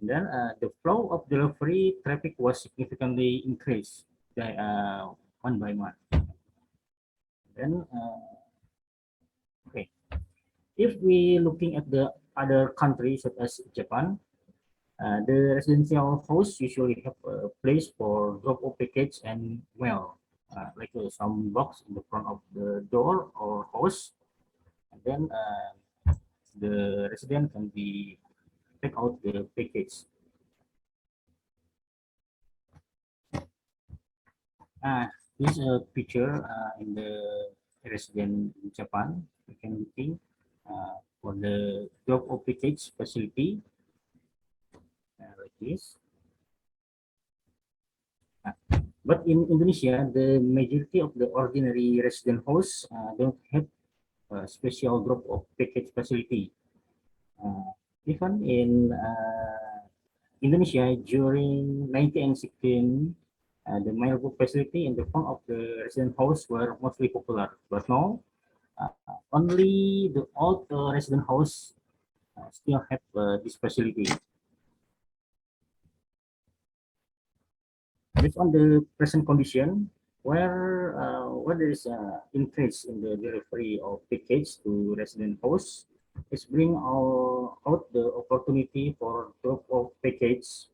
And then the flow of delivery traffic was significantly increased by, one by one. Then, okay, if we looking at the other countries such as Japan, the residential house usually have a place for drop-off package and mail, like some box in the front of the door or house, and then the resident can be take out the package. This is a picture in the resident in Japan. You can think for the drop-off package facility like this. But in Indonesia, the majority of the ordinary resident house don't have a special drop-off package facility. Even in Indonesia, during 1916, the mailbox facility in the front of the resident house were mostly popular. But now, only the old resident house still have this facility. Based on the present condition, where there is an increase in the delivery of package to resident house, it's bring out the opportunity for drop of package,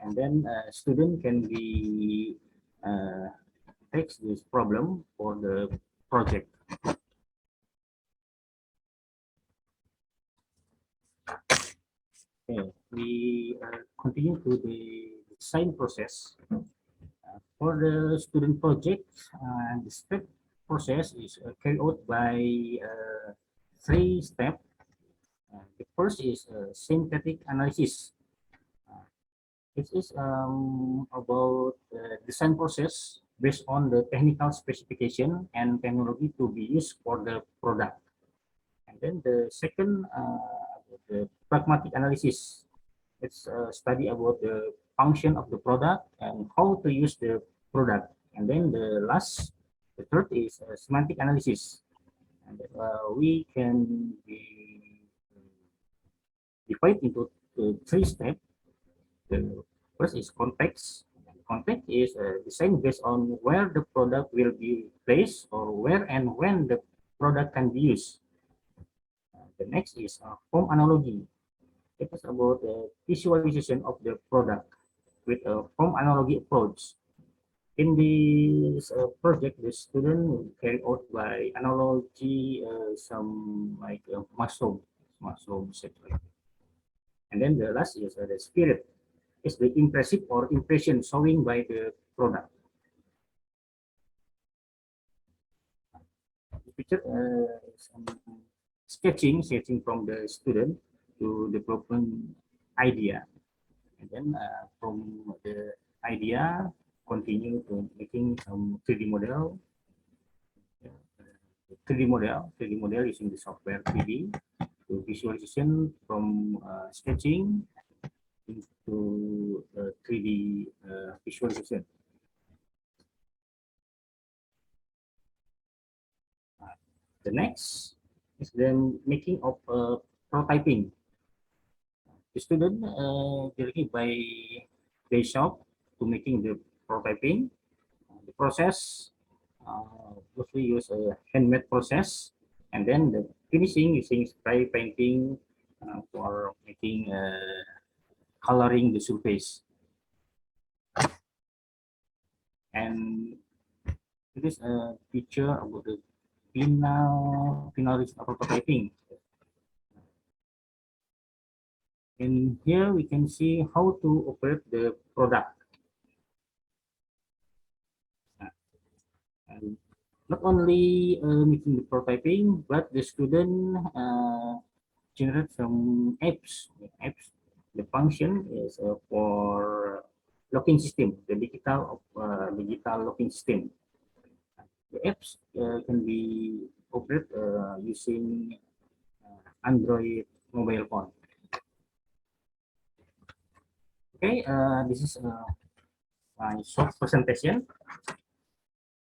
and then student can be fix this problem for the project. Okay, we continue to the design process. For the student project, the step process is carried out by 3 steps. The first is synthetic analysis. It is about the design process based on the technical specification and technology to be used for the product. And then the second, the pragmatic analysis. It's a study about the function of the product and how to use the product. And then the third is semantic analysis. And we can be divide into 3 steps. The first is context. Context is design based on where the product will be placed or where and when the product can be used. The next is form analogy. It is about the visualization of the product with a form analogy approach. In this project, the student carried out by analogy some like mushroom satellite. And then the last is the spirit. Is the impressive or impression showing by the product. The picture some sketching from the student to development idea, and then from the idea continue to making some 3D model. 3D model using the software 3D to visualization from sketching into 3D visualization. The next is the making of prototyping. The student directly by the shop to making the prototyping. The process mostly use a handmade process, and then the finishing using spray painting for making coloring the surface. And it is a picture about the final prototyping. And here we can see how to operate the product. And not only making the prototyping, but the student generate some apps. The function is for locking system, the digital locking system. The apps can be operated using Android mobile phone. Okay, this is my short presentation.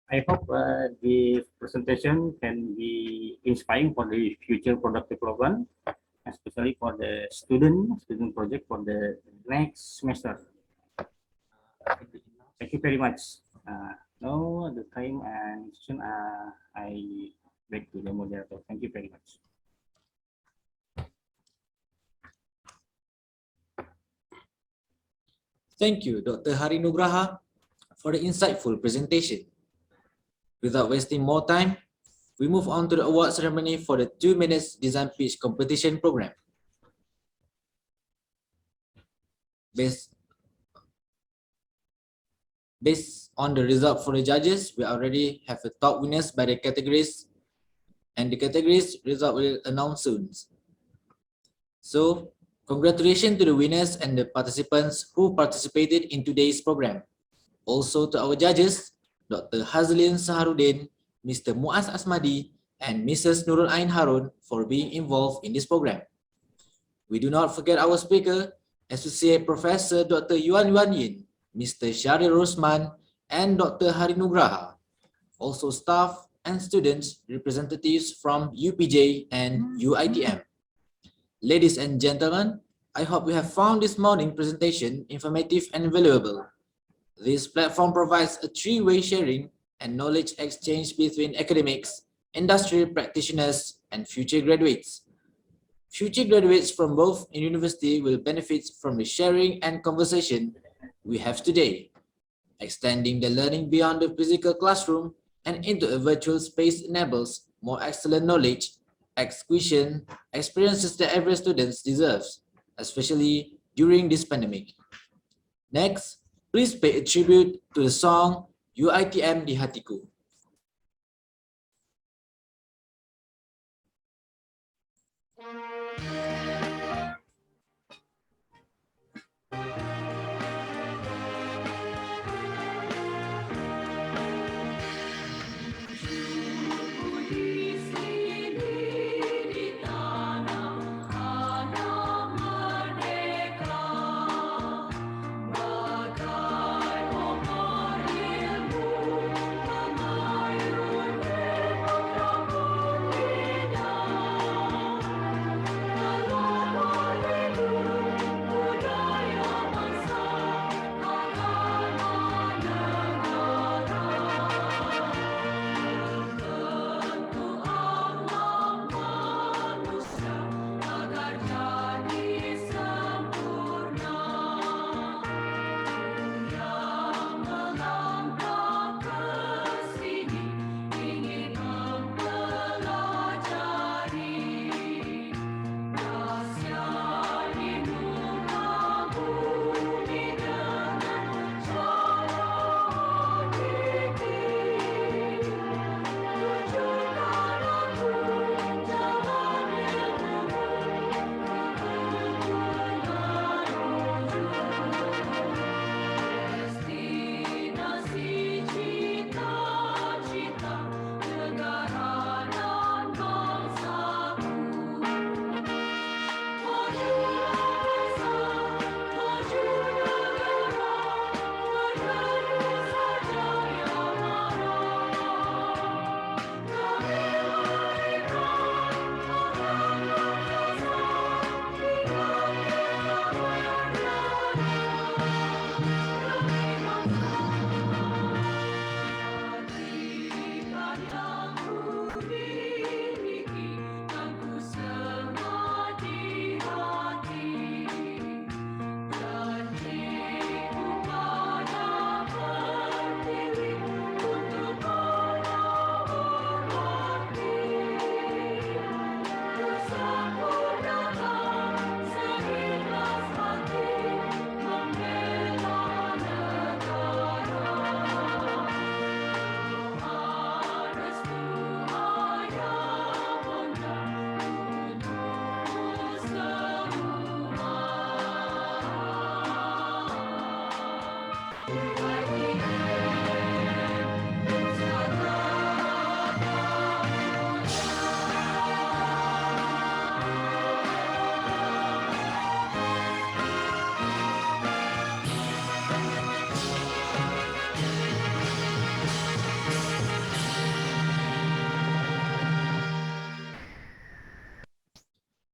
I hope the presentation can be inspiring for the future product development, especially for the student project for the next semester. Thank you very much. Now the time and soon I back to the moderator. Thank you very much. Thank you, Dr. Hari Nugraha, for the insightful presentation. Without wasting more time, we move on to the award ceremony for the 2 minutes design pitch competition program. Based on the result for the judges, we already have the top winners by the categories, and the categories result will announce soon. So, congratulations to the winners and the participants who participated in today's program. Also to our judges, Dr. Hazlin Saharuddin, Mr. Muaz Asmadi, and Mrs. Nurul Ain Harun for being involved in this program. We do not forget our speaker, Associate Professor Dr. Yuan Yin, Mr. Syahrir Rosman, and Dr. Hari Nugraha. Also staff and students, representatives from UPJ and UITM. Ladies and gentlemen, I hope you have found this morning presentation informative and valuable. This platform provides a three-way sharing and knowledge exchange between academics, industry practitioners, and future graduates. Future graduates from both university will benefit from the sharing and conversation we have today, extending the learning beyond the physical classroom and into a virtual space enables more excellent knowledge, acquisition, experiences that every student deserves, especially during this pandemic. Next, please pay a tribute to the song UITM di Hatiku.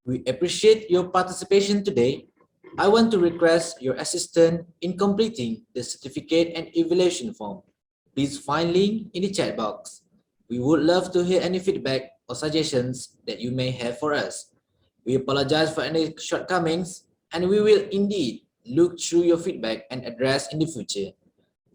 We appreciate your participation today. I want to request your assistance in completing the certificate and evaluation form. Please find link in the chat box. We would love to hear any feedback or suggestions that you may have for us. We apologize for any shortcomings, and we will indeed look through your feedback and address in the future.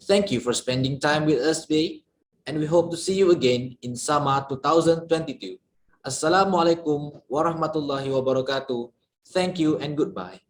Thank you for spending time with us today, and we hope to see you again in SAMA 2022. Assalamualaikum warahmatullahi wabarakatuh. Thank you and goodbye.